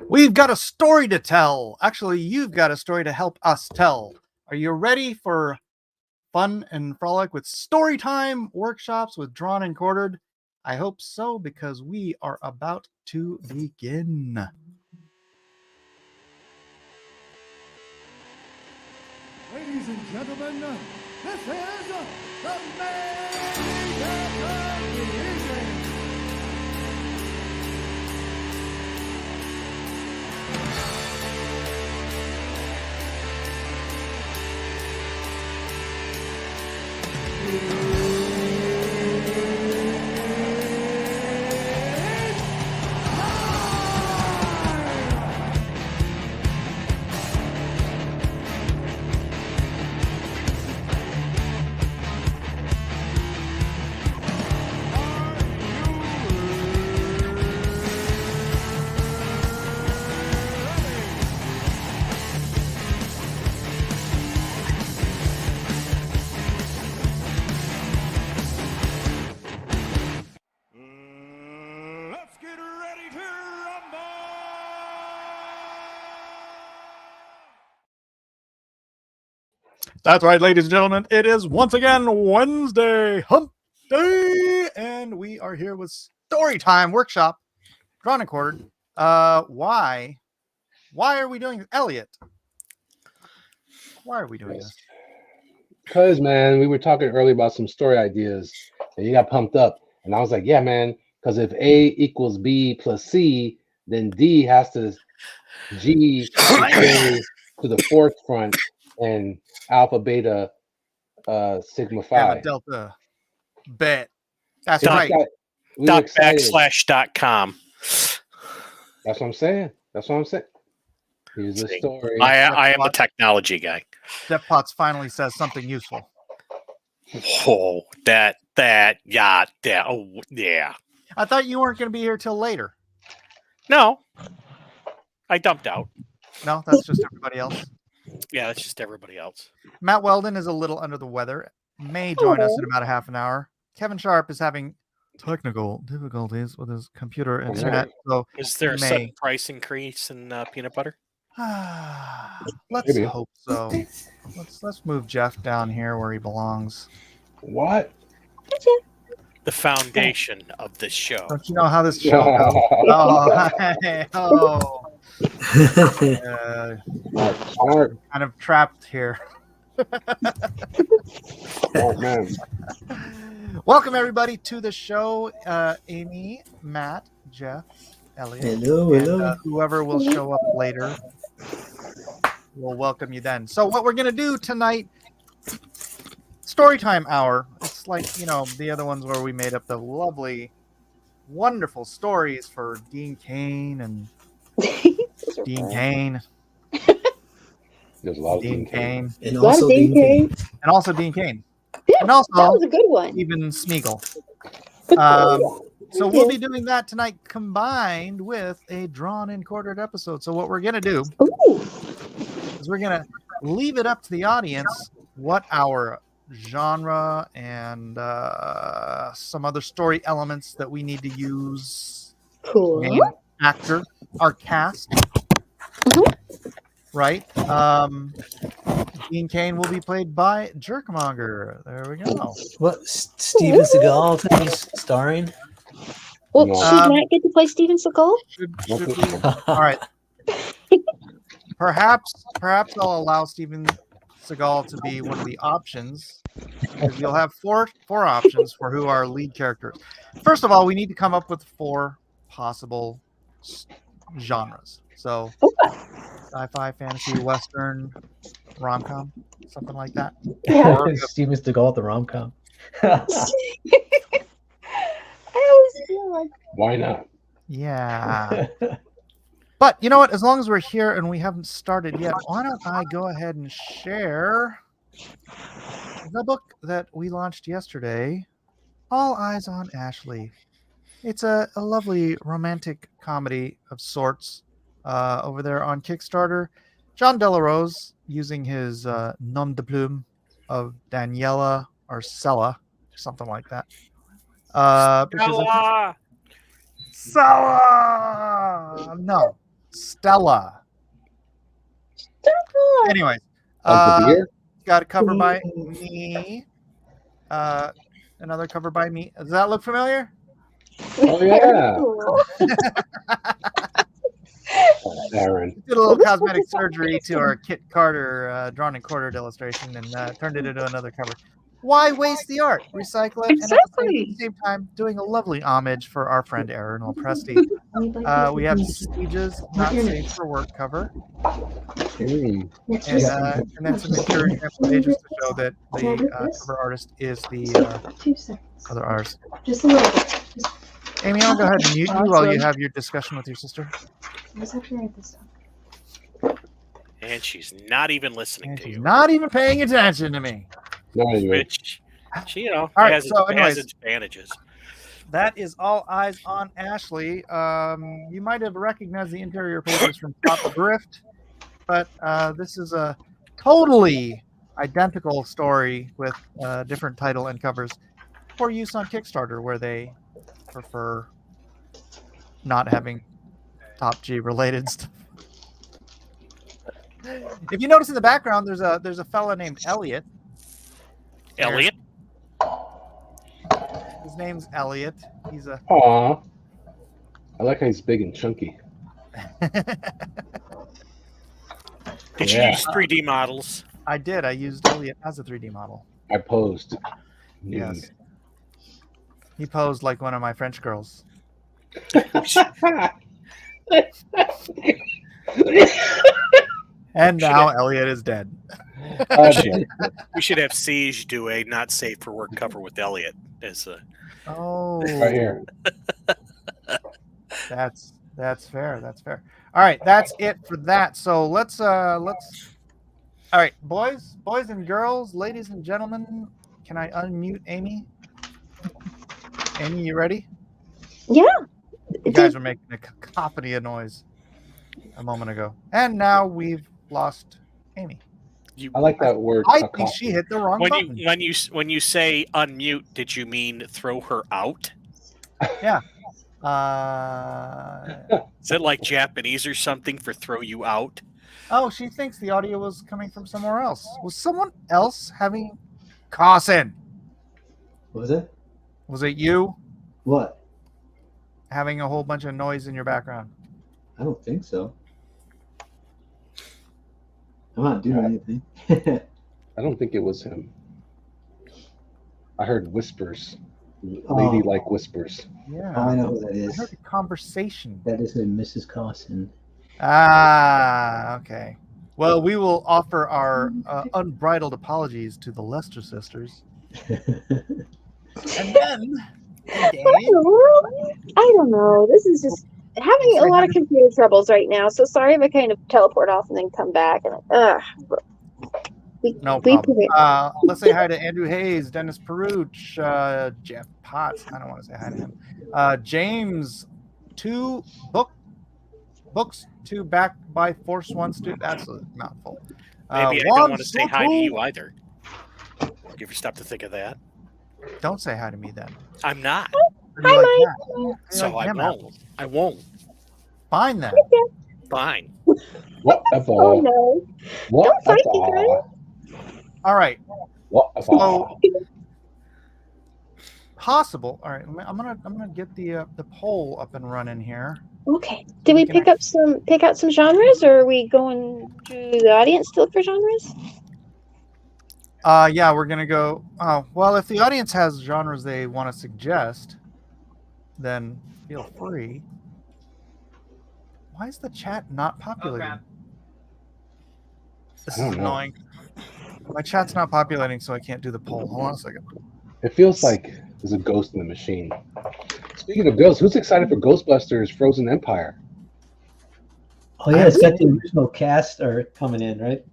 We've got a story to tell. Actually, you've got a story to help us tell. Are you ready for fun and frolic with story time workshops with Drawn and Quartered? I hope so, because we are about to begin. Ladies and gentlemen, this is the main event of the evening. Let's get ready to rumble! That's right, ladies and gentlemen. It is once again Wednesday, Hump Day, and we are here with Story Time Workshop, Drawn and Quartered. Why are we doing this? Elliot, why are we doing this? Because, man, we were talking earlier about some story ideas, and you got pumped up. And I was like, yeah, man, because if A equals B plus C, then D has to G to the fourth front and alpha, beta, sigma Gamma, phi. delta, bet. That's We right. were excited. /.com. That's what I'm saying. Here's the story. I am a technology guy. Potts finally says something useful. Oh, yeah. Oh, yeah. I thought you weren't going to be here till later. No, I dumped out. No, that's just everybody else. Yeah, that's just everybody else. Matt Weldon is a little under the weather. May join us in about a half an hour. Kevin Sharp is having technical difficulties with his computer and internet. So is there a sudden price increase in peanut butter? Let's hope so. Let's move Jeff down here where he belongs. What? The foundation of this show. Don't you know how this show goes? Smart. Kind of trapped here. Smart man. Welcome everybody to the show. Amy, Matt, Jeff, Elliot. Hello. And, whoever will show up later, we'll welcome you then. So what we're going to do tonight, Storytime Hour. It's like, the other ones where we made up the lovely, wonderful stories for Dean Cain and Dean Cain. There's a lot of Dean Cain. And also Dean Cain. And also Dean Cain. Yeah, and also that was a good one. Even Smeagol. So we'll be doing that tonight combined with a Drawn and Quartered episode. So what we're going to do is we're going to leave it up to the audience what our genre and some other story elements that we need to use. Cool. Main actor, our cast. Right? Dean Cain will be played by Jerkmonger. There we go. What? Steven Seagal is starring? Well, should Matt get to play Steven Seagal? Should we? All right. Perhaps I'll allow Steven Seagal to be one of the options. You'll have four options for who our lead characters. First of all, we need to come up with 4 possible genres. So, sci-fi, fantasy, western, rom-com, something like that. Yeah. Steven Seagal at the rom-com. I always feel like Why not? Yeah. But you know what? As long as we're here and we haven't started yet, why don't I go ahead and share the book that we launched yesterday, All Eyes on Ashley. It's a lovely romantic comedy of sorts over there on Kickstarter. John Delarose, using his nom de plume of Daniela Arcella, something like that. Sella! No. Stella. Anyways, Like the beer? got a cover by me. Another cover by me. Does that look familiar? Oh, yeah. Aaron. Did a little cosmetic surgery to our Kit Carter drawn and quartered illustration and turned it into another cover. Why waste the art? Recycle it, and at the same time, doing a lovely homage for our friend Aaron Presti. We have Siege's Not Safe for Work cover, and then some encouragement pages to show that the cover artist is the other artist. Just a little bit. Amy, I'll go ahead and mute you while you have your discussion with your sister. I just have to write this down. And she's not even listening And to she's you. not even paying attention to me. No, anyway. Which, she, you know, All right, has, so has anyways. its advantages. That is all eyes on Ashley. You might have recognized the interior pages from Top Grift, but this is a totally identical story with different title and covers for use on Kickstarter, where they prefer not having Top G related stuff. If you notice in the background, there's a fella named Elliot. Elliot? His name's Elliot. He's a Aw. I like how he's big and chunky. Did you Yeah. use 3D models? I did. I used Elliot as a 3D model. I posed. Yes. He posed like one of my French girls. And now Elliot is dead. We should have Siege do a not safe for work cover with Elliot as a. Oh, Right here. That's fair. That's fair. All right, that's it for that. So let's. All right, boys and girls, ladies and gentlemen, can I unmute Amy? Amy, you ready? Yeah. You guys were making a cacophony of noise a moment ago, and now we've lost Amy. I like that word. I think she hit the wrong button. When you say unmute, did you mean throw her out? Yeah. Is it like Japanese or something for throw you out? Oh, she thinks the audio was coming from somewhere else. Was someone else having Carson? What was it? Was it you What? having a whole bunch of noise in your background? I don't think so. I'm not doing anything. I don't think it was him. I heard whispers. Lady-like whispers. Yeah. Oh, I know who that I is. heard a conversation. That is Mrs. Carson. Ah, okay. Well, we will offer our unbridled apologies to the Lester sisters. And then, I don't know. This is just having a lot of computer troubles right now. So sorry if I kind of teleport off and then come back. And no problem. Let's say hi to Andrew Hayes, Dennis Peruch, Jeff Potts. I don't want to say hi to him. James, books to back by Force One student. That's a mouthful. Maybe I don't want to say hi to you either. You ever stop to think of that? Don't say hi to me then. I'm not. Hi, Mike. So I won't. I won't. Fine then. Fine. What a Oh ball. no. What Don't a fight me, ball. All right. What a ball. Possible. All right. I'm gonna get the poll up and running here. Okay. Did we pick out some genres, or are we going to the audience to look for genres? Yeah, we're gonna go. Well, if the audience has genres they want to suggest, then feel free. Why is the chat not populating? This is annoying. My chat's not populating, so I can't do the poll. Hold on a second. It feels like there's a ghost in the machine. Speaking of ghosts, who's excited for Ghostbusters Frozen Empire? Oh yeah, it's got the original cast are coming in, right?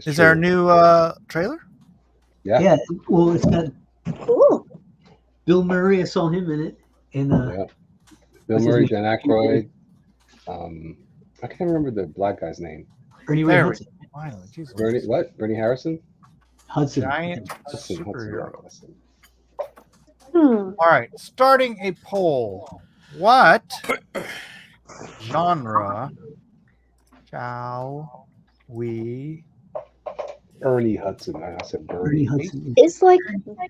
Is there a new trailer? Yeah. Yeah. Well, it's got Cool. Bill Murray. I saw him in it. And Yeah. Bill Murray, Dan Aykroyd. I can't remember the black guy's name. Ernie Ray There we Hudson. go. Finally, Jesus. Bernie Harrison? Hudson. Giant Hudson, superhero. Hudson. All right, starting a poll. What genre shall we? Ernie Hudson. I said Ernie Bernie. Hudson. Is like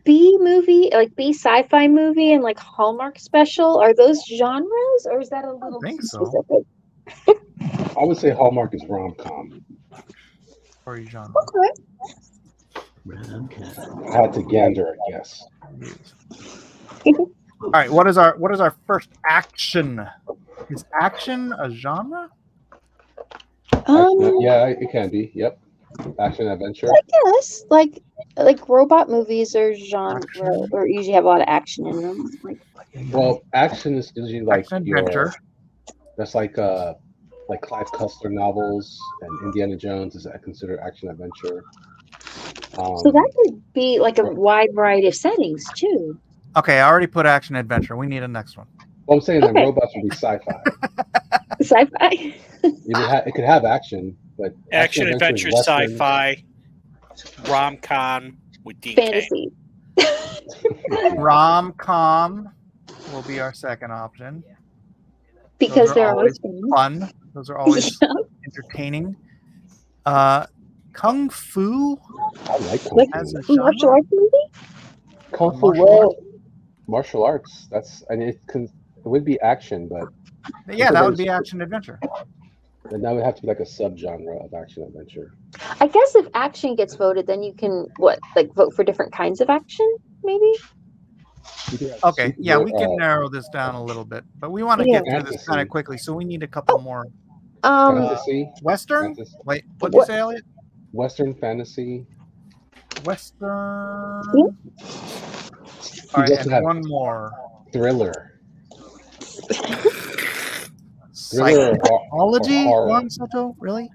B movie, like B sci-fi movie, and like Hallmark special. Are those genres, or is that a little think too so. specific? I would say Hallmark is rom-com. Story genre. Okay. I had to gander a guess. All right. What is our first action? Is action a genre? Yeah, it can be. Yep. Action adventure. I guess like robot movies are genre, Action. or usually have a lot of action in them. Like, Well, action is usually like Action adventure. That's like Clive Cussler novels and Indiana Jones is considered action adventure. so that could be like a wide variety of settings too. Okay, I already put action adventure. We need a next one. Well, I'm saying that Okay. robots would be sci-fi. Sci-fi. It could have action, but Action adventure, is Western. sci-fi, rom-com with Dean Cain. Fantasy. Rom-com will be our second option. Because Those are they're always fun. Those are always Yeah. entertaining. Kung Fu I like Kung Like Fu. as a martial genre. arts movie. Kung Fu, martial arts. It would be action, but Yeah, that would be action adventure. then that would have to be like a subgenre of action adventure. I guess if action gets voted, then you can vote for different kinds of action, maybe. Okay, yeah, we can narrow this down a little bit, but we want to get through this kind of quickly, so we need a couple more. Fantasy. Western? Fantasy. Wait, what did you say, Elliot? Western fantasy. Western. Yeah. All right, doesn't and have- one more. Thriller. Thriller Psychology? or horror. Juan Soto? Really?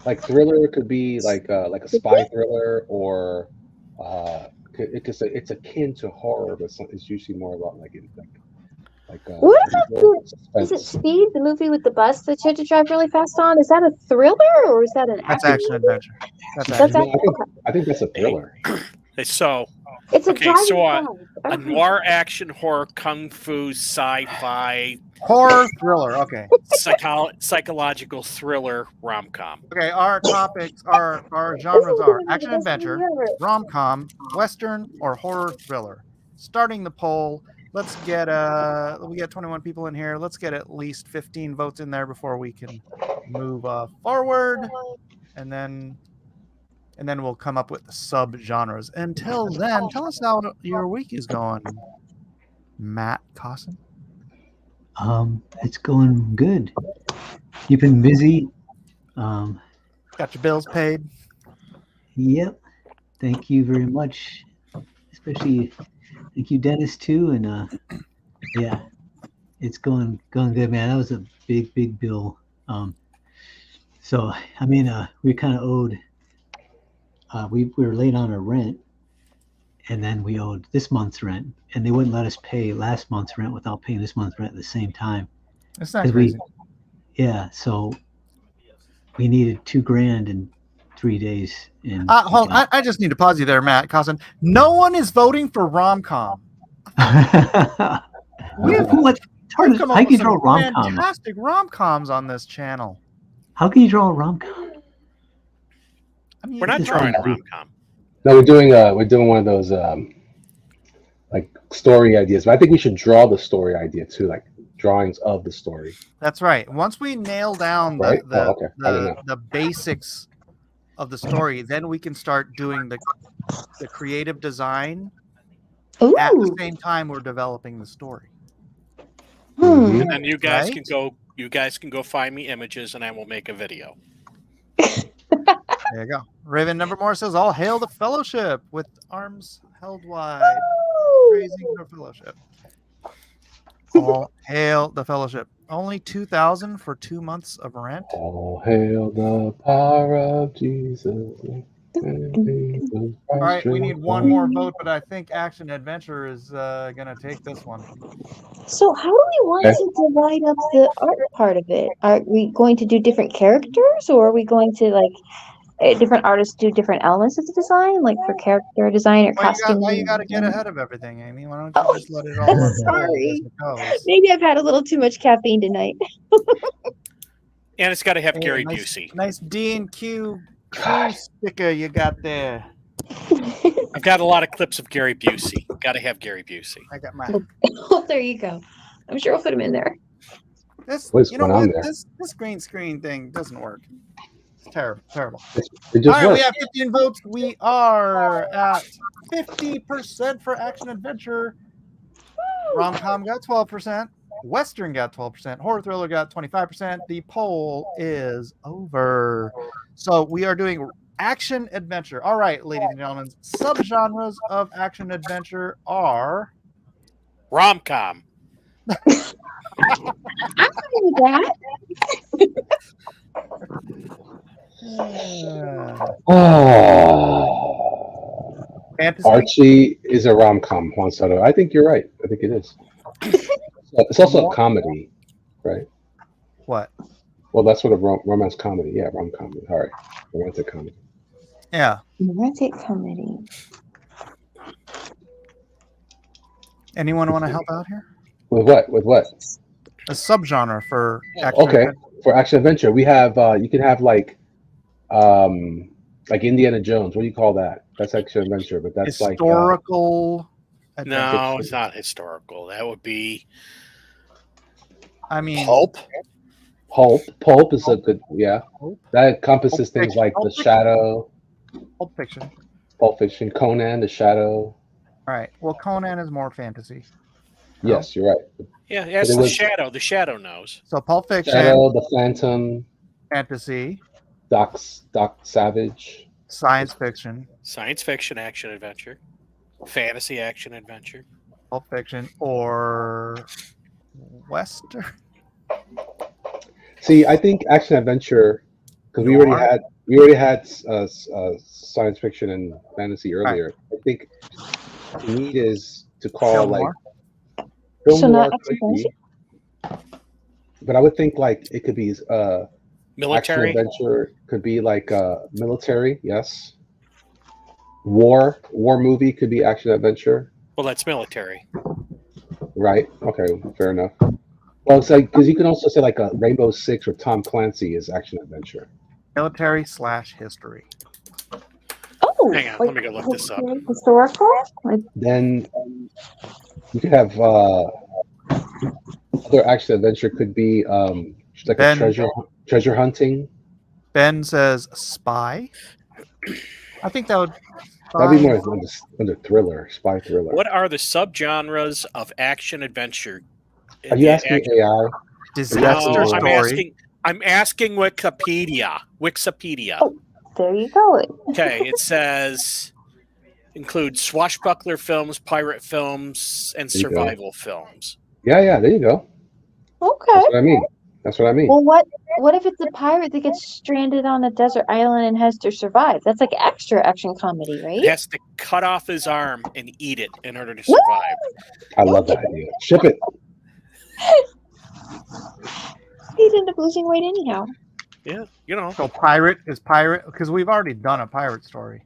Like thriller could be like a spy thriller, or it's akin to horror, but it's usually more about like What about is it suspense. Speed, the movie with the bus that you had to drive really fast on? Is that a thriller or is that an That's action? action adventure. That's That's action. I think that's a thriller. So It's a Okay, driving so, fast. a noir, action, horror, kung fu, sci-fi, Horror thriller. Okay. psychological thriller, rom-com. Okay, our topics, our genres are action adventure, rom-com, western, or horror thriller. Starting the poll, let's get we got 21 people in here. Let's get at least 15 votes in there before we can move forward, and then we'll come up with the sub-genres. Until then, tell us how your week is going, Matt Cosson. It's going good. Keeping busy. Got your bills paid? Yep. Thank you very much. Especially thank you, Dennis, too. And yeah, it's going good, man. That was a big bill. So I mean, we kind of owed. We were late on our rent, and then we owed this month's rent, and they wouldn't let us pay last month's rent without paying this month's rent at the same time. That's not crazy. So we needed $2,000 in 3 days. And Hold on. I just need to pause you there, Matt Cosson. No one is voting for rom-com. What? How can you draw a rom-com? Fantastic rom-coms on this channel. How can you draw a rom-com? I mean, We're not Just drawing a rom-com. rom-com. No, we're doing one of those like story ideas, but I think we should draw the story idea too, like drawings of the story. That's right. Once we nail down Right? Okay. I didn't know. the basics of the story, then we can start doing the creative design Ooh. at the same time we're developing the story. Hmm. And then you guys Right? can go. You guys can go find me images, and I will make a video. There you go. Raven Nevermore says, "All hail the fellowship with arms held wide, praising the fellowship." All hail the fellowship. Only 2,000 for 2 months of rent. All hail the power of Jesus. All right, we need one more vote, but I think action adventure is gonna take this one. So how do we want to divide up the art part of it? Are we going to do different characters, or are we going to different artists do different elements of the design, like for character design or costume. Why you got to get ahead of everything, Amy? Why don't you Oh, just let it all unfold sorry. as it goes? Maybe I've had a little too much caffeine tonight. And it's got to have Hey, Gary nice, Busey. nice D&Q sticker you got there. I've got a lot of clips of Gary Busey. Got to have Gary Busey. I got my Oh, there you go. I'm sure we'll put them in there. this. What's You know going on what? there? This green screen thing doesn't work. It's terrible. Terrible. It All just right, we worked. have 15 votes. We are at 50% for action adventure. Rom-com got 12%. Western got 12%. Horror thriller got 25%. The poll is over. So we are doing action adventure. All right, ladies and gentlemen. Subgenres of action adventure are Rom-com. I'm fine with that. fantasy. Archie is a rom-com, Juan Soto. I think you're right. I think it is. It's also a comedy, right? What? Well, that's what a romance comedy. Yeah, rom-com. All right, romantic comedy. Yeah. Romantic comedy. Anyone want to help out here? With what? With what? A subgenre for action Okay, adventure. for action adventure, we have. You can have like Indiana Jones. What do you call that? That's action adventure, but that's Historical. adventure. No, it's not historical. That would be I mean, pulp. Pulp is a good. Yeah, Pulp? that encompasses Pulp things like Fiction. The Shadow, Pulp Fiction. Pulp Fiction, Conan, The Shadow. All right. Well, Conan is more fantasy. Yes, you're right. Yeah, that's But it the was- shadow. The shadow knows. So Pulp Fiction, Shadow, The Phantom, fantasy, Doc Savage. science fiction, Science fiction, action adventure, fantasy action adventure. Pulp Fiction, or Western. See, I think action adventure because we Noir. already had science fiction and fantasy earlier. I think the need is to call Film like noir? film So not noir could action be, but I would think like it could be action Military. adventure could be like military, yes. War movie could be action adventure, Well, that's military. right? Okay, fair enough. Well, it's like because you can also say like a Rainbow Six or Tom Clancy is action adventure. Military / history. Oh, Hang on, let me go look this up. Historical? Like, Then you could have other action adventure could be like Ben- a treasure hunting. Ben says spy. I think that would. That'd be spy- more under thriller, spy thriller. What are the subgenres of action adventure? Are you asking AI? Disaster No, story. I'm asking Wikipedia. Wikipedia. Oh. there you go. Okay, it says includes swashbuckler films, pirate films, and There you go. survival films. Yeah, there you go. Okay. That's what I mean. Well, what if it's a pirate that gets stranded on a desert island and has to survive? That's like extra action comedy, right? He has to cut off his arm and eat it in order to survive. I love that idea. Ship it. He'd end up losing weight anyhow. Yeah, you know. So pirate because we've already done a pirate story,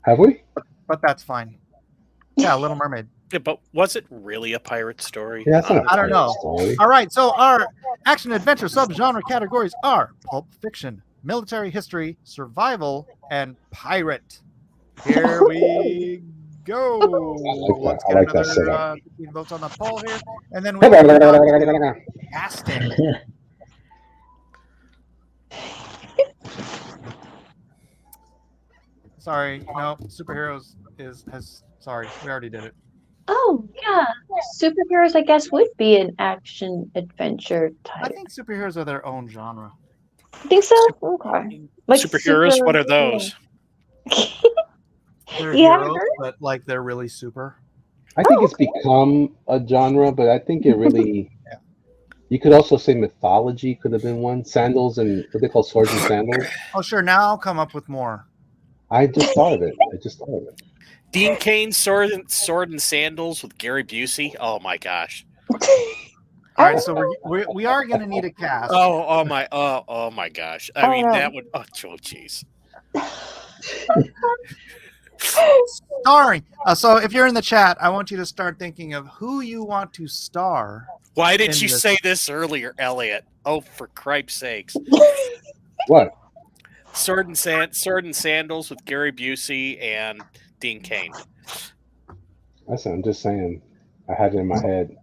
Have we? but that's fine. Yeah, Little Mermaid. Yeah, but was it really a pirate story? Yeah, that's not a I don't pirate know. story. All right, so our action adventure subgenre categories are Pulp Fiction, military history, survival, and pirate. Here we go. Let's I get like that another setup. 15 votes on the poll here, and then we move on to casting. Sorry, no, superheroes has. Sorry, we already did it. Oh yeah, superheroes I guess would be an action adventure I type. think superheroes are their own genre. Think so? Okay. Like Superheroes? super- What are those? They're You haven't heroes, heard? but like they're really super. I think it's become a genre, but I think it really. Yeah. You could also say mythology could have been one. Sandals and what they call swords and sandals. Oh, sure. Now I'll come up with more. I just thought of it. Dean Cain sword and sandals with Gary Busey. Oh my gosh. All right, so we are going to need a cast. Oh my gosh. I mean no. that would. Oh jeez. Starring. So if you're in the chat, I want you to start thinking of who you want to star. Why didn't In you this- say this earlier, Elliot? Oh, for cripe's sakes. What? Sword and Sandals with Gary Busey and Dean Cain. I'm just saying. I had it in my head.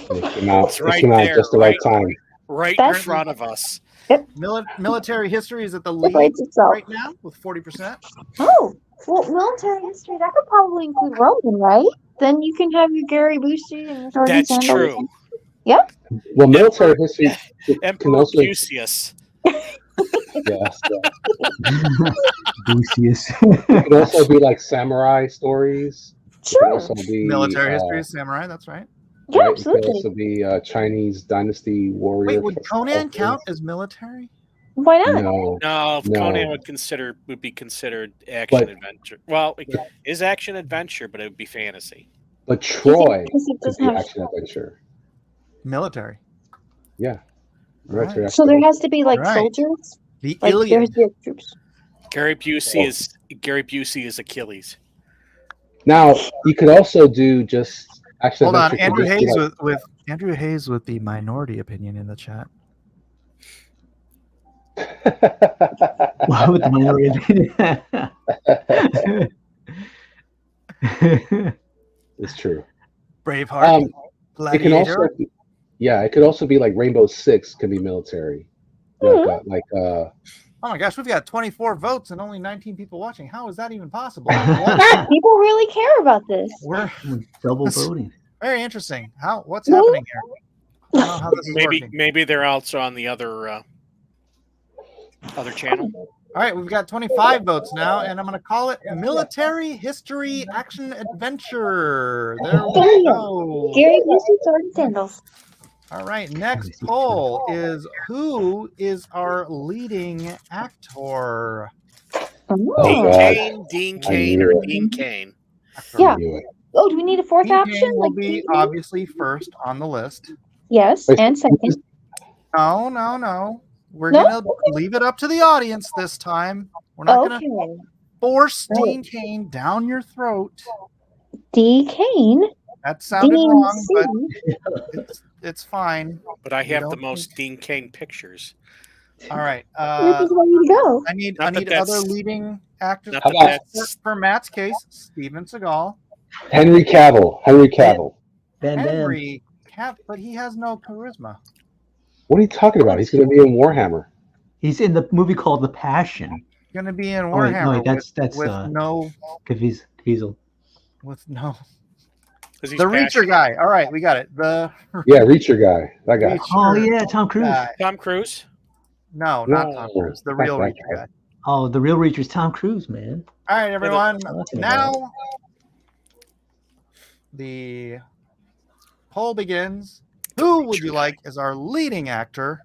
And it came out. It's right it came out there, at just the right time. Right in That's- front of us. Military history is at the It lead writes itself. right now with 40%. Oh, well, military history, that could probably include Roman, right? Then you can have your Gary Busey and your Jordan That's Sandals. true. Well, military history can Emperor also. Busius. Yes. Lucius. It can also be like samurai stories. It can Sure. also be Military history is samurai. That's right. Yeah, right? It can absolutely. also be Chinese dynasty warrior. Wait, would Conan count as military? Why not? No. No, No. Conan would be considered action But- adventure. Well, it is action adventure, but it would be fantasy. But Troy Because it could doesn't be have- action adventure. Military. Yeah. Right. Military So there action- has to be like Right. soldiers. The Like Iliad. there's the troops. Gary Busey is Achilles. Now you could also do just action Hold on, adventure. Andrew could just be Hayes like- with Andrew Hayes with the minority opinion in the chat. Wow, with the minority. It's true. Braveheart. It can Gladiator. also, it could also be like Rainbow Six. Can be military. Like Oh my gosh, we've got 24 votes and only 19 people watching. How is that even possible? People really care about this. We're Double voting. very interesting. What's happening here? I don't know how this is Maybe working. maybe they're also on the other channel. All right, we've got 25 votes now, and I'm going to call it Military History Action Adventure. There we go. Gary Busey, Sword and Sandals. All right, next poll is who is our leading actor? Oh, God. Dean I Cain, knew or it. Dean Cain. Yeah. I knew it. Oh, do we need a fourth Dean option? Cain will Like be Dean Cain? obviously first on the list. Yes, Wait, and second. No. We're No? going to leave it up to the audience this time. We're not going to Okay. force Right. Dean Cain down your throat. D. Kane. That sounded Dean wrong, but C. it's fine. But I have don't the most Dean Cain pictures. All right. Where's ready to go? I need Not that other that's- leading actors. Not How that about- that's For Matt's case, Steven Seagal. Henry Cavill. Van Damme. Henry but he has no charisma. What are you talking about? He's going to be in Warhammer. He's in the movie called The Passion. Going to be in Oh, wait, Warhammer that's with no Caviezel. because he's the Reacher passionate. guy. All right, we got it. The Yeah, Reacher guy. That guy. Reacher Oh yeah, Tom Cruise. guy. Tom Cruise. No, not No, Tom Cruise. The not real that Reacher guy. guy. Oh, the real Reacher's Tom Cruise, man. All right, everyone. talking Now the poll begins. Who would you like as our leading actor?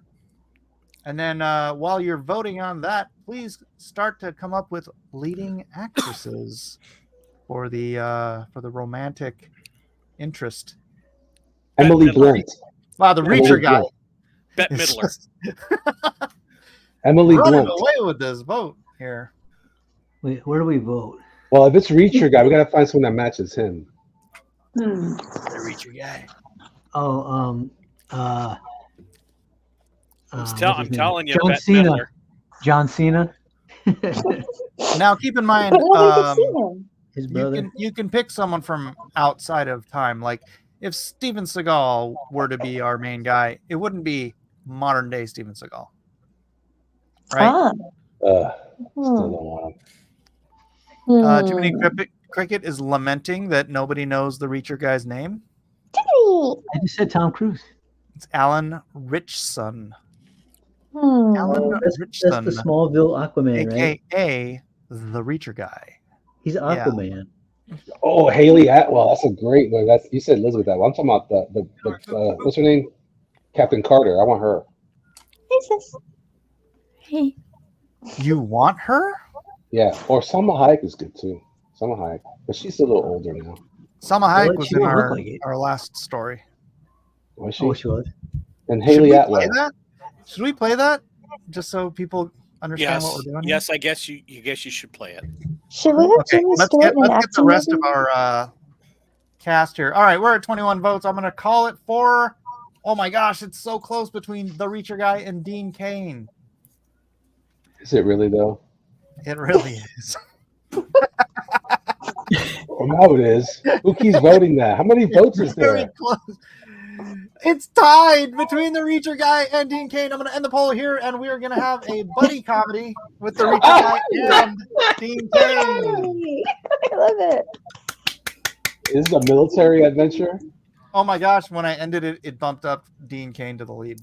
And then while you're voting on that, please start to come up with leading actresses for the romantic interest. Emily Blunt. Wow, the Emily Reacher guy. Blunt. Bette is Midler. just Emily running Blunt. away with this vote here. Wait, where do we vote? Well, if it's Reacher guy, we got to find someone that matches him. The Reacher guy. Oh, I'm what's his name? telling you, John Bette Cena. Midler. John Cena. Now keep in mind, But nobody's seen him. His brother. you can pick someone from outside of time. Like if Steven Seagal were to be our main guy, it wouldn't be modern day Steven Seagal, right? Ah. Still don't want him. Jiminy Cricket is lamenting that nobody knows the Reacher guy's name. I just said Tom Cruise. It's Alan Richson. Hmm. Alan That's the Richson, Smallville Aquaman, right? aka the Reacher guy. He's Aquaman. Oh, Haley Atwell. That's a great one. That's you said Elizabeth Atwell. I'm talking about the what's her name? Captain Carter. I want her. Hey, sis. Hey. You want her? Yeah. Or Salma Hayek is good too. Salma Hayek, but she's a little older now. Salma Hayek Well, was she in don't look our, like it. our last story. Was she? Oh, she was. And Should Haley we Atwell. play that? Should we play that? Just so people understand what we're doing? Yes, I guess you should play it. Should we have Okay, Jimmy let's Stewart get in an the action rest movie? of our cast here. All right, we're at 21 votes. I'm going to call it for. Oh my gosh, it's so close between the Reacher guy and Dean Cain. Is it really though? It really is. Well, now it is. Who keeps voting that? How many votes is Very there? close. It's tied between the Reacher guy and Dean Cain. I'm going to end the poll here, and we are going to have a buddy comedy with the Reacher guy and Dean Cain. Yay! I love it. Is this a military adventure? Oh my gosh, when I ended it, it bumped up Dean Cain to the lead.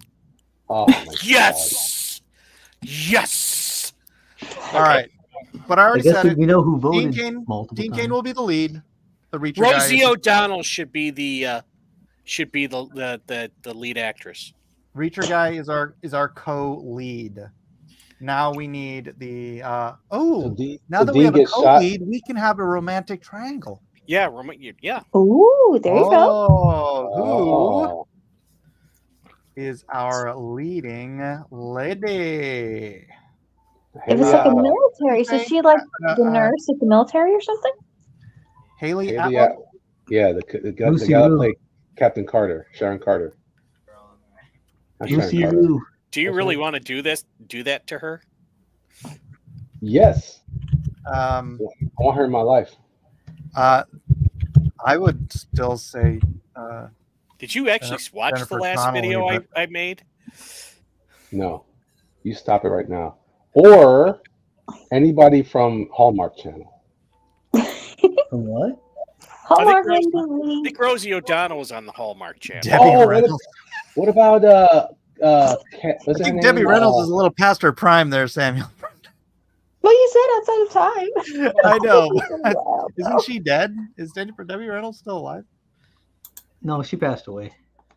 Oh my Yes. Yes. All right. But I I already guess said it. we know who Dean voted Cain, multiple Dean times. Cain will be the lead. The Reacher Rosie guy. O'Donnell should be the lead actress. Reacher guy is our co-lead. Now we need the now that we have a co-lead, we can have a romantic triangle. Yeah, yeah. Ooh, there you go. Oh, who is our leading lady? It was like a military. So she like the nurse at the military or something? Haley Atwell? Atwell? Yeah, the guy that played Captain Carter, Sharon Carter. Lucy Liu. Do you really want to do that to her? Yes. I want her in my life. I would still say. Did you actually watch Jennifer the last Connelly, video but- I made? No, you stop it right now. Or anybody from Hallmark Channel. From what? Hallmark I Lady. think Rosie O'Donnell was on the Hallmark Channel. Debbie Reynolds. What about I think Debbie Reynolds is a little past her prime there, Samuel. Well, you said outside of time. I know. Wow. Isn't she dead? Is Debbie Reynolds still alive? No, she passed away.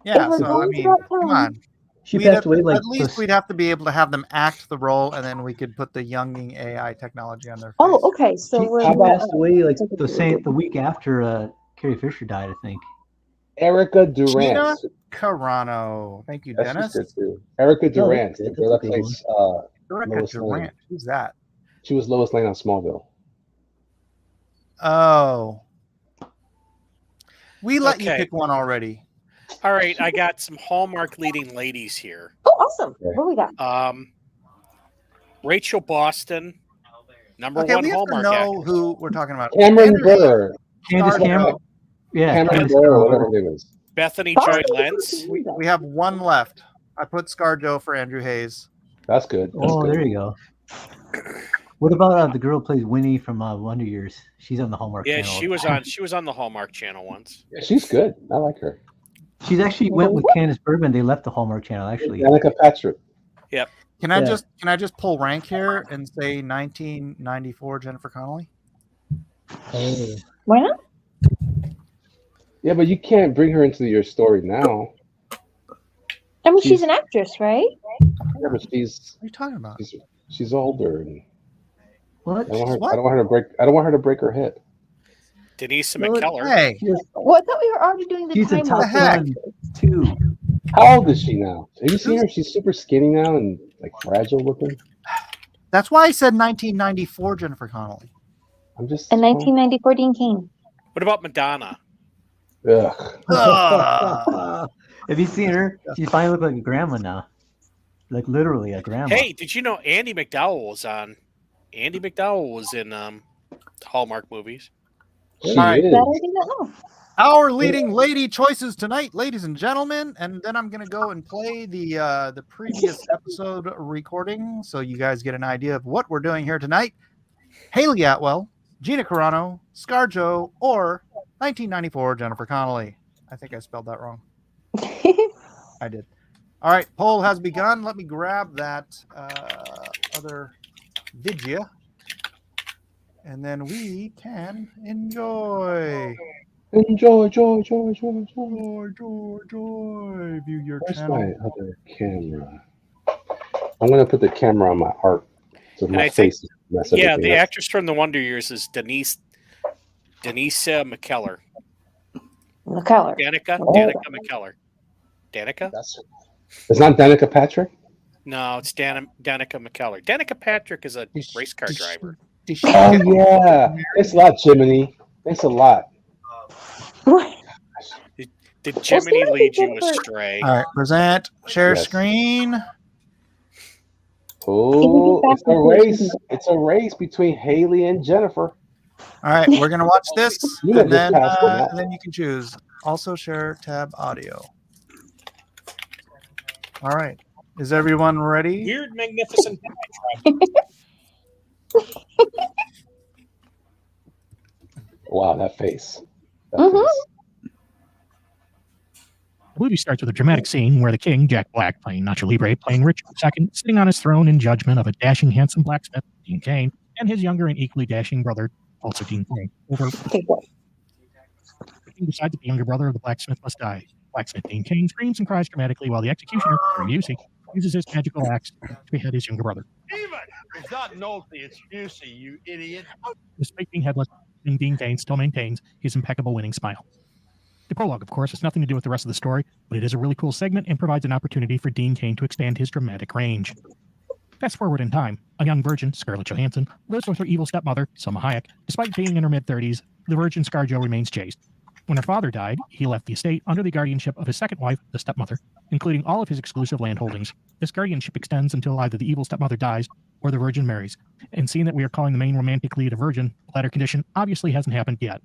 Yeah, It was so I only mean, about come time. on. She We'd passed have- away like at least we'd have to be able to have them act the role, and then we could put the younging AI technology on their face. Oh, okay. So we're she passed away like Take it the week after Carrie Fisher died, I think. Erica Gina Durant. Carano. Thank you, That's Dennis. good too. Erica that's Durant, good. the girl that That's a good plays Erica Lois Lane. Durant. Who's that? She was Lois Lane on Smallville. Oh. We let you Okay. pick one already. All right, I got some Hallmark leading ladies here. Oh, awesome. What we got? Rachel Boston, number Okay, one we have to Hallmark know actress. who we're talking about. Cameron Andrew Burr. Candace Scarjo. Cameron. Yeah, Cameron Candace Burr, Cameron. whatever her name is. Bethany Boston Joy is Lentz. pretty good. We have one left. I put ScarJo for Andrew Hayes. That's good. That's Oh, good. there you go. What about the girl who plays Winnie from Wonder Years? She's on the Hallmark Yeah, Channel. she was on the Hallmark Channel once. Yeah, she's good. I like her. She's actually went with Candace Bergman. They left the Hallmark Channel actually. Danica Patrick. Can I Yeah. just pull rank here and say 1994 Jennifer Connelly? Oh. Why not? Yeah, but you can't bring her into your story now. I mean, she's an actress, right? Yeah, but she's What are you talking about? she's older, and What? I don't want her. What? I don't want her to break. I don't want her to break her hip. Denise No, McKellar. Hey, Well, I thought we were already doing the She's a time top warp. heck? one too. How old is she now? Have you seen her? She's super skinny now and like fragile looking. that's why I said 1994 Jennifer Connelly. I'm just. And 1994 Dean Cain. What about Madonna? Ugh. Ugh. Have you seen her? She finally looks like a grandma now. Like literally a grandma. Hey, did you know Andy McDowell was on? Andy McDowell was in Hallmark movies. She All right. is. That I did not know. Our leading lady choices tonight, ladies and gentlemen, and then I'm gonna go and play the previous episode recording so you guys get an idea of what we're doing here tonight. Haley Atwell, Gina Carano, ScarJo, or 1994 Jennifer Connelly. I think I spelled that wrong. I did. All right, poll has begun. Let me grab that other video, and then we can enjoy. Enjoy. Joy. View your Where's channel. my other camera? I'm gonna put the camera on my heart so And my I think- face mess Yeah, everything the up. actress from the Wonder Years is Denise McKellar. McKellar. Danica Oh. McKellar. Danica? It's not Danica Patrick. No, it's Danica McKellar. Danica Patrick is a race car driver. Oh yeah, thanks a lot, Jiminy. Thanks a lot. Did Jiminy might be lead you good for- astray? All right, present, share Yes. screen. Oh, Can you get it's back a to race. the- It's a race between Haley and Jennifer. All right, we're gonna watch this, You and just passed me out. then you can choose. Also share tab audio. All right, is everyone ready? Weird, magnificent Wow, that face. That Mhm. face. The movie starts with a dramatic scene where the king, Jack Black, playing Nacho Libre, playing Richard II, sitting on his throne in judgment of a dashing, handsome blacksmith, Dean Cain, and his younger and equally dashing brother, also Dean Cain. Over, Okay, good. the king decides that the younger brother of the blacksmith must die. Blacksmith Dean Cain screams and cries dramatically while the executioner, during music, uses his magical axe to behead his younger brother. Even it's not naughty, it's juicy, you idiot. Despite being headless, Dean Cain still maintains his impeccable winning smile. The prologue, of course, has nothing to do with the rest of the story, but it is a really cool segment and provides an opportunity for Dean Cain to expand his dramatic range. Fast forward in time, a young virgin, Scarlett Johansson, lives with her evil stepmother, Selma Hayek. Despite being in her mid-30s, the virgin ScarJo remains chaste. When her father died, he left the estate under the guardianship of his second wife, the stepmother, including all of his exclusive land holdings. This guardianship extends until either the evil stepmother dies or the virgin marries. And seeing that we are calling the main romantic lead a virgin, the latter condition obviously hasn't happened yet.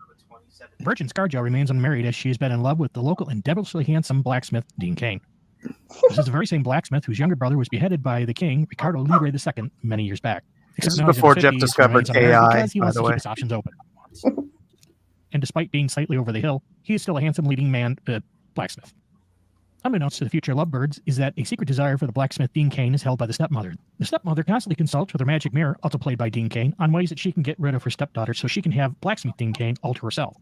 Virgin ScarJo remains unmarried as she has been in love with the local and devilishly handsome blacksmith, Dean Cain. This is the very same blacksmith whose younger brother was beheaded by the king, Ricardo Libre II, many years back. This is now he's in before his Jeff 50s, discovered remains unmarried AI, because he by wants the to way. keep his options open. And despite being slightly over the hill, he is still a handsome leading man, blacksmith. Unbeknownst to the future lovebirds is that a secret desire for the blacksmith Dean Cain is held by the stepmother. The stepmother constantly consults with her magic mirror, also played by Dean Cain, on ways that she can get rid of her stepdaughter so she can have blacksmith Dean Cain all to herself.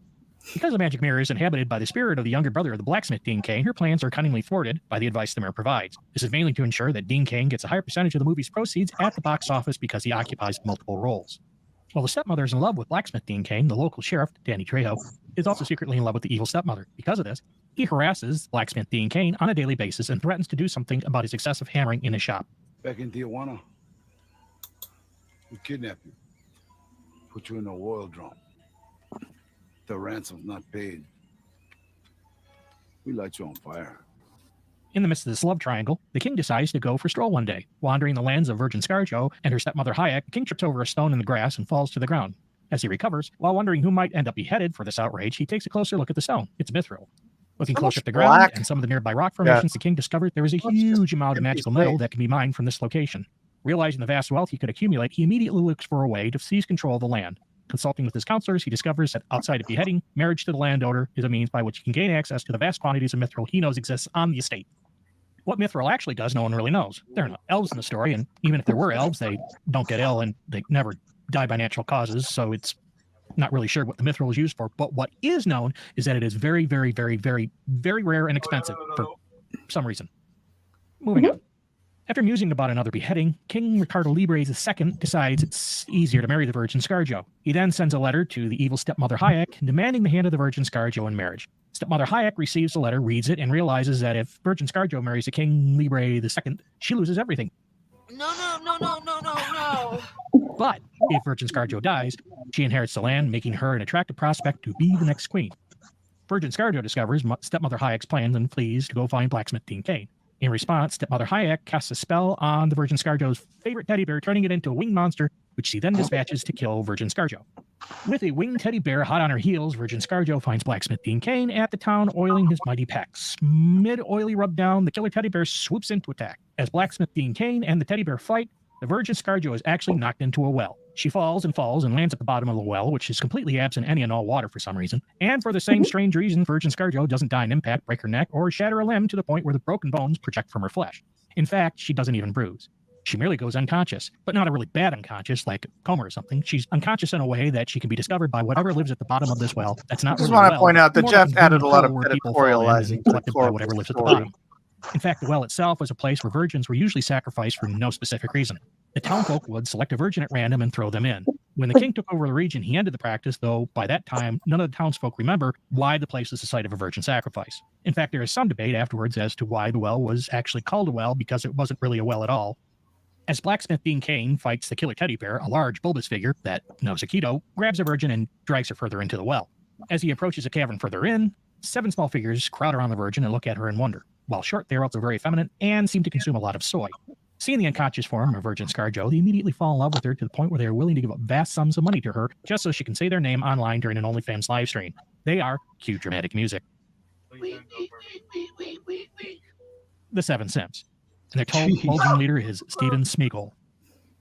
Because the magic mirror is inhabited by the spirit of the younger brother of the blacksmith Dean Cain, her plans are cunningly thwarted by the advice the mirror provides. This is mainly to ensure that Dean Cain gets a higher percentage of the movie's proceeds at the box office because he occupies multiple roles. While the stepmother is in love with blacksmith Dean Cain, the local sheriff, Danny Trejo, is also secretly in love with the evil stepmother. Because of this, he harasses blacksmith Dean Cain on a daily basis and threatens to do something about his excessive hammering in his shop. Back in Tijuana, we kidnapped you, put you in a oil drum. The ransom's not paid. We light you on fire. In the midst of this love triangle, the king decides to go for a stroll one day. Wandering the lands of Virgin ScarJo and her stepmother Hayek, the king trips over a stone in the grass and falls to the ground. As he recovers, while wondering who might end up beheaded for this outrage, he takes a closer look at the stone. It's mithril. Looking So closer much at the ground black. and some of the nearby rock formations, the king discovered there was a huge amount of empty magical metal space. that can be mined from this location. Realizing the vast wealth he could accumulate, he immediately looks for a way to seize control of the land. Consulting with his counselors, he discovers that outside of beheading, marriage to the landowner is a means by which he can gain access to the vast quantities of mithril he knows exists on the estate. What mithril actually does, no one really knows. There are no elves in the story, and even if there were elves, they don't get ill and they never die by natural causes, so it's not really sure what the mithril is used for. But what is known is that it is very, very, very, very, very rare and expensive for some reason. Moving on. After musing about another beheading, King Ricardo Libre II decides it's easier to marry the Virgin ScarJo. He then sends a letter to the evil stepmother Hayek, demanding the hand of the Virgin ScarJo in marriage. Stepmother Hayek receives the letter, reads it, and realizes that if Virgin ScarJo marries the King Libre II, she loses everything. No. But if Virgin ScarJo dies, she inherits the land, making her an attractive prospect to be the next queen. Virgin ScarJo discovers stepmother Hayek's plans and flees to go find blacksmith Dean Cain. In response, stepmother Hayek casts a spell on the Virgin ScarJo's favorite teddy bear, turning it into a winged monster, which she then dispatches to kill Virgin ScarJo. With a winged teddy bear hot on her heels, Virgin ScarJo finds blacksmith Dean Cain at the town oiling his mighty pecs. Mid-oily rub-down, the killer teddy bear swoops in to attack. As blacksmith Dean Cain and the teddy bear fight, the Virgin ScarJo is actually knocked into a well. She falls and lands at the bottom of the well, which is completely absent any and all water for some reason. And for the same strange reason, Virgin ScarJo doesn't die in impact, break her neck, or shatter a limb to the point where the broken bones project from her flesh. In fact, she doesn't even bruise. She merely goes unconscious, but not a really bad unconscious like coma or something. She's unconscious in a way that she can be discovered by whatever lives at the bottom of this well. That's not I just really a want to well, point out that more Jeff like a added a human lot of hole where people fall in and editorializing to collected by whatever lives at the story. bottom. In fact, the well itself was a place where virgins were usually sacrificed for no specific reason. The townfolk would select a virgin at random and throw them in. When the king took over the region, he ended the practice, though by that time, none of the townsfolk remember why the place is the site of a virgin sacrifice. In fact, there is some debate afterwards as to why the well was actually called a well, because it wasn't really a well at all. As blacksmith Dean Cain fights the killer teddy bear, a large, bulbous figure that knows Aikido grabs a virgin and drags her further into the well. As he approaches a cavern further in, 7 small figures crowd around the virgin and look at her in wonder. While short, they are also very effeminate and seem to consume a lot of soy. Seeing the unconscious form of Virgin Scarjo, they immediately fall in love with her to the point where they are willing to give up vast sums of money to her just so she can say their name online during an OnlyFans live stream. They are cue dramatic music. The 7 Simps. And their total leader is Steven Smeagol.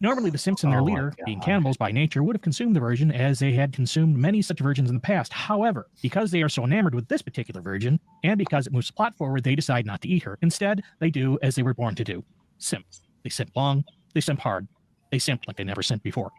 Normally, the Simps and their leader, being cannibals by nature, would have consumed the virgin as they had consumed many such virgins in the past. However, because they are so enamored with this particular virgin, and because it moves the plot forward, they decide not to eat her. Instead, they do as they were born to do. Simp. They simp long, they simp hard, they simp like they never simped before.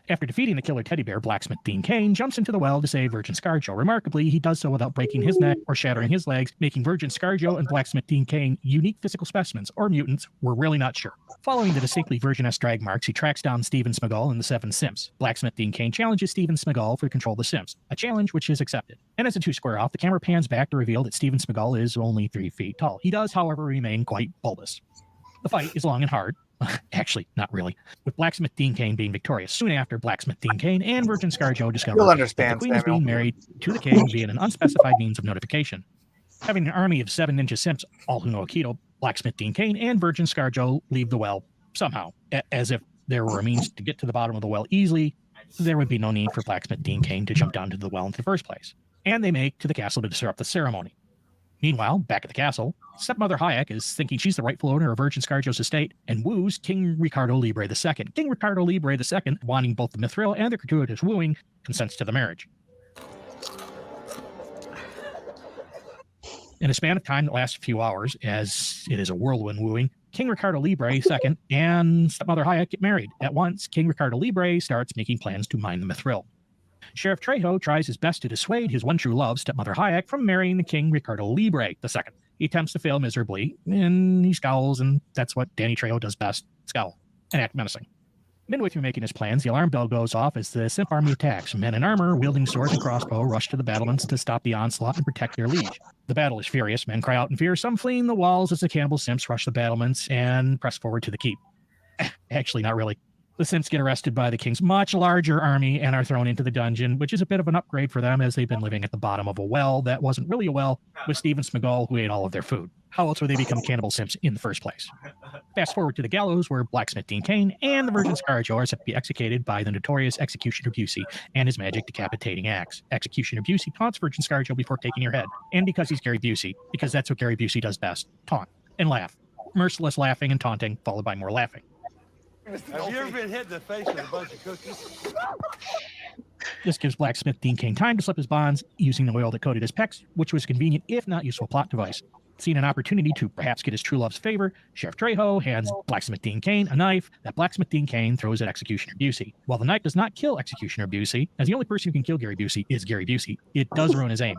After defeating the killer teddy bear, blacksmith Dean Cain jumps into the well to save Virgin Scarjo. Remarkably, he does so without breaking his neck or shattering his legs, making Virgin Scarjo and blacksmith Dean Cain unique physical specimens, or mutants. We're really not sure. Following the distinctly virgin-esque drag marks, he tracks down Steven Smeagol and the 7 Simps. Blacksmith Dean Cain challenges Steven Smeagol for control of the Simps, a challenge which is accepted. And as the two square off, the camera pans back to reveal that Steven Smeagol is only 3 feet tall. He does, however, remain quite bulbous. The fight is long and hard. Actually, not really. With blacksmith Dean Cain being victorious. Soon after, blacksmith Dean Cain and Virgin Scarjo discover that the queen is being married to the king via an unspecified means of notification. Having an army of 7 ninja simps, all who know Aikido, blacksmith Dean Cain and Virgin Scarjo leave the well somehow, as if there were a means to get to the bottom of the well easily. There would be no need for blacksmith Dean Cain to jump down to the well in the first place. And they make to the castle to disrupt the ceremony. Meanwhile, back at the castle, stepmother Hayek is thinking she's the rightful owner of Virgin Scarjo's estate and woos King Ricardo Libre II. King Ricardo Libre II, wanting both the mithril and the gratuitous wooing, consents to the marriage. In a span of time that lasts a few hours, as it is a whirlwind wooing, King Ricardo Libre II and stepmother Hayek get married. At once, King Ricardo Libre starts making plans to mine the mithril. Sheriff Trejo tries his best to dissuade his one true love, stepmother Hayek, from marrying the King Ricardo Libre II. He attempts to fail miserably, and he scowls, and that's what Danny Trejo does best, scowl, and act menacing. Midway through making his plans, the alarm bell goes off as the Simp army attacks. Men in armor, wielding swords and crossbow, rush to the battlements to stop the onslaught and protect their liege. The battle is furious. Men cry out in fear, some fleeing the walls as the cannibal Simps rush the battlements and press forward to the keep. Actually, not really. The Simps get arrested by the king's much larger army and are thrown into the dungeon, which is a bit of an upgrade for them as they've been living at the bottom of a well that wasn't really a well with Steven Smeagol, who ate all of their food. How else would they become cannibal Simps in the first place? Fast forward to the gallows, where blacksmith Dean Cain and the Virgin Scarjo are set to be executed by the notorious Executioner Busey and his magic decapitating axe. Executioner Busey taunts Virgin Scarjo before taking her head, and because he's Gary Busey, because that's what Gary Busey does best, taunt and laugh. Merciless laughing and taunting, followed by more laughing. Have you ever been hit in the face with a bunch of cookies? This gives blacksmith Dean Cain time to slip his bonds using the oil that coated his pecs, which was a convenient, if not useful, plot device. Seeing an opportunity to perhaps get his true love's favor, Sheriff Trejo hands blacksmith Dean Cain a knife that blacksmith Dean Cain throws at Executioner Busey. While the knife does not kill Executioner Busey, as the only person who can kill Gary Busey is Gary Busey, it does ruin his aim.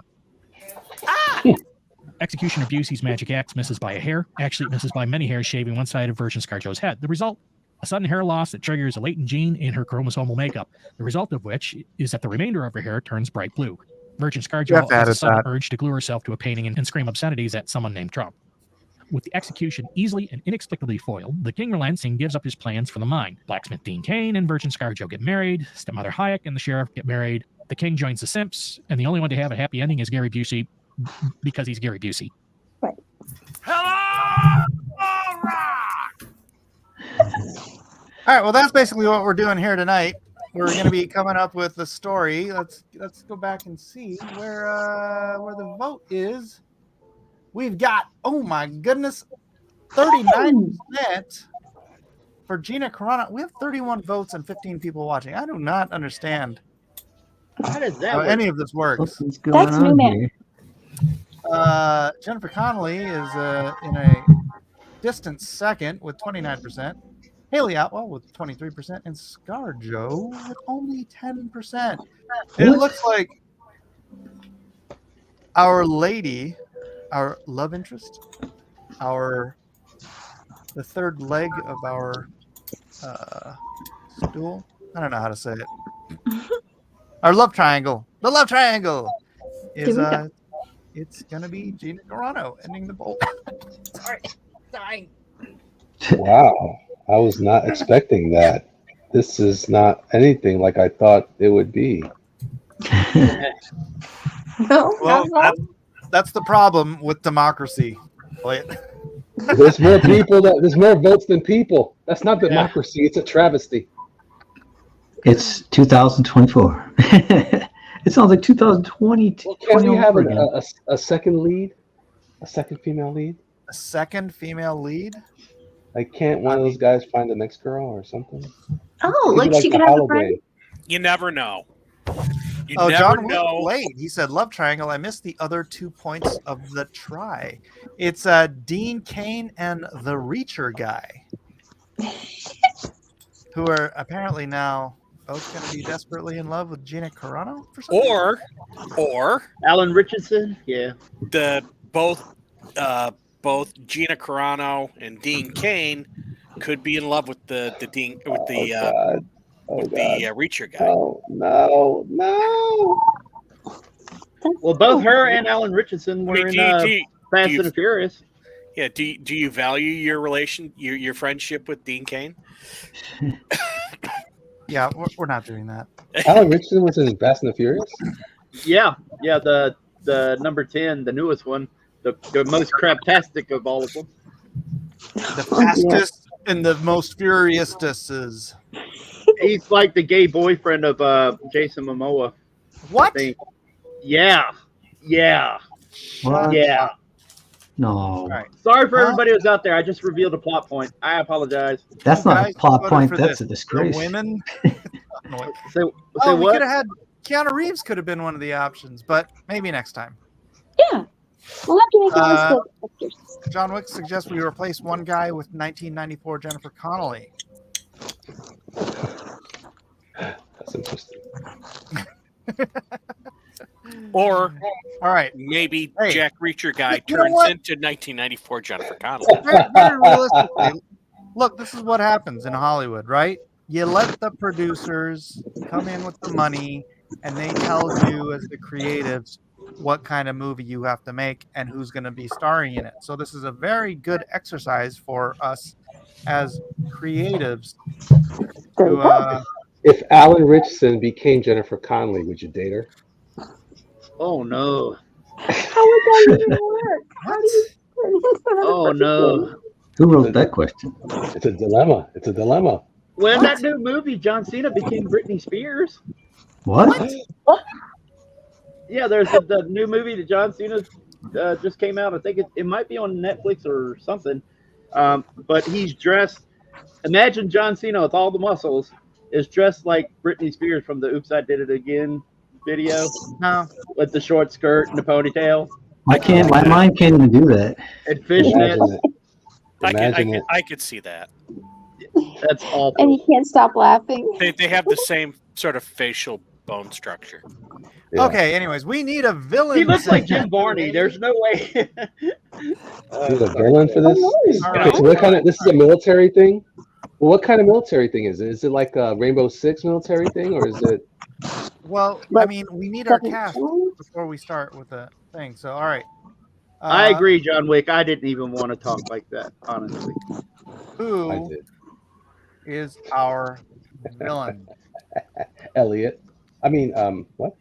Executioner Busey's magic axe misses by a hair. Actually, it misses by many hairs, shaving one side of Virgin Scarjo's head. The result? A sudden hair loss that triggers a latent gene in her chromosomal makeup, the result of which is that the remainder of her hair turns bright blue. Virgin Scarjo has a sudden urge to glue herself to a painting and scream obscenities at someone named Trump. With the execution easily and inexplicably foiled, the king relents and gives up his plans for the mine. Blacksmith Dean Cain and Virgin Scarjo get married, stepmother Hayek and the sheriff get married, the king joins the Simps, and the only one to have a happy ending is Gary Busey, because he's Gary Busey. Right. Hello! All right! All right, well, that's basically what we're doing here tonight. We're going to be coming up with the story. Let's go back and see where the vote is. We've got, oh my goodness, 39% for Gina Carano. We have 31 votes and 15 people watching. I do not understand How does that how work? any of this works. What's going That's new, on man. here? Jennifer Connelly is in a distant second with 29%. Haley Atwell with 23%, and ScarJo with only 10%. And it looks like our lady, our love interest, the third leg of our stool. I don't know how to say it. Our love triangle. The love triangle is Here we go. it's gonna be Gina Carano ending the poll. Sorry, dying. Wow, I was not expecting that. This is not anything like I thought it would be. No, Well, not at all. that's the problem with democracy. Play it. There's more people there's more votes than people. That's not democracy. It's a travesty. It's 2024. It sounds like 2020. Well, can't we have again. a second lead? A second female lead? A second female lead. Like, can't one of those guys find the next girl or something? Oh, Maybe like she the could have a hologram. friend. You never know. You Oh, never John know. Wade. He said love triangle. I missed the other 2 points of the try. It's Dean Cain and the Reacher guy, who are apparently now both going to be desperately in love with Gina Carano for some reason. Or Alan Richardson. Yeah. both Gina Carano and Dean Cain could be in love with the Reacher guy. Oh, no. Well, both her and Alan Richardson I were mean, in Fast and Furious. Yeah. Do you value your friendship with Dean Cain? Yeah, we're not doing that. Alan Richardson was in Fast and the Furious? Yeah. The number 10, the newest one, the most craptastic of all of them. The fastest and the most furious-est. He's like the gay boyfriend of Jason Momoa. What? Yeah. What? Yeah. No, All right. Sorry for everybody who's out there. I just revealed a plot point. I apologize. that's not Guys, a plot voted point. for That's this. a disgrace. The women. So Oh, we what? could have had Keanu Reeves. Could have been one of the options, but maybe next time. Yeah. We'll have to make a list of actors. John Wick suggests we replace one guy with 1994 Jennifer Connelly. That's interesting. Or All right. maybe Hey, Jack Reacher guy you know turns what? into 1994 Jennifer Connelly. Very realistically, look, this is what happens in Hollywood, right? You let the producers come in with the money, and they tell you as the creatives what kind of movie you have to make and who's going to be starring in it. So this is a very good exercise for us as creatives to If Alan Richardson became Jennifer Connelly, would you date her? Oh no. How would that even work? How do you put into another Oh person? no. Who wrote that question? It's a dilemma. Well, in that new movie, John Cena became Britney Spears. What? Yeah, there's the new movie that John Cena just came out. I think it might be on Netflix or something. But he's dressed. Imagine John Cena with all the muscles is dressed like Britney Spears from the "Oops, I Did It Again" video no. with the short skirt and the ponytail My mind can't even do that. and Imagine fishnets. it. Imagine it. I could see that. That's awful. And you can't stop laughing. They have the same sort of facial bone structure. Yeah. Okay, anyways, we need a villain. He looks like Jim Varney. There's no way. Who's a villain for this? All Okay, so what kind of? This is a military thing. Well, what kind of military thing is it? Is it like a Rainbow Six military thing, or is it? Well, I mean, we need our cast before we start with the thing. So, all right. I agree, John Wick. I didn't even want to talk like that, honestly. I Who did. is our villain? Elliot. I mean, what?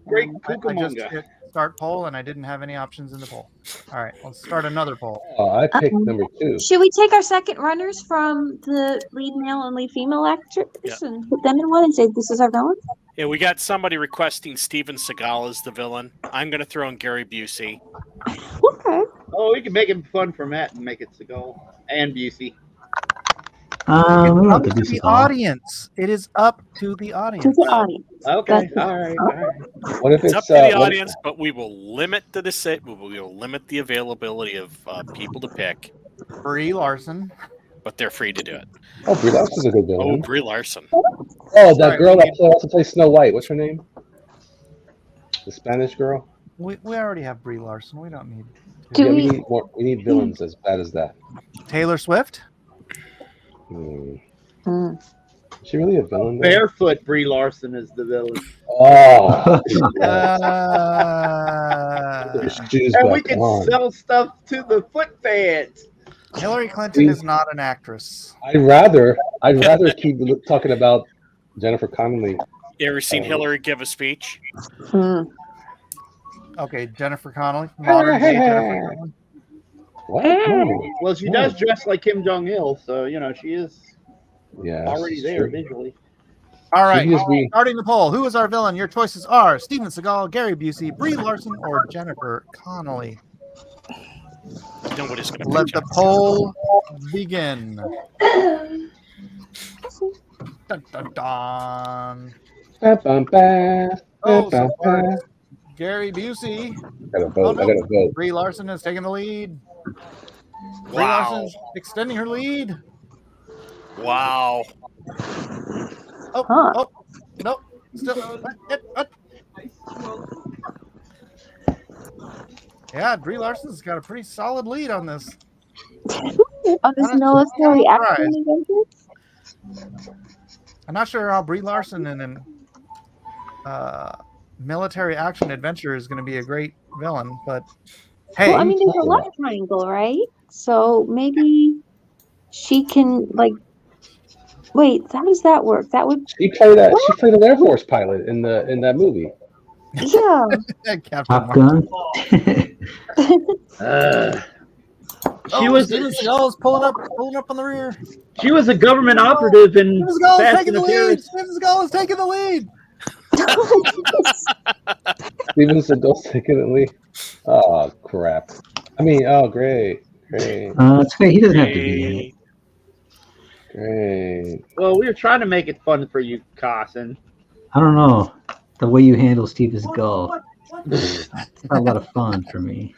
Great I just Cucamonga. hit start poll and I didn't have any options in the poll. All right, let's start another poll. Oh, I picked number 2. Should we take our second runners from the lead male and lead female actors and put them in one and say this is our villain? Yeah, we got somebody requesting Steven Seagal as the villain. I'm going to throw in Gary Busey. Okay. Oh, we can make it fun for Matt and make it Seagal and Busey. we don't Up have to to do the Seagal. audience. It is up to the audience. To the audience. Okay, That's- all right. What if It's it's up to the what if- audience, but we will limit we will limit the availability of people to pick, Brie Larson. but they're free to do it. Oh, Brie Larson's a good Oh, villain. Brie Larson. Oh, that Sorry, girl we that also plays Snow White. What's her name? The Spanish girl. We already have Brie Larson. We don't need Do Yeah, we we- need more. We need villains as bad as that. Taylor Swift. Hmm. Mm. Is she really a villain? though? Barefoot Brie Larson is the villain. Oh, yeah. Put your shoes And we back can on. sell stuff to the foot fans. Hillary Clinton is not an actress. I'd rather keep talking about Jennifer Connelly. You ever seen Hillary give a speech? Mm. Okay, Jennifer Connelly, modern day Jennifer Connelly. What? No. Well, she does dress like Kim Jong Il, so she is Yeah. already it's there true. visually. All right, She can just be- starting the poll. Who is our villain? Your choices are Steven Seagal, Gary Busey, Brie Larson, or Jennifer Connelly. Nobody's going to Let the poll begin. Dun, dun, dun. Oh, so far, it's Gary Busey. I gotta vote. no. I gotta vote. Brie Larson is taking the lead. Brie Wow. Larson's extending her lead. Wow. Oh, Huh. oh, nope. Still, yeah, Brie Larson's got a pretty solid lead on this. On this military action adventure? I'm not sure how Brie Larson in an military action adventure is going to be a great villain, but hey, Well, I mean, there's a love triangle, right? So maybe she can Wait, how does that work? That would She played an Air Force pilot in that movie. yeah. Top Gun. She was Steven Seagal's pulling up on the rear. She was a government operative in Steven Seagal's Fast taking and the the lead. Furious. Steven Seagal is taking the lead. Steven Seagal's taking the lead. Oh crap! I mean, oh great. It's okay. He doesn't have to be in it. Great. Well, we were trying to make it fun for you, Carson. I don't know. The way you handle Steven Seagal. It's not a lot of fun for me.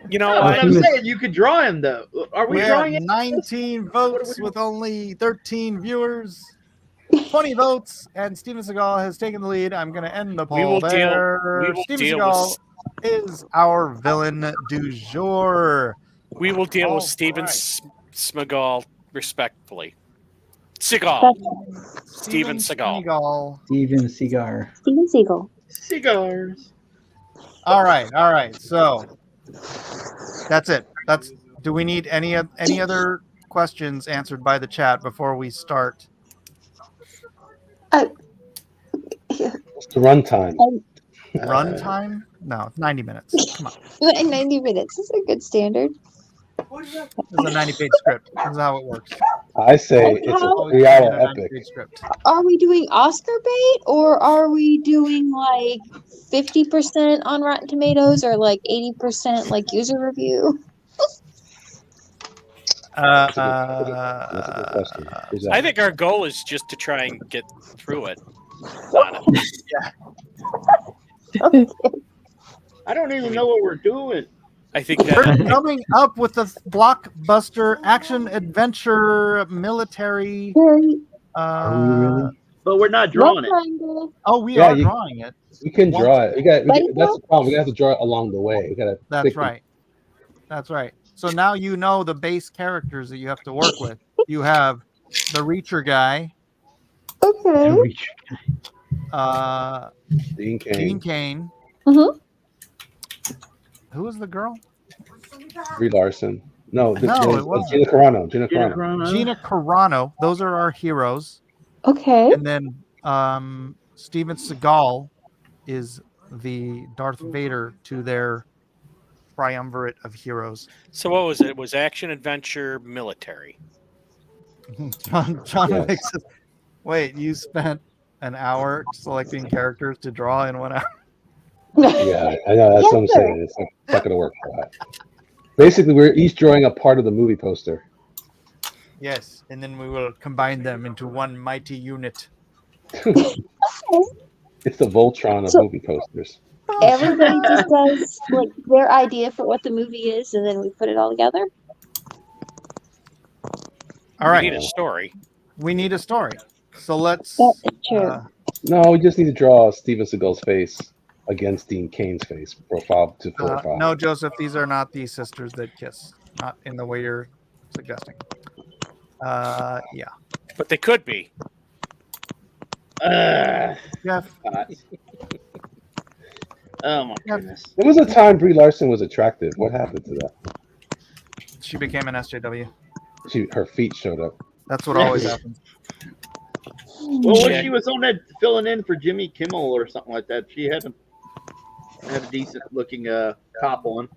You know, What I'm he was- saying, you could draw him though. Are we We have drawing it? 19 votes with only 13 viewers. 20 votes, and Steven Seagal has taken the lead. I'm going to end the poll We will there. deal Steven Seagal is our villain du jour. We will deal with All Steven right. Seagal respectfully. Seagal. Steven Seagal. Steven Seagal. Steven Seagal. Cigars. All right. So that's it. Do we need any other questions answered by the chat before we start? What's the runtime? Run time? No, it's 90 minutes. Come on. 90 minutes is a good standard. This is a 90-page script. This is how it works. I say it's a 3-hour epic. Script. Are we doing Oscar bait or are we doing like 50% on Rotten Tomatoes or like 80% like user review? That's a good question. Who's that? I think our goal is just to try and get through it. I don't even know what we're doing. I think We're that coming up with a blockbuster action adventure military. Are we really? But we're not drawing it. Oh, we Yeah, are you- drawing it. We can draw it. Right. That's the problem. We have to draw it along the way. We gotta. That's pick right. That's right. So now you know the base characters that you have to work with. You have the Reacher guy, Okay. Dean Cain. Dean Cain. Mhm. Who was the girl? Brie Larson. No, No, it wasn't. Gina Carano. Gina Gina Carano. Carano. Gina Carano. Those are our heroes. Okay. And then Steven Seagal is the Darth Vader to their triumvirate of heroes. so. What was it? It was action, adventure, military. John Yes. makes it. Wait, you spent an hour selecting characters to draw in 1 hour? Yeah, I know. That's what I'm saying. It's not going to work for that. Basically, we're each drawing a part of the movie poster. Yes, and then we will combine them into one mighty unit. It's the Voltron of So- movie posters. Everybody just does like their idea for what the movie is, and then we put it all together. All We right, need a story. we need a story. So let's. That is true. No, we just need to draw Steven Seagal's face against Dean Cain's face, profile to profile. No, Joseph, these are not the sisters that kiss. Not in the way you're suggesting. Yeah. But they could be. Jeff, Oh my goodness. There was a time Brie Larson was attractive. What happened to that? she became an SJW. Her feet showed up. That's what always happens. Well, when she was on that filling in for Jimmy Kimmel or something like that, she had a decent looking cop on.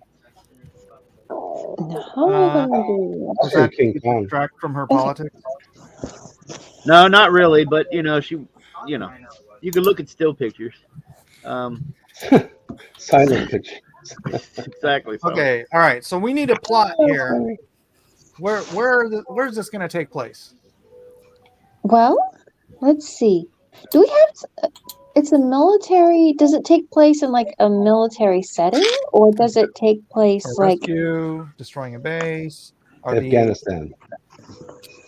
Was that King to Kong. distract from her politics? No, not really, but she, you can look at still pictures. Silent picture. Exactly. So. Okay, all right. So we need a plot here. Where's this going to take place? Well, let's see. Do we have? It's a military. Does it take place in like a military setting, or does it take place A like rescue, destroying a base, Afghanistan.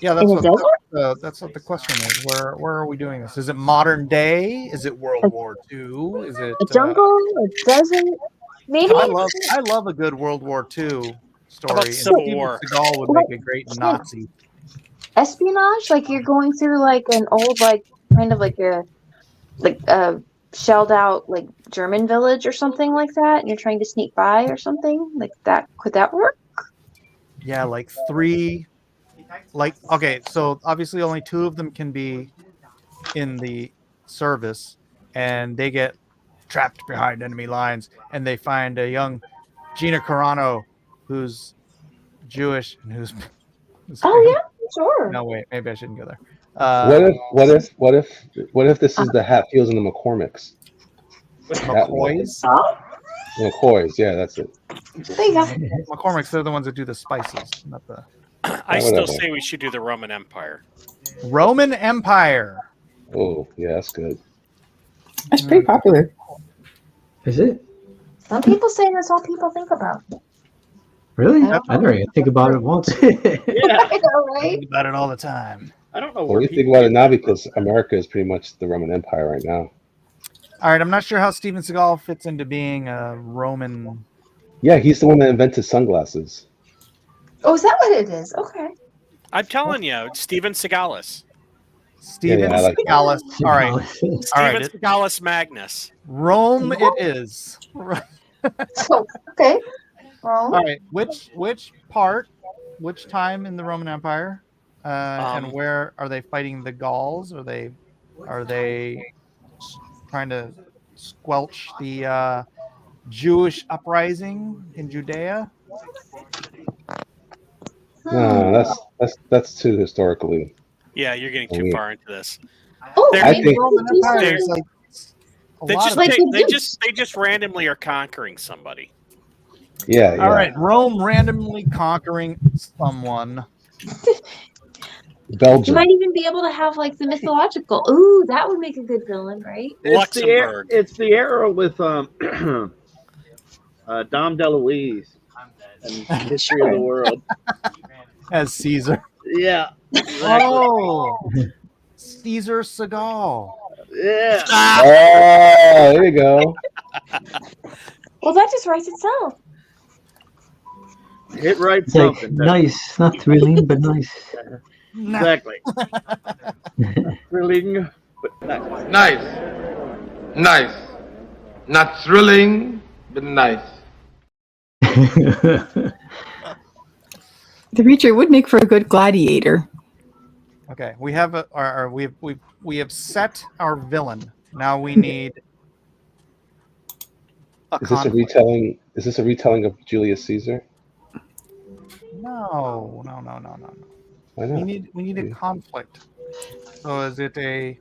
Yeah, in a desert? that's what the question is. Where are we doing this? Is it modern day? Is it World War II? Is it A jungle, a desert? Maybe. I love a good World War II story. about and Civil Steven War? Seagal would make a great Nazi. Espionage, like you're going through like an old like kind of like a shelled out like German village or something like that, and you're trying to sneak by or something like that. Could that work? Yeah, like three. Like, okay, so obviously only two of them can be in the service, and they get trapped behind enemy lines, and they find a young Gina Carano who's Jewish and who's Oh yeah, sure. no wait, maybe I shouldn't go there. What if this is the Hatfields and the McCormicks? McCoys? McCoys, yeah, that's it. There you go. McCormick's, they're the ones that do the spices, not the I still say we should do the Roman Empire. Roman Empire. Oh, yeah, that's good. That's pretty popular. Is it? Some people say that's all people think about. Really? I don't I never even think about it once. Yeah, I know, right? Think about it all the time. I don't know Well, where we think about it now because America is pretty much the Roman Empire right now. All right, I'm not sure how Steven Seagal fits into being a Roman. Yeah, he's the one that invented sunglasses. Oh, is that what it is? Okay. I'm telling you, Steven Seagalus. Steven I like that. Seagalus. All right, Steven right, Seagalus Magnus. Rome it is. Right. So, okay. Well, All right, which time in the Roman Empire, and where are they fighting the Gauls? Are they trying to squelch the Jewish uprising in Judea? No, that's too historically. Yeah, you're getting too far into this. oh, They're- I maybe think- Roman Empire There's- is like a They lot just of like things. they just randomly are conquering somebody. Yeah, yeah. All right, Rome randomly conquering someone. you Belgium. might even be able to have like the mythological. Ooh, that would make a good villain, right? Luxembourg. It's the era with Dom DeLuise and History of the World. As Caesar. Yeah. Oh, Caesar Seagal. Yeah. Oh, there you go. Well, that just writes itself. Hit right It's like something. nice, not thrilling, but nice. Exactly. Thrilling, but not. Nice. Not thrilling, but nice. The Reacher would make for a good gladiator. Okay, we have we have set our villain. Now we need a Is this a conflict. retelling? Is this a retelling of Julius Caesar? No. Why We not? need a conflict. So is it a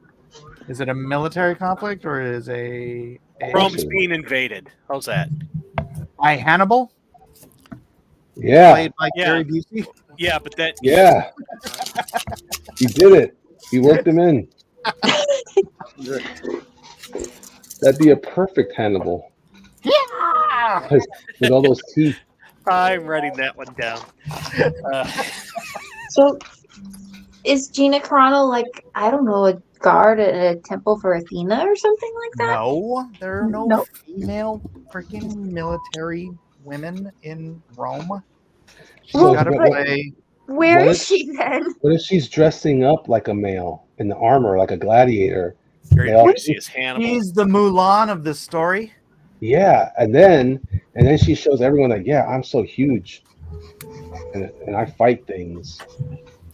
military conflict or is a Rome's being invaded. How's that? by Hannibal Yeah, played by Yeah. Gary Busey? Yeah, but that yeah. He did it. He worked him in. That'd be a perfect Hannibal. Yeah. With all those teeth. I'm writing that one down. So, is Gina Carano like, I don't know, a guard at a temple for Athena or something like that? No, there are no Nope. female freaking military women in Rome. She's So got to what- play Where What is if- she then? What if she's dressing up like a male in the armor, like a gladiator? Very They all juicy think- as Hannibal. She's the Mulan of this story. Yeah, and then she shows everyone like, yeah, I'm so huge, and I fight things.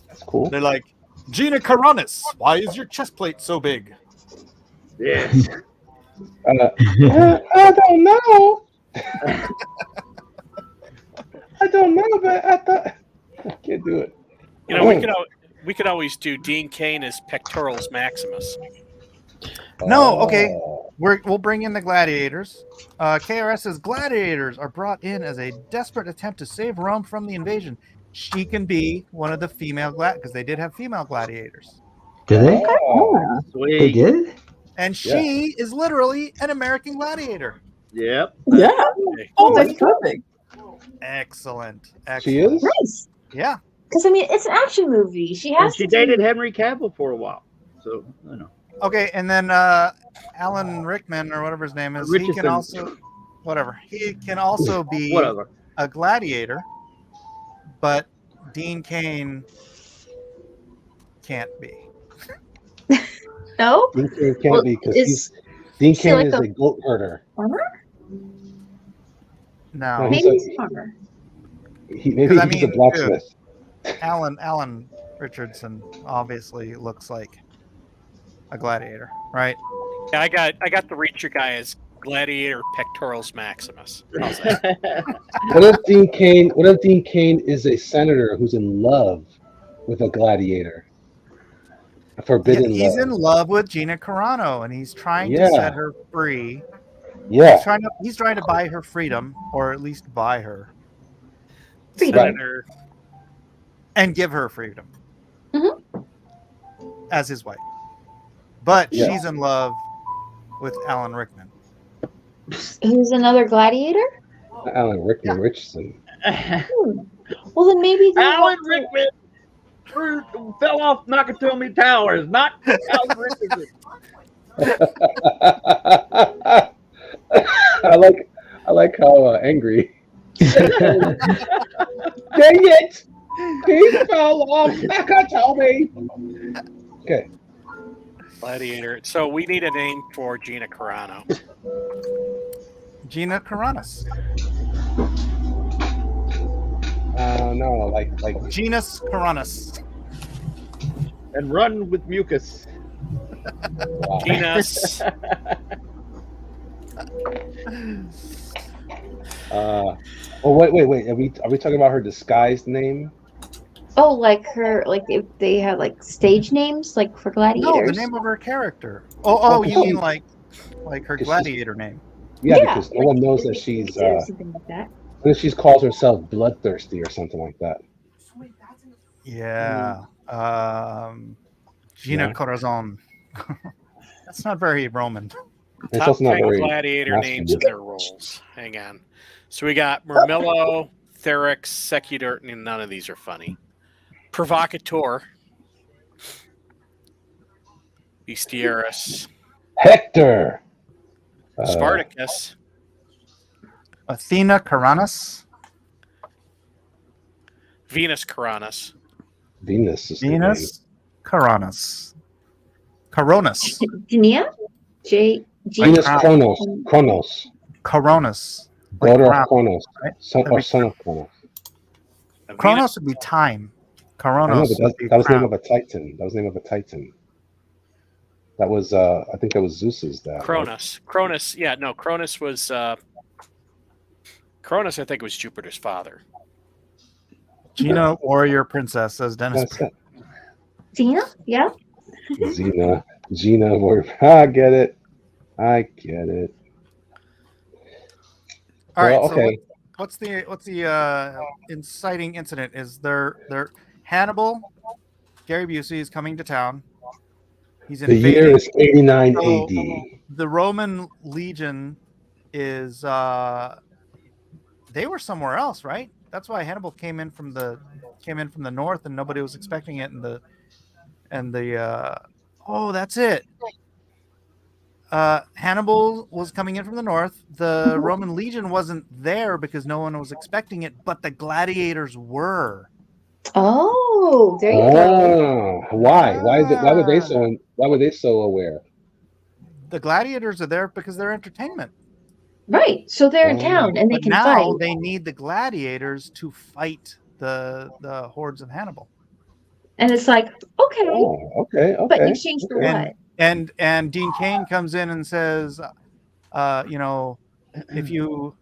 That's cool. They're like, Gina Carano, why is your chest plate so big? Yes. I don't know. I don't know, but I thought I can't do it. You know, we could always do Dean Cain as Pectorals Maximus. No, okay. Oh. We'll bring in the gladiators. KRS's gladiators are brought in as a desperate attempt to save Rome from the invasion. She can be one of the female because they did have female gladiators. Did they? Oh. They Sweet. did? And she is literally an American gladiator. Yep. Yeah. Okay. Oh, that's perfect. Excellent. She Excellent. is? Nice. Yeah. Because I mean, it's an action movie. She And has. she to dated do- Henry Cavill for a while. So, you know. Okay, and then Alan Rickman or whatever his name is, he Richardson. can also he can also be Whatever. a gladiator, but Dean Cain can't be. No. Dean Cain can't Well, be because is Dean she Cain like is a goat herder. Armor? No, No, Maybe he's armor. Maybe 'Cause I he's a mean, blacksmith. Alan Richardson obviously looks like a gladiator, right? Yeah, I got the Reacher guy as Gladiator Pectorals Maximus. How's that? What if Dean Cain? What if Dean Cain is a senator who's in love with a gladiator? A forbidden He's love. in love with Gina Carano, and he's trying Yeah. to set her free. Yeah. He's trying to buy her freedom, or at least buy her Freedom. Senator. and give her freedom Mhm. as his wife. But Yeah. she's in love with Alan Rickman. Who's another gladiator? Alan Rickman Richardson. Well, then maybe they Alan have to- Rickman fell off Nakatomi Towers, not Alan Rickman. I like how angry. Dang it! He fell off Nakatomi. Okay. Gladiator. So we need a name for Gina Carano. Gina Carano. No, like Genus Carano. And run with mucus. wow. Genus. Wait. Are we talking about her disguised name? Oh, like her, like if they have like stage names, like for gladiators. No, the name of her character. Oh, you mean like her 'Cause gladiator name? Yeah, Yeah, because no one knows that she's Or something like that. what if she calls herself bloodthirsty or something like that? Yeah. Gina Yeah. Corazon. That's not very Roman. It's Top also not 10 very gladiator masculine. names and their roles. Hang on. So we got Murmillo, Therex, Secudert, and none of these are funny. Provocateur. Bestiaris. Hector. Spartacus. Athena Caranas. Venus Caranus. Venus is the Venus Caranas. Coronas. Genia? G. name. Venus Crown. Kronos. Coronas. Daughter crown, of Kronos. right? Son That'd be of Kronos. Kronos would be time. I know, Coronos but would be that was the name crown. of a Titan. That was the name of a Titan. That was I think that was Zeus's dad. right? Cronus. Cronus. Yeah, no, Cronus was Cronus, I think, was Jupiter's father. Gina, warrior princess, says Dennis. That's it. Gina? Yeah. Gina, I get it. All right. Well, So okay. what's the inciting incident? Is there Hannibal? Gary Busey is coming to town. He's The invading. year is 89 So, AD. The Roman legion is they were somewhere else, right? That's why Hannibal came in from the north, and nobody was expecting it. That's it. Hannibal was coming in from the north. The Roman legion wasn't there because no one was expecting it, but the gladiators were. Oh, there you go. Why? Why were they so aware? The gladiators are there because they're entertainment. Right. So they're in town and they But can now fight. they need the gladiators to fight the hordes of Hannibal. And it's like, okay. Okay. But in exchange for what? And Dean Cain comes in and says, you know, if you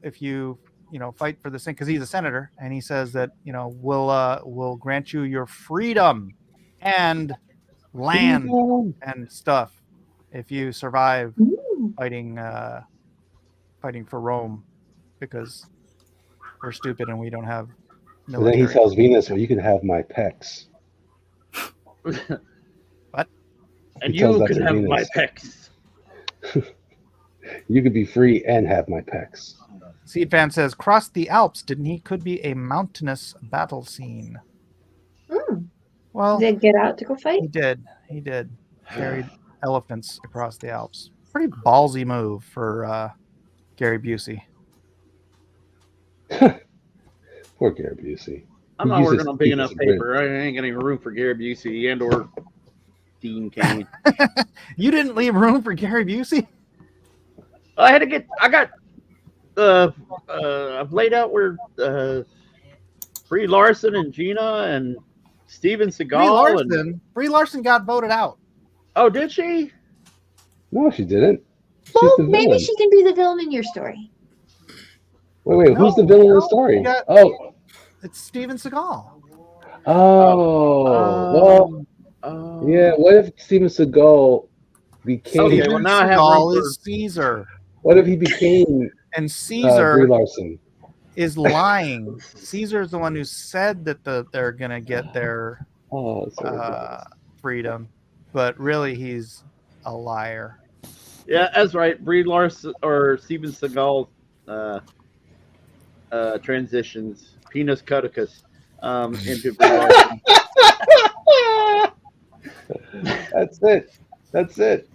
fight for this thing, because he's a senator, and he says that we'll grant you your freedom and land and stuff if you survive fighting for Rome, because we're stupid and we don't have And then he military. tells Venus, "Well, you can have my pecs." What? And He tells you that could to have Venus. my pecs. You could be free and have my pecs. Seed Fan says, "Cross the Alps. Didn't he? Could be a mountainous battle scene." Well, Did they get out to go fight? He did. Carried elephants across the Alps. Pretty ballsy move for Gary Busey. Poor Gary Busey. I'm He not uses working on big teeth enough as a bridge. paper. I ain't got any room for Gary Busey and or Dean Cain. You didn't leave room for Gary Busey? I've laid out where Brie Larson and Gina and Steven Seagal. Brie Larson got voted out. Oh, did she? No, she didn't. Well, the maybe villain. she can be the villain in your story. Wait, who's the villain in the story? It's Steven Seagal. Yeah. What if Steven Seagal became? Steven Seagal is Caesar. What if he became? And Caesar Brie Larson is lying. Caesar is the one who said that they're gonna get their freedom, but really he's a liar. Yeah, that's right. Brie Larson or Steven Seagal transitions penis cuticus into Brie Larson. That's it.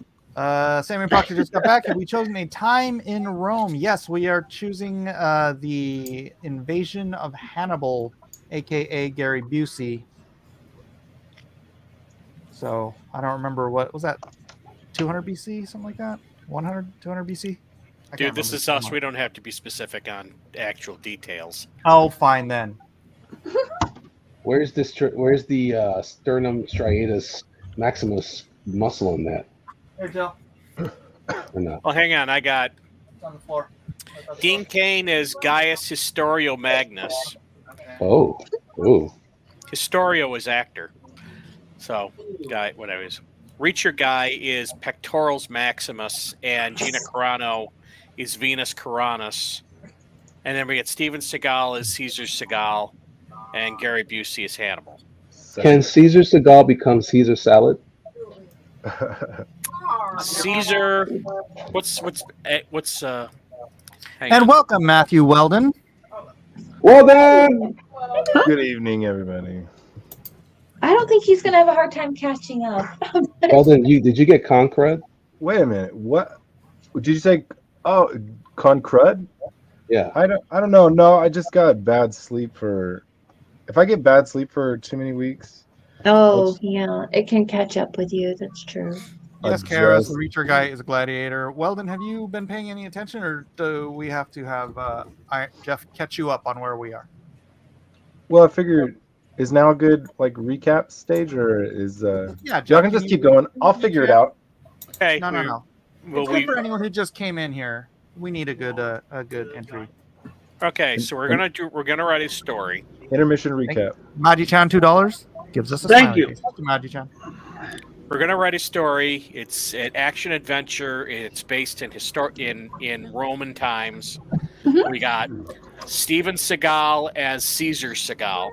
Sammy Proctor just got back. Have we chosen a time in Rome? Yes, we are choosing the invasion of Hannibal, aka Gary Busey. So I don't remember what was that, 200 BC, something like that, 100, 200 BC. Dude, this is us. We don't have to be specific on actual details. Oh, fine then. Where's the sternum striatus maximus muscle in that? Here, Joe. Or not? Well, hang on. I got It's on the floor. Dean Cain as Gaius Historio Magnus. Oh. Historio is actor. So, guy, whatever it is. Reacher Guy is Pectorals Maximus, and Gina Carano is Venus Caranus. And then we get Steven Seagal as Caesar Seagal, and Gary Busey is Hannibal. Can Caesar Seagal become Caesar salad? Caesar, what's And welcome, Matthew Weldon. Well done. Good evening, everybody. I don't think he's gonna have a hard time catching up. Well then, did you get con crud? Wait a minute. What did you say? Oh, con crud? Yeah. I don't know. No, I just got bad sleep for. If I get bad sleep for too many weeks. Oh, yeah, it can catch up with you. That's true. Yes, Kara, the Reacher Guy is a gladiator. Weldon, have you been paying any attention, or do we have to have Jeff catch you up on where we are? Well, I figured, is now a good recap stage, or is Yeah, y'all can just keep going. I'll figure it out. Hey, No. Well, It's good for anyone who just came in here. We need a good entry. Okay, so we're gonna write a story. Intermission recap. Maji-chan, $2 gives us a Thank smiley you. face. Thank you, Maji-chan. We're gonna write a story. It's an action adventure. It's based in Roman times. We got Steven Seagal as Caesar Seagal,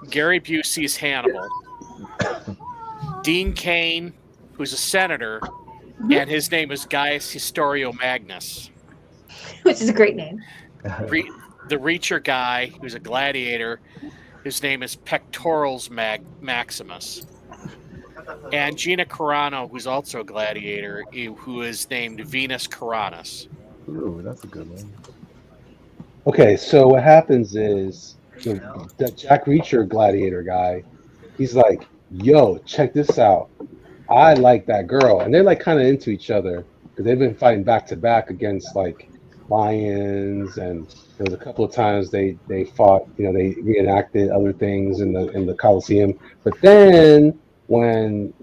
Gary Busey's Hannibal, Dean Cain, who's a senator, and his name is Gaius Historio Magnus. Which is a great name. The Reacher Guy, who's a gladiator, his name is Pectorals Maximus. And Gina Carano, who's also a gladiator, who is named Venus Caranus. Ooh, that's a good one. Okay, so what happens is the Jack Reacher gladiator guy, he's like, yo, check this out. I like that girl. And they're like kind of into each other because they've been fighting back to back against like lions, and there was a couple of times they fought, they reenacted other things in the Coliseum. But then when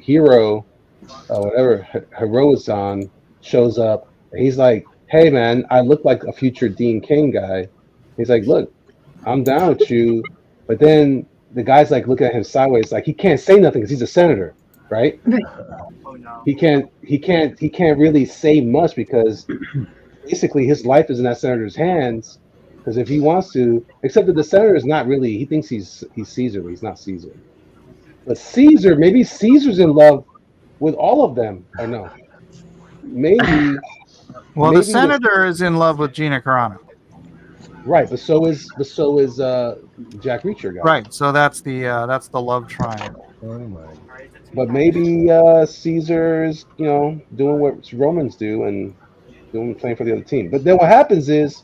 Hero whatever Heroizon shows up, and he's like, hey man, I look like a future Dean Cain guy. He's like, look, I'm down with you. But then the guy's like looking at him sideways, like he can't say nothing because he's a senator, right? He can't really say much because basically his life is in that senator's hands. Because if he wants to, except that the senator is not really, he thinks he's Caesar, but he's not Caesar. But Caesar, maybe Caesar's in love with all of them, or no? Maybe. Well, maybe the senator is in love with Gina Carano. Right, but so is Jack Reacher guy. Right, so that's the love triangle. Oh my. But maybe Caesar's, doing what Romans do and playing for the other team. But then what happens is,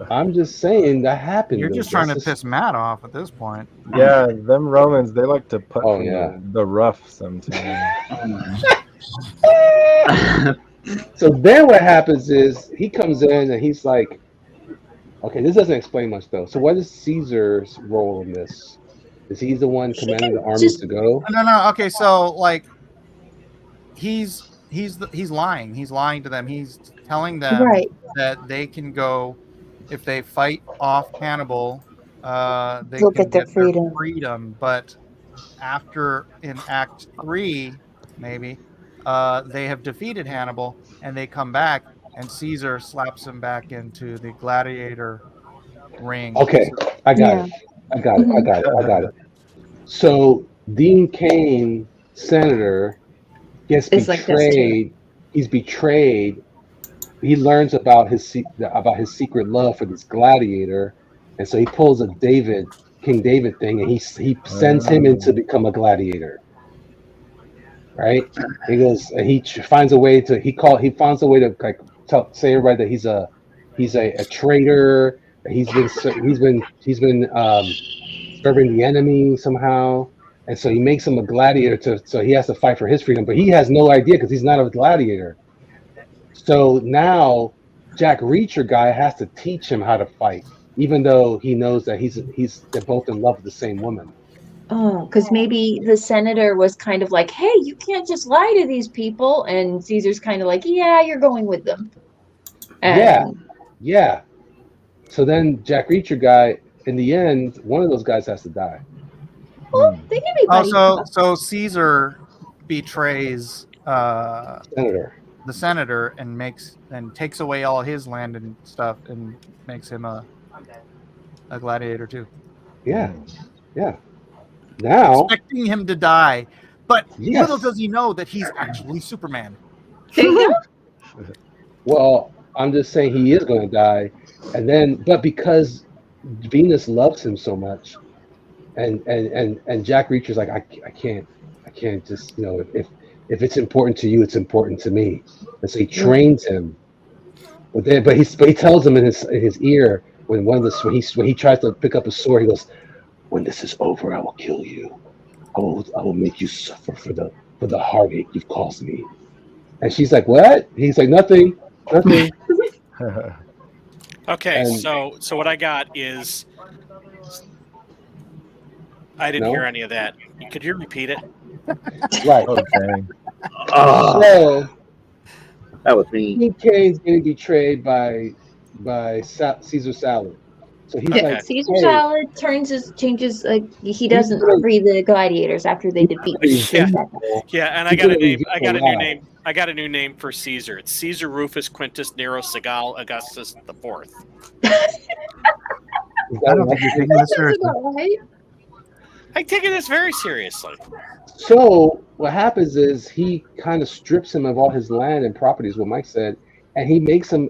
I'm just saying that happens. You're just trying to piss Matt off at this point. Yeah, them Romans, they like to put the rough sometimes. So then what happens is he comes in and he's like, okay, this doesn't explain much though. So what is Caesar's role in this? Is he the one commanding the armies to go? No. Okay, so like he's lying. He's lying to them. He's telling them that they can go if they fight off Hannibal. They They'll can get their freedom. But after in Act 3, maybe they have defeated Hannibal and they come back and Caesar slaps him back into the gladiator ring. Okay, I got it. So Dean Cain, senator, gets betrayed. He's betrayed. He learns about his secret love for this gladiator, and so he pulls a King David thing, and he sends him in to become a gladiator. Right? He goes. He finds a way to. He finds a way to like say everybody that he's a traitor. He's been serving the enemy somehow, and so he makes him a gladiator. So he has to fight for his freedom, but he has no idea because he's not a gladiator. So now Jack Reacher guy has to teach him how to fight, even though he knows that they're both in love with the same woman. Oh, because maybe the senator was kind of like, hey, you can't just lie to these people. And Caesar's kind of like, yeah, you're going with them. Yeah. So then Jack Reacher guy, in the end, one of those guys has to die. Well, they can be buddy. So Caesar betrays the senator and takes away all his land and stuff and makes him a gladiator too. Yeah. Now expecting him to die, but little does he know that he's actually Superman. Well, I'm just saying he is going to die, but because Venus loves him so much, and Jack Reacher's like, I can't just if it's important to you, it's important to me, and so he trains him. But he tells him in his ear when he tries to pick up a sword, he goes, when this is over, I will kill you. I will make you suffer for the heartache you've caused me. And she's like, what? He's like, nothing. Okay, so what I got is I didn't hear any of that. Could you repeat it? Right. Okay. So that was me. Dean Cain's getting betrayed by Caesar Salad. So he's like, Caesar Salad changes. He doesn't free the gladiators after they defeat. Yeah, and I got a new name for Caesar. It's Caesar Rufus Quintus Nero Segal Augustus the Fourth. I don't think you're taking this seriously. I'm taking this very seriously. So what happens is he kind of strips him of all his land and properties, what Mike said, and he makes him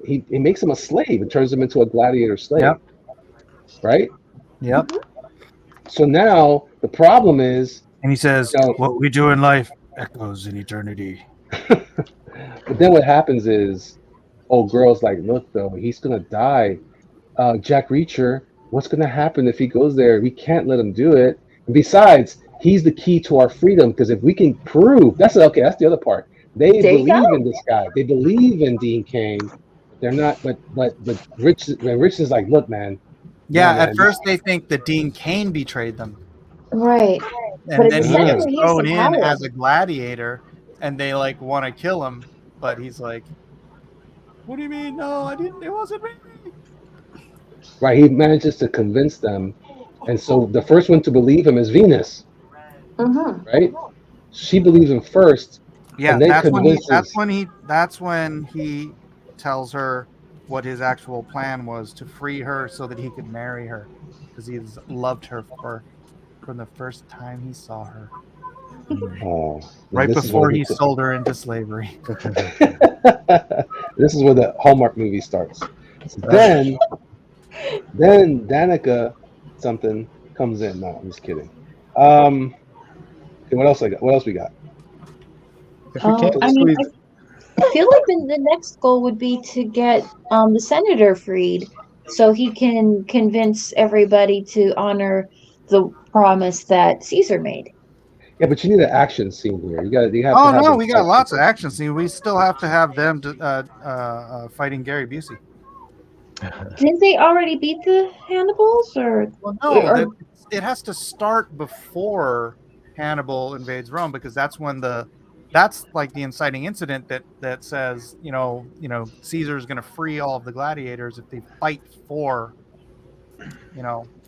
a slave and turns him into a gladiator slave. Yep. Right? Yep. So now the problem is, and he says, what we do in life echoes in eternity. But then what happens is old girl's like, look though, he's gonna die. Jack Reacher, what's gonna happen if he goes there? We can't let him do it. And besides, he's the key to our freedom because if we can prove that's the other part. They There you believe go. in this guy. They believe in Dean Cain. They're not, but Rich is like, look, man. Yeah, no, at man, first they think that Dean Cain betrayed them. Right. But And at then the he center, gets he has thrown the in power. as a gladiator, and they like want to kill him, but he's like, "What do you mean? No, I didn't. It wasn't me." right? He manages to convince them, and so the first one to believe him is Venus, Mm-hmm. right? She believes him first, Yeah, and then that's convinces. when he tells her what his actual plan was to free her so that he could marry her because he's loved her from the first time he saw her. Oh, Right this is where before he sold her into slavery. this is where the Hallmark movie starts. So then Danica something comes in. No, I'm just kidding. Okay, what else I got? What else we got? If we can't I mean, squeeze, I feel like the next goal would be to get the senator freed so he can convince everybody to honor the promise that Caesar made. Yeah, but you need an action scene here. You have to Oh have no, an we got action lots of scene. action scenes. We still have to have them fighting Gary Busey. Didn't they already beat the Hannibals, or? Well, no, or it has to start before Hannibal invades Rome because that's like the inciting incident that says Caesar's going to free all of the gladiators if they fight for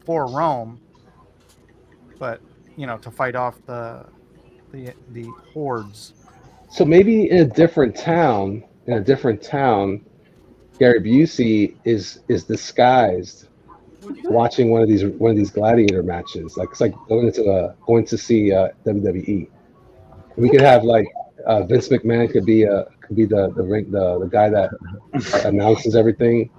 Rome, but to fight off the hordes. So maybe in a different town, Gary Busey is disguised watching one of these gladiator matches. Like it's like going to see WWE. We could have like Vince McMahon could be the guy that announces everything,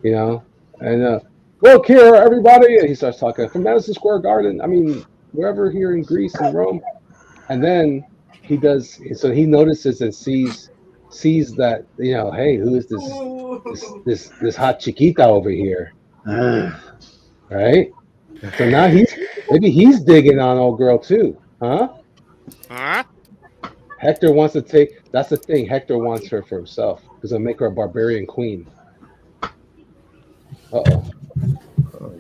and look here, everybody, and he starts talking from Madison Square Garden. I mean, wherever here in Greece and Rome, and then he does. So he notices and sees that hey, who is this hot chiquita over here, right? So now he's digging on old girl too, huh? Huh? Hector wants to take. That's the thing. Hector wants her for himself because it'll make her a barbarian queen. oh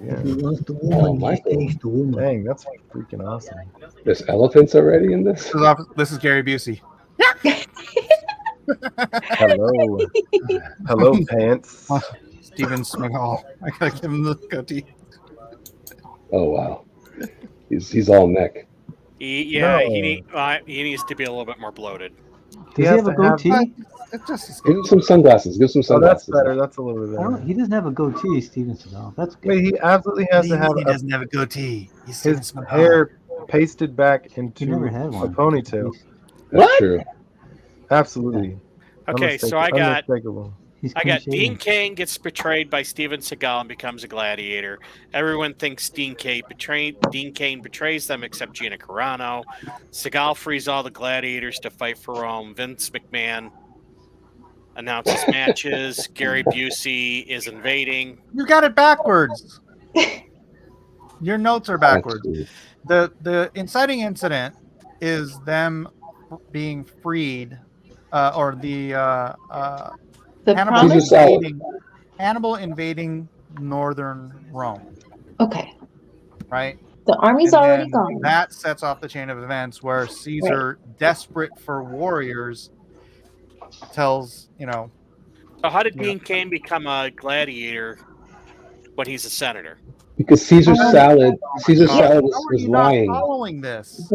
yeah, If he wants the woman, he Michael. takes the woman. dang, that's freaking awesome. There's elephants already in this. This is Gary Busey. Hello, pants. Steven Seagal. I gotta give him the goatee. Oh wow, he's all neck. He needs to be a little bit more bloated. Does he have a goatee? Give him some sunglasses. Give him some Oh, sunglasses. that's better. That's a little bit I better. don't, he doesn't have a goatee, Steven Seagal. That's good. Wait, he absolutely has to have He doesn't have a goatee. He's his Steven Seagal. hair pasted back into never had one. a ponytail. That's true. Absolutely. Okay, so I got Unmistakable. Dean Cain gets betrayed by Steven Seagal and becomes a gladiator. Everyone thinks Dean Cain betrays them except Gina Carano. Seagal frees all the gladiators to fight for Rome. Vince McMahon announces matches. Gary Busey is invading. You got it backwards. Your notes are backwards. The inciting incident is them being freed, or the Hannibal invading northern Rome. Okay. Right? The army's And already then gone. That sets off the chain of events where Caesar, desperate for warriors, tells, So how did Dean Cain become a gladiator when he's a senator? Because Caesar salad was lying. Following this.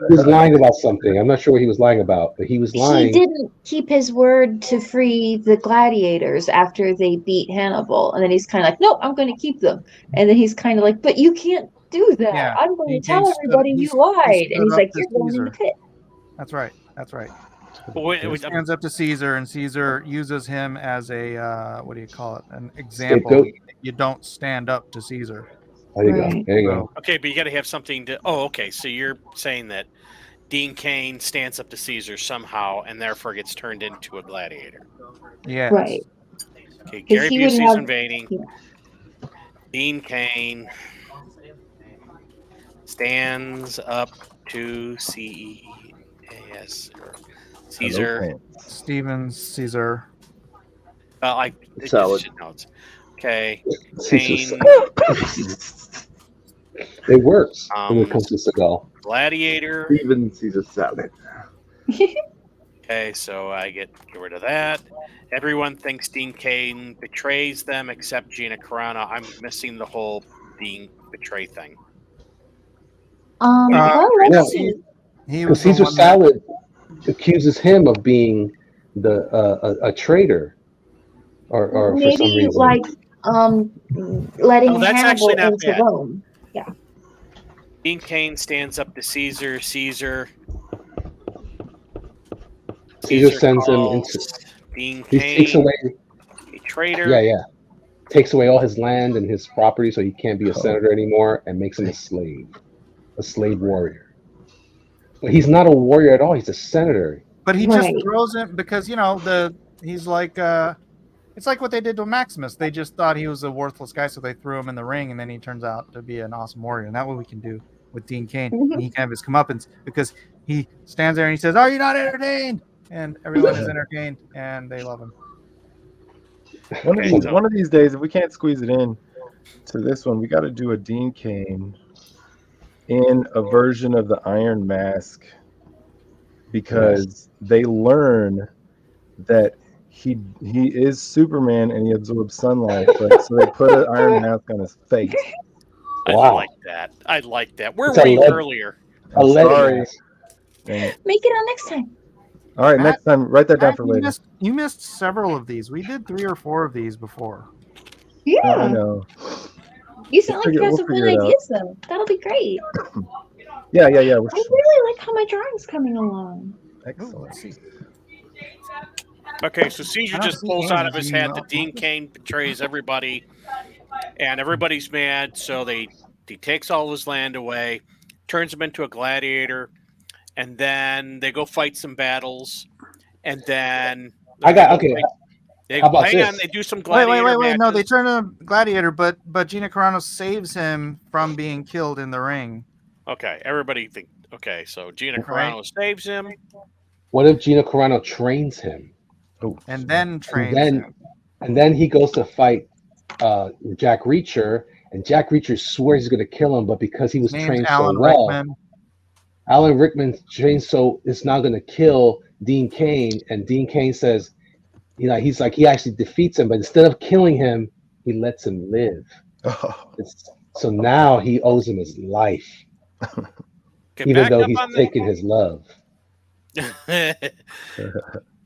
He was lying about something. I'm not sure what he was lying about, but he was lying. He didn't keep his word to free the gladiators after they beat Hannibal. And then he's kind of like, nope, I'm going to keep them. And then he's kind of like, but you can't do that. Yeah. I'm going to tell everybody you lied. And he's like, you're going in the pit. That's right. That's right. He stands up to Caesar, and Caesar uses him as a what do you call it? An example. Scapegoat? You don't stand up to Caesar. There you go. There you go. Okay, but you got to have something to. Oh, okay. So you're saying that Dean Cain stands up to Caesar somehow and therefore gets turned into a gladiator. Yes. Right. Okay, 'Cause Gary he would Busey's have- invading. yeah. Dean Cain stands up to Caesar. Stevens, Caesar. Solid. Notes. Okay. Caesar Cain, It works when it comes to Seagal. gladiator. Steven Caesar salad. Okay, so I get rid of that. Everyone thinks Dean Cain betrays them except Gina Carano. I'm missing the whole Dean betray thing. Well, let's see. He was Because the Caesar one that, Salad accuses him of being a traitor, or for some Maybe reason. like letting Oh, that's Hannibal actually not into bad. Rome. Yeah. Dean Cain stands up to Caesar. Caesar sends him calls into. Dean He Cain takes away. a traitor. Yeah. Takes away all his land and his property, so he can't be a senator anymore, and makes him a slave warrior. But he's not a warrior at all. He's a senator. but he Right. just throws him because he's like it's like what they did to Maximus. They just thought he was a worthless guy, so they threw him in the ring, and then he turns out to be an awesome warrior. And that's what we can do with Dean Cain. Mhm. He kind of his comeuppance because he stands there and he says, "Are you not entertained?" And everyone is entertained, and they love him. One of these days, if we can't squeeze it in to this one, we got to do a Dean Cain in a version of the Iron Mask, because they learn that he is Superman and he absorbs sunlight, but so they put an iron mask on his face. I like that. Where It's were a you lead- earlier? A lead Sorry. mask. And- Make it on next time. all right, Matt- next time, write that down Matt, for later. You missed several of these. We did 3 or 4 of these before. Yeah. I know. You sound like you got We'll some fun figure it out. ideas though. That'll be great. Yeah. I really like how my drawing's coming along. Excellent. Let's see. Okay, so Caesar I don't just see pulls any out of his Dean hat that Dean Cain betrays everybody, and everybody's mad. So he takes all his land away, turns him into a gladiator, and then they go fight some battles, and then How about hang on, this? they do some gladiator Wait. No, they matches. turn him gladiator, but Gina Carano saves him from being killed in the ring. Okay, everybody think. Okay, so Gina Right. Carano saves him. What if Gina Carano trains him? And then trains then him. And then he goes to fight Jack Reacher, and Jack Reacher swears he's going to kill him, but because he was Name's trained Alan so well, Rickman. Alan Rickman trained so it's not going to kill Dean Cain, and Dean Cain says, he's like, he actually defeats him, but instead of killing him, he lets him live. So now he owes him his life, even though he's taken his love.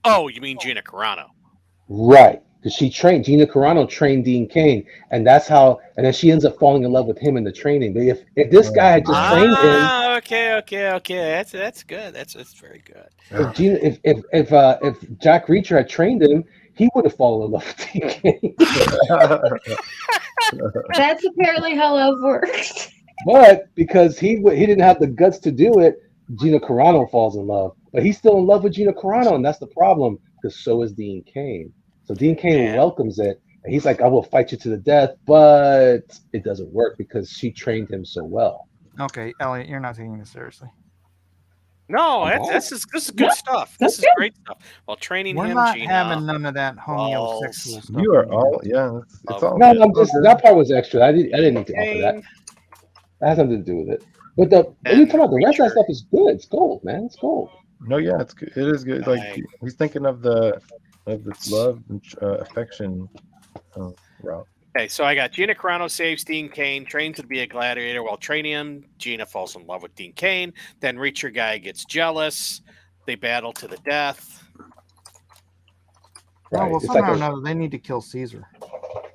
Oh, you mean Gina Carano? Right, because Gina Carano trained Dean Cain, and that's how. And then she ends up falling in love with him in the training. But if this guy had just trained him, okay, that's good. That's very good. If Jack Reacher had trained him, he would have fallen in love with Dean Cain. That's apparently how love works. But because he didn't have the guts to do it, Gina Carano falls in love. But he's still in love with Gina Carano, and that's the problem, because so is Dean Cain. So Dean Cain welcomes it, and he's like, I will fight you to the death, but it doesn't work because she trained him so well. Okay, Elliot, you're not taking this seriously. No, this is good stuff. This is great stuff. While training We're him, not Gina, having none of that homosexual stuff. You are all, it's all. No, that part was extra. I didn't need to offer that. That has nothing to do with it. But what are you talking about? The rest of that stuff is good. It's gold, man. It's gold. No, yeah, it's good. It is good. Like he's thinking of the love and affection route. Okay, so I got Gina Carano saves Dean Cain, trains to be a gladiator. While training him, Gina falls in love with Dean Cain. Then Reacher guy gets jealous. They battle to the death. Oh, well, somehow or another, they need to kill Caesar.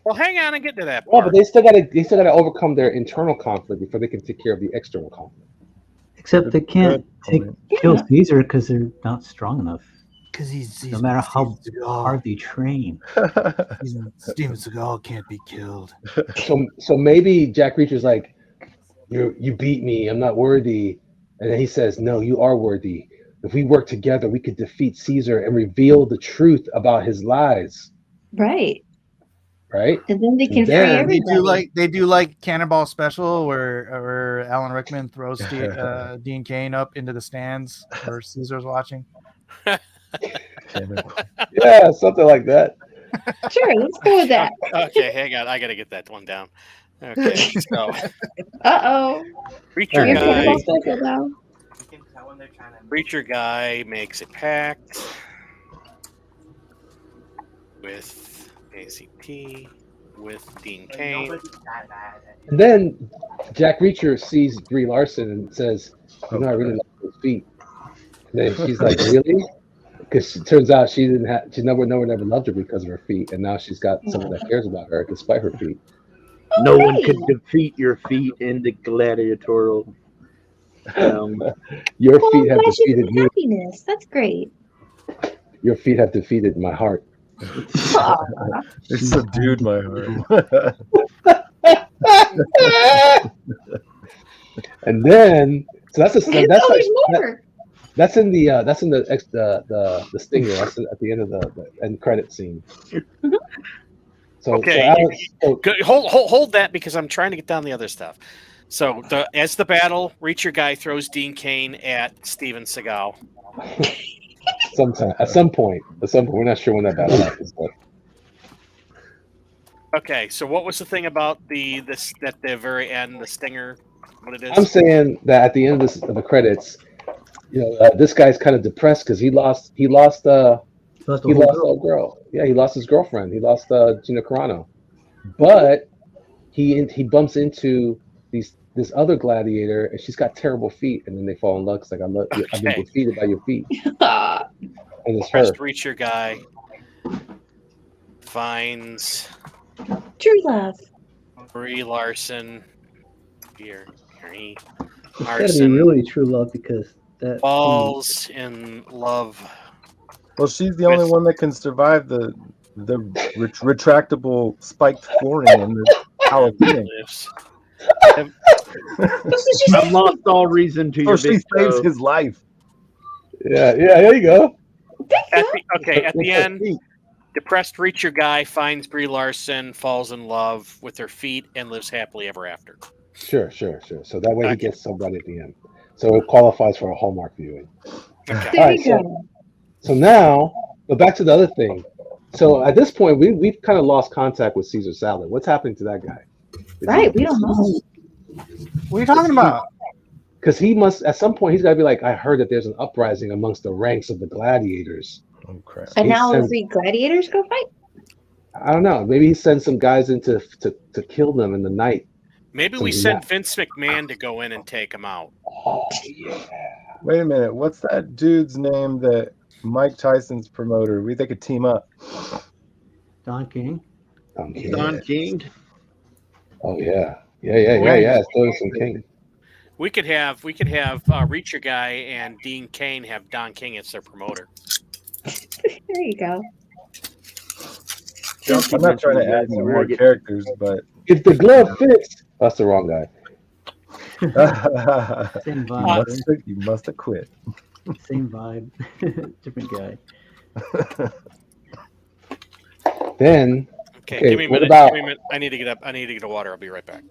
Well, hang on and get to that Well, part. but they still gotta overcome their internal conflict before they can take care of the external conflict. Except they can't kill Caesar because they're not strong enough. Because he's no matter how hard they train. Steven Seagal can't be killed. So maybe Jack Reacher's like, you beat me. I'm not worthy. And then he says, "No, you are worthy. If we work together, we could defeat Caesar and reveal the truth about his lies." Right. Right? And then they And can free then- everybody. They do like Cannonball Special where Alan Rickman throws Dean Cain up into the stands where Caesar's watching. Yeah, something like that. Sure, let's go with that. Okay, hang on. I got to get that one down. Okay, so Uh-oh. Preacher You're guy. Cannonball Special now. Preacher guy makes a pact with ACP with Dean Cain. And then Jack Reacher sees Brie Larson and says, "You know, I really like those feet." And then she's like, "Really?" Because it turns out she never loved her because of her feet, and now she's got someone that cares about her despite her feet. No one could defeat your feet in the gladiatorial. Your Well, feet have flashes defeated of me. happiness. That's great. Your feet have defeated my heart. It subdued my heart. And then, so that's There's in more. that's in the stinger. That's at the end of the end credit scene. So, Okay, hold that because I'm trying to get down the other stuff. So as the battle, Reacher guy throws Dean Cain at Steven Seagal. at some point, we're not sure when that battle happens, but Okay, so what was the thing about this at the very end, the stinger? What it is? I'm saying that at the end of the credits, this guy's kind of depressed because he lost a girl. Yeah, he lost his girlfriend. He lost Gina Carano, but he bumps into this other gladiator, and she's got terrible feet, and then they fall in love. It's like, I've been defeated by your feet, and it's her. First Reacher guy finds True love. Brie Larson. Here, It's gotta be really true love because that falls in love. Well, she's the only one that can survive the retractable spiked flooring in the Coliseum. I've lost all reason to your she big saves toe. his life. Yeah, there you go. At the end, depressed Reacher guy finds Brie Larson, falls in love with her feet, and lives happily ever after. Sure. So that way he gets somebody at the end. So it qualifies for a Hallmark viewing. Okay. All right, so now, go back to the other thing. So at this point, we've kind of lost contact with Caesar Salad. What's happening to that guy? Right, we don't know. What are you talking about? Because he must, at some point, he's got to be like, I heard that there's an uprising amongst the ranks of the gladiators. Oh, crap. And now the three gladiators go fight? I don't know. Maybe he sends some guys in to kill them in the night. Maybe we sent Vince McMahon to go in and take him out. Oh, yeah. Wait a minute. What's that dude's name that Mike Tyson's promoter? They could team up. Don King. Don King. Oh yeah. It's doing some King. We could have Reacher guy and Dean Cain have Don King as their promoter. There you go. I'm not trying to add any more characters, but if the glove fits, that's the wrong guy. Same vibe. You must have quit. Same vibe. Different guy. Then give me a minute. About, give me a minute. I need to get up. I need to get a water. I'll be right back.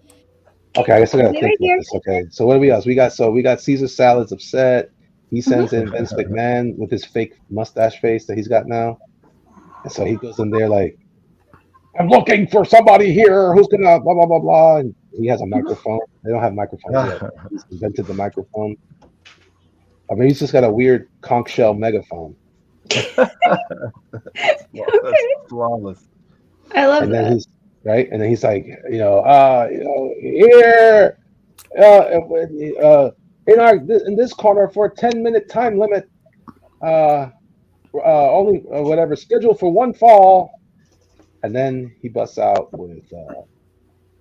Okay, I guess I gotta think about this. Okay, so what do we got? We got Caesar Salad's upset. He sends in Vince McMahon with his fake mustache face that he's got now, and so he goes in there like, "I'm looking for somebody here who's gonna blah blah blah blah." And he has a microphone. They don't have microphones yet. He's invented the microphone. I mean, he's just got a weird conch shell megaphone. That's flawless. I love and that. then he's right, and then he's like, here, in this corner for a 10-minute time limit, only whatever scheduled for one fall, and then he busts out with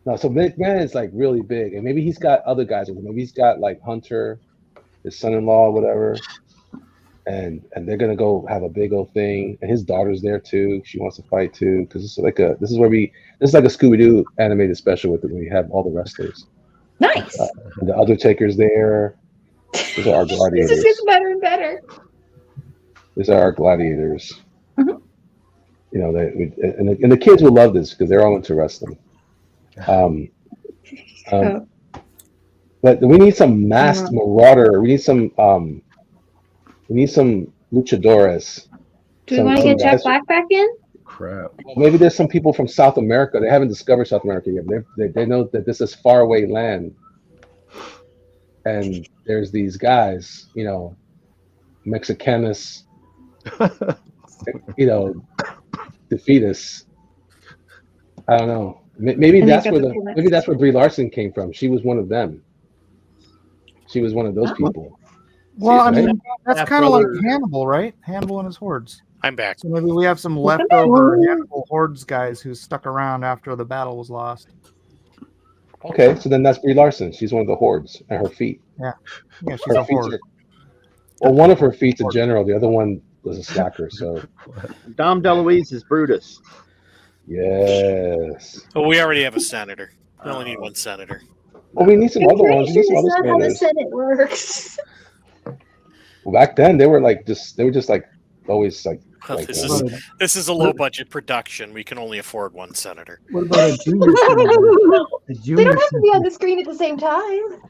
no. So McMahon is like really big, and maybe he's got other guys with him. Maybe he's got like Hunter, his son-in-law, whatever. And they're gonna go have a big old thing, and his daughter's there too. She wants to fight too, because this is like a Scooby-Doo animated special with it when we have all the wrestlers. Nice. And the Undertaker's there, These are our This gladiators. just gets better and better. These are our gladiators. Mhm. You know, and the kids will love this because they're all into wrestling. Oh. But we need some masked marauder. We need some luchadores. Do we want to get Jack guys- Black back in? Crap. Maybe there's some people from South America. They haven't discovered South America yet. They know that this is faraway land, and there's these guys, you know, Mexicanos, you know, defeat us. I don't know. Maybe And that's they've where got the maybe that's where Brie Larson came from. She was one of them. She was one of those people. Well, I Right? mean, that's Half kind of like brother. Hannibal, right? Hannibal and his hordes. I'm back. So maybe we have some leftover Hannibal hordes guys who stuck around after the battle was lost. Okay, so then that's Brie Larson. She's one of the hordes at her feet. Yeah, she's Her a feet horde. well, one of her feet's a general. The other one was a slacker. So Dom DeLuise is Brutus. yes. Well, we already have a senator. We only need one senator. Well, we need some other ones. We need some other That's not how the senators. Senate works. Well, back then they were just like always like. Well, like this is a low budget production. We can only afford one senator. What about a junior senator? A They junior don't have to be senator. on the screen at the same time.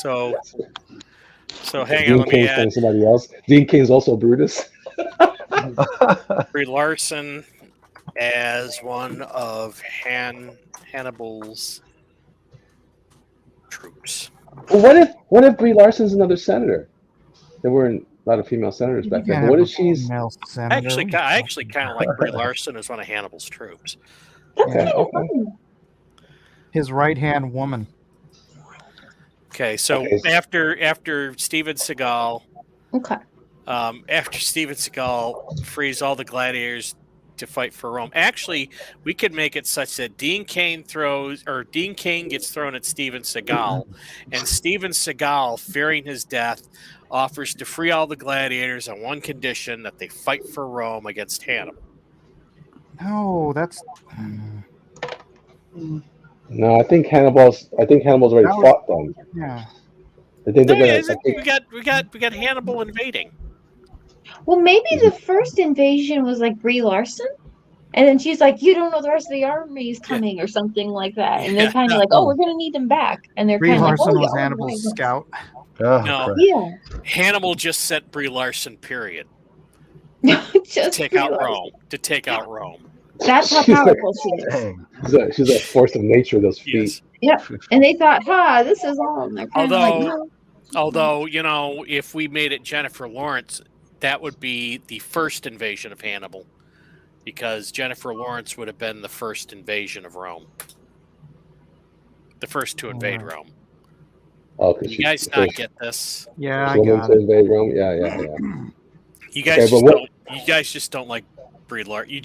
So hang Dean on, let me Cain's add playing somebody else. Dean Cain's also Brutus. Brie Larson as one of Hannibal's troops. Well, what if Brie Larson's another senator? There weren't a lot of female senators back then. But what if she's male I senator? actually kind of like Brie Larson as one of Hannibal's troops. okay? His right hand woman. Okay, so Okay. after Steven Seagal, Okay. after Steven Seagal frees all the gladiators to fight for Rome. Actually, we could make it such that Dean Cain gets thrown at Steven Seagal, and Steven Seagal, fearing his death, offers to free all the gladiators on one condition: that they fight for Rome against Hannibal. No, that's No, I think Hannibal's already That was- fought them. yeah. I think they're There gonna. it is. We got Hannibal invading. Well, maybe the first invasion was like Brie Larson, and then she's like, "You don't know the rest of the army is coming," or something like that. And they're kind of like, "Oh, we're gonna need them back," and they're Brie kind of like, Larson "Oh, was yeah, Hannibal's right." scout. Oh, No. crap. Yeah, Hannibal just sent Brie Larson. Period. just Take Brie out Larson. Rome. To take out Rome. That's how She's like- powerful she is. Dang. She's a force of nature. Those feet. Yes. Yep. And they thought, "Ha, this is all." And they're kind of like, "No." Although, you know, if we made it Jennifer Lawrence, that would be the first invasion of Hannibal, because Jennifer Lawrence would have been the first invasion of Rome, the first to invade Rome. Oh, because You guys not get this? Yeah, I woman got to it. invade Rome. Yeah. You guys Okay, but what- you guys just don't like Brie Larson. You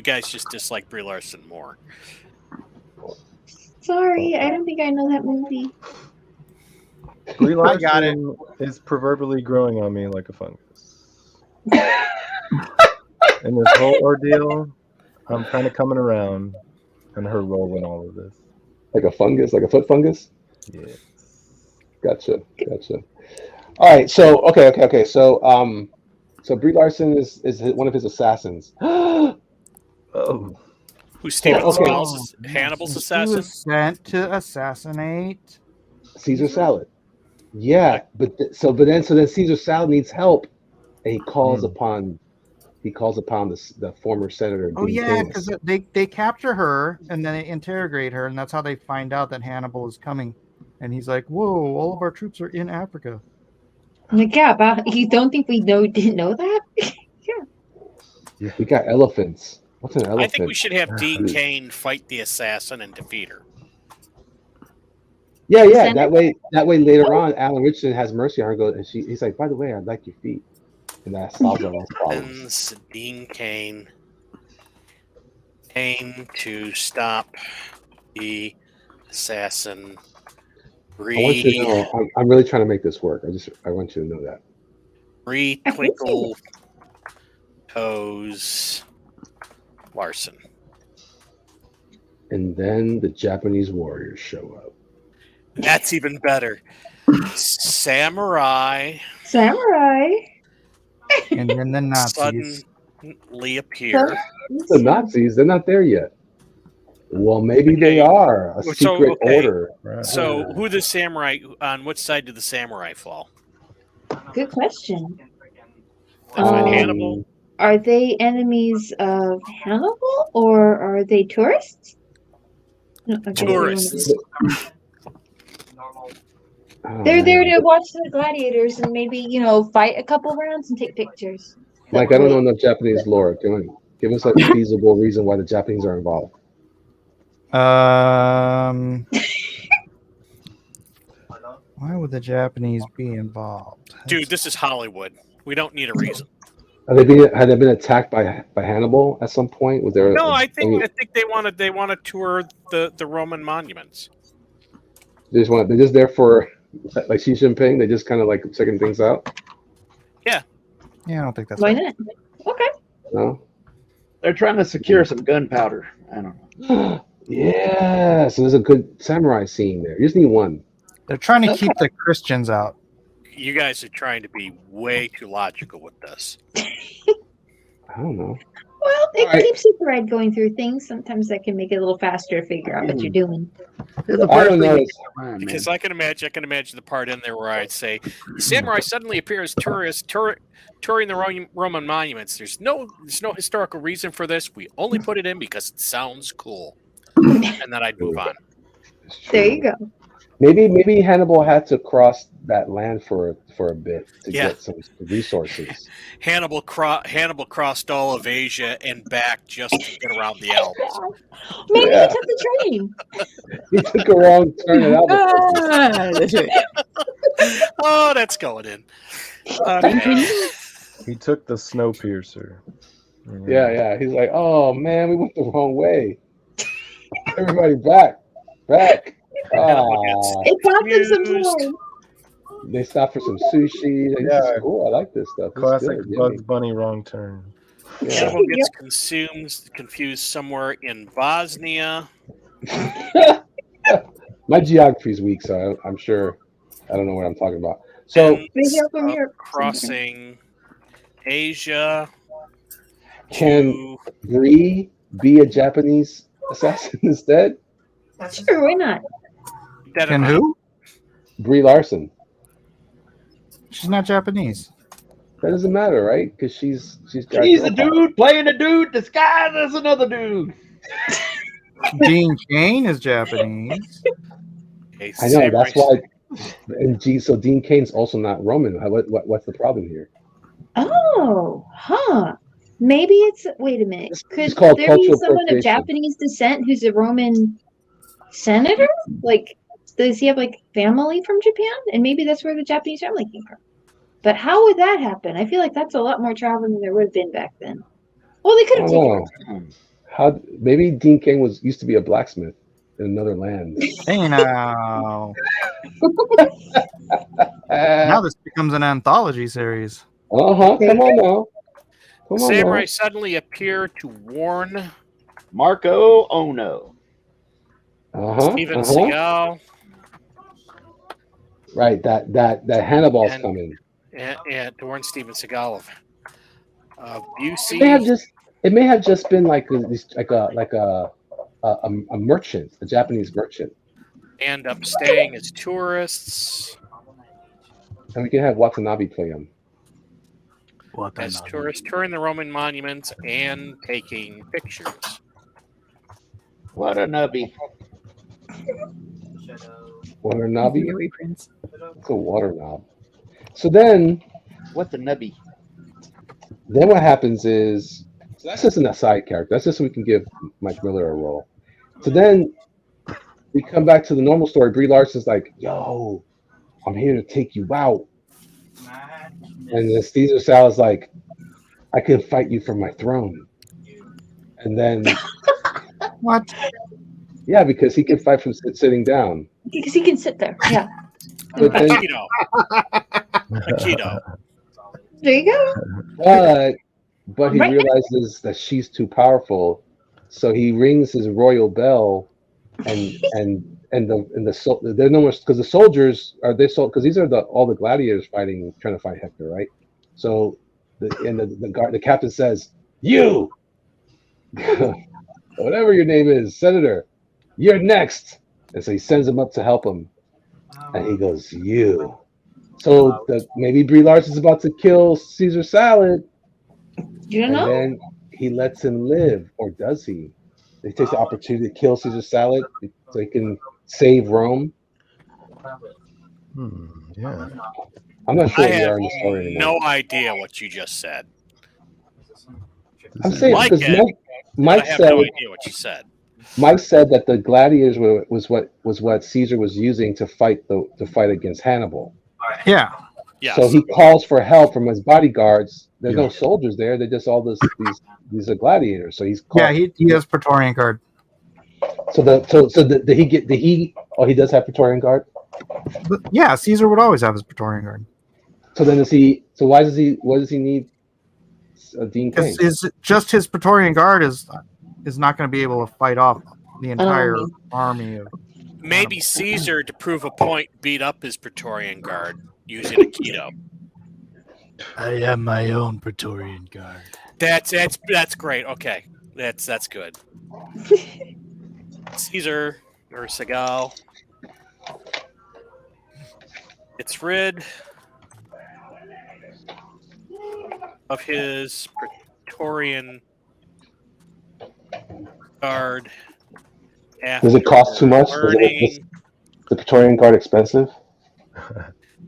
guys just dislike Brie Larson more. Sorry, I don't think I know that movie. Brie I got it. Larson is proverbially growing on me like a fungus. In this whole ordeal, I'm kind of coming around on her role in all of this. Like a fungus, like a foot fungus. Yeah. Gotcha. All right. So okay. So Brie Larson is one of his assassins. Oh. Who's Steven okay. Seagal's Hannibal's He assassin? was sent to assassinate. Caesar Salad. Yeah, but then Caesar Salad needs help, and he calls upon the former senator. Oh Dean yeah, Cain. because they capture her and then they interrogate her, and that's how they find out that Hannibal is coming. And he's like, "Whoa, all of our troops are in Africa." I'm like, yeah, but you don't think we didn't know that? We got elephants. What's an elephant? I think we should have Dean Cain fight the assassin and defeat her. Yeah. Senator? That way later on, Alan Richardson has mercy on her. And he's like, by the way, I like your feet, and that solves all those problems. Sends Dean Cain to stop the assassin. I want you to know, I'm really trying to make this work. I want you to know that. Bree Twinkle Toes Larson. And then the Japanese warriors show up. That's even better. Samurai Samurai. And then the Nazis. suddenly appear. The Nazis, they're not there yet. Well, maybe they are a secret order. So, who the samurai? On which side did the samurai fall? Good question. Hannibal. Are they enemies of Hannibal or are they tourists? No, okay, Tourists. They're there to watch the gladiators and maybe, fight a couple rounds and take pictures. Mike, I don't know enough Japanese lore. Give us a feasible reason why the Japanese are involved. Why would the Japanese be involved? Dude, this is Hollywood. We don't need a reason. Had they been attacked by Hannibal at some point? Was there? No, I think they want to tour the Roman monuments. They're just there for like Xi Jinping. They just kind of like checking things out. Yeah. Yeah, I don't think that's why not. Okay. No. They're trying to secure some gunpowder. I don't know. Yeah. So there's a good samurai scene there. You just need one. They're trying to keep the Christians out. You guys are trying to be way too logical with this. I don't know. Well, it keeps the thread going through things. Sometimes that can make it a little faster to figure out what you're doing. I don't know. Because I can imagine the part in there where I'd say, samurai suddenly appear as tourists touring the Roman monuments. There's no historical reason for this. We only put it in because it sounds cool, and then I'd move on. There you go. Maybe Hannibal had to cross that land for a bit to get some resources. Hannibal crossed all of Asia and back just to get around the Alps. Maybe he took the train. He took a wrong turn at Albuquerque. Oh, that's going in. He took the Snowpiercer. Yeah. He's like, oh man, we went the wrong way. Everybody back. It got them some time. They stopped for some sushi. Oh, I like this stuff. Classic Bugs Bunny wrong turn. Hannibal gets confused somewhere in Bosnia. My geography's weak, so I'm sure I don't know what I'm talking about. So crossing Asia. Can Bree be a Japanese assassin instead? Sure, why not? Can who? Brie Larson. She's not Japanese. That doesn't matter, right? Because she's a dude playing a dude disguised as another dude. Dean Cain is Japanese. I know, that's why. And so Dean Cain's also not Roman. What's the problem here? Oh, maybe it's. Wait a minute. Could there be someone of Japanese descent who's a Roman senator? Like, does he have family from Japan? And maybe that's where the Japanese family came from. But how would that happen? I feel like that's a lot more traveling than there would have been back then. Well, they could have taken. How maybe Dean Cain used to be a blacksmith in another land. Hey now. Now this becomes an anthology series. Come on now. Samurai suddenly appear to warn Marco Ono. Steven Seagal. Right, that Hannibal's coming. And to warn Steven Seagal of Busey. It may have just been like a merchant, a Japanese merchant. End up staying as tourists. And we can have Watanabe play him. As tourists touring the Roman monuments and taking pictures. Watanabe. Watanabe? It's a water knob. So then, what's a nubby? Then what happens is, so that's just an aside character. That's just so we can give Mike Miller a role. So then we come back to the normal story. Brie Larson's like, "Yo, I'm here to take you out," and then Caesar Sal's like, "I can fight you for my throne," and then what? Yeah, because he can fight from sitting down. Because he can sit there. Yeah. But then, Aikido. There you go. But he realizes that she's too powerful, so he rings his royal bell, and and they're no more because the soldiers are because these are all the gladiators trying to fight Hector, right? So the captain says, "You, whatever your name is, Senator, you're next." And so he sends him up to help him, and he goes, "You." So maybe Brie Larson's about to kill Caesar Salad, You don't and know? then he lets him live, or does he? He takes the opportunity to kill Caesar Salad so he can save Rome. Yeah. I'm not sure I where we have are in the story anymore. no idea what you just said. I'm saying Like because it, but Mike I have said no idea what you said. Mike said that the gladiators was what Caesar was using to fight against Hannibal. Yeah. Yes. So he calls for help from his bodyguards. There's no soldiers there. They're just all these are gladiators. So he's called. Yeah, he has Praetorian Guard. So did he? Oh, he does have Praetorian Guard. But yeah, Caesar would always have his Praetorian Guard. So then So why does he? What does he need? Dean Cain. Is just his Praetorian Guard is not going to be able to fight off the entire army of. Maybe Caesar, to prove a point, beat up his Praetorian Guard using Aikido. I have my own Praetorian Guard. That's great. Okay, that's good. Caesar or Seagal gets rid of his Praetorian Guard. Does it cost too much? Is the Praetorian Guard expensive?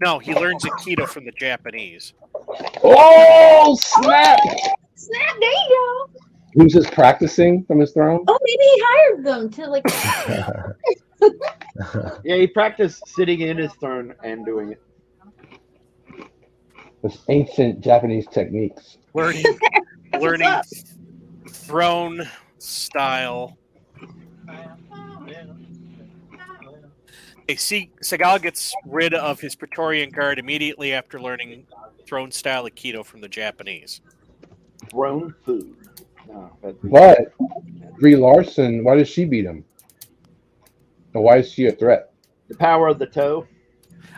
No, he learns Aikido from the Japanese. Oh, snap! Snap, there you go. He was just practicing from his throne? Oh, maybe he hired them to like. Yeah, he practiced sitting in his throne and doing it. With ancient Japanese techniques. Learning throne style. Seagal gets rid of his Praetorian Guard immediately after learning throne style Aikido from the Japanese. Throne food. No, But Brie Larson, why does she beat him? And why is she a threat? The power of the toe.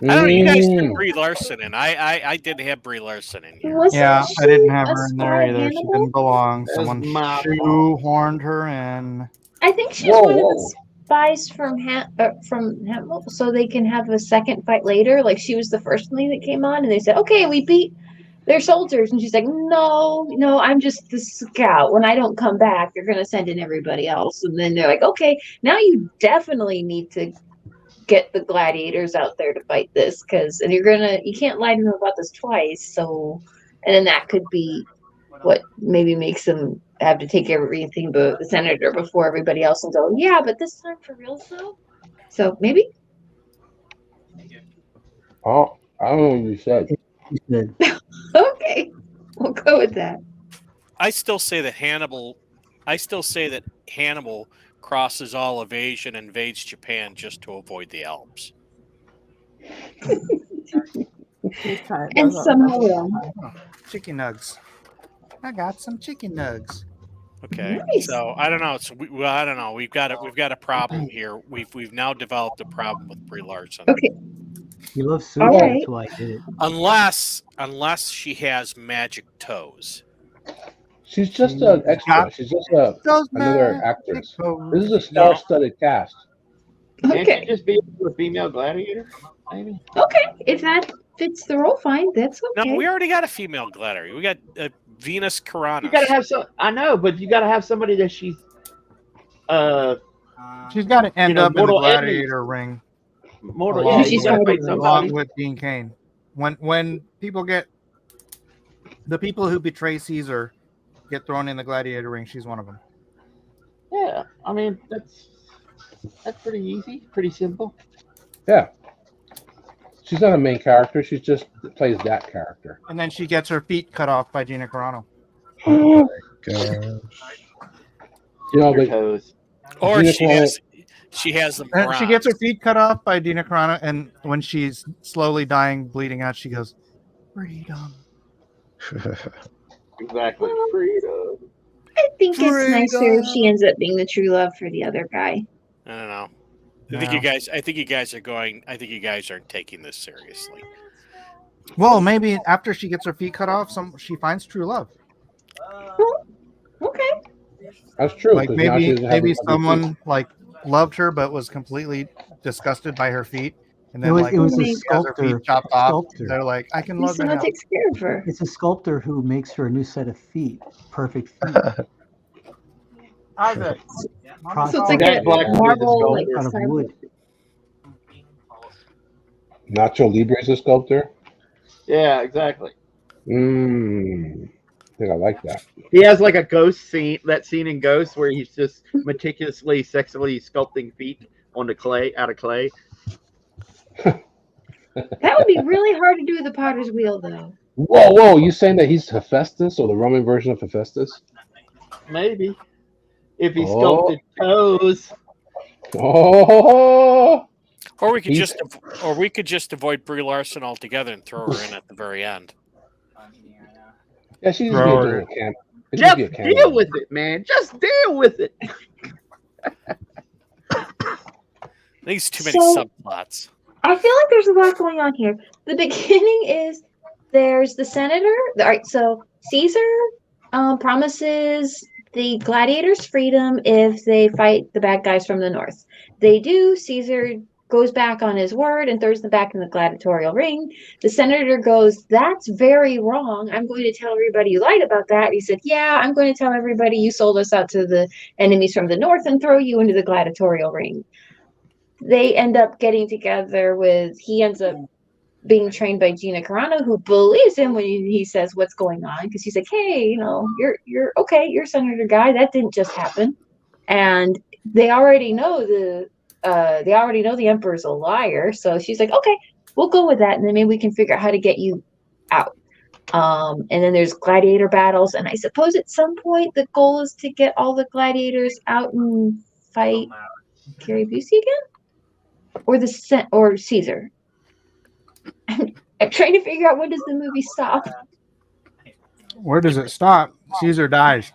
I don't know. You guys did Brie Larson, and I didn't have Brie Larson in here. Yeah, Wasn't I didn't she have a her in there spy either. She Hannibal? didn't belong. That's Someone my shoehorned her in. I think she's one of the spies from Hannibal, so they can have a second fight later. Like she was the first thing that came on, and they said, "Okay, we beat their soldiers," and she's like, "No, I'm just the scout. When I don't come back, you're gonna send in everybody else." And then they're like, "Okay, now you definitely need to get the gladiators out there to fight this, and you can't lie to them about this twice." So, and then that could be what maybe makes them have to take everything but the senator before everybody else and go, "Yeah, but this time for real though." So maybe. Oh, I don't know what you said. Okay, we'll go with that. I still say that Hannibal crosses all of Asia and invades Japan just to avoid the Alps. And somehow will. Chicken nugs. I got some chicken nugs. Okay, Nice. so I don't know. I don't know. We've got a problem here. We've now developed a problem with Brie Larson. Okay. You love soup, All right. that's why I did it. Unless she has magic toes. She's just an extra. She's just another actress. This is a star-studded cast. Can't you just be a female gladiator? Maybe. Okay, if that fits the role, fine. That's okay. No, we already got a female gladiator. We got Venus Karanos. You gotta have I know, but you gotta have somebody that she's got to end up in the mortal gladiator ring. Mortal along, she's with, gotta fight somebody. along with Dean Cain. When people get the people who betray Caesar get thrown in the gladiator ring, she's one of them. Yeah, I mean that's pretty easy, pretty simple. Yeah. She's not a main character. She just plays that character. And then she gets her feet cut off by Gina Carano. Oh, gosh. You know, but toes. Or Gina she has them. And she gets her feet cut off by Dina Carano, and when she's slowly dying, bleeding out, she goes, "Freedom." Exactly. Freedom. I think it's nicer if she ends up being the true love for the other guy. I don't know. I think you guys are going. I think you guys aren't taking this seriously. Well, maybe after she gets her feet cut off, she finds true love. Okay. That's true. Like 'cause now she doesn't have maybe any someone like loved her but was completely disgusted by her feet, and then It was a she has her feet sculptor. chopped off. They're like, I can love her Someone now. takes care of her. It's a sculptor who makes her a new set of feet. Perfect feet. Isaac. So it's like a marble, like out of cyber- wood. Nacho Libre is a sculptor. Yeah, exactly. I think I like that. He has like a ghost scene, that scene in Ghost where he's just meticulously, sexually sculpting feet on the clay, out of clay. That would be really hard to do with the potter's wheel, though. Whoa! You saying that he's Hephaestus or the Roman version of Hephaestus? Maybe. If he sculpted toes. Oh. Or we could just avoid Brie Larson altogether and throw her in at the very end. Yeah, she just be a little camp. Just deal with it, man. Just deal with it. These too many So- subplots. I feel like there's a lot going on here. The beginning is there's the senator. All right, so Caesar promises the gladiators freedom if they fight the bad guys from the north. They do. Caesar goes back on his word and throws them back in the gladiatorial ring. The senator goes, "That's very wrong. I'm going to tell everybody you lied about that." He said, "Yeah, I'm going to tell everybody you sold us out to the enemies from the north and throw you into the gladiatorial ring." They end up getting together he ends up being trained by Gina Carano, who believes him when he says what's going on, because he's like, "Hey, you're okay, you're a senator guy. That didn't just happen." And they already know the emperor's a liar, so she's like, "Okay, we'll go with that, and then maybe we can figure out how to get you out." And then there's gladiator battles, and I suppose at some point the goal is to get all the gladiators out and fight Carrie Busey again, or Caesar. I'm trying to figure out, when does the movie stop? Where does it stop? Caesar dies.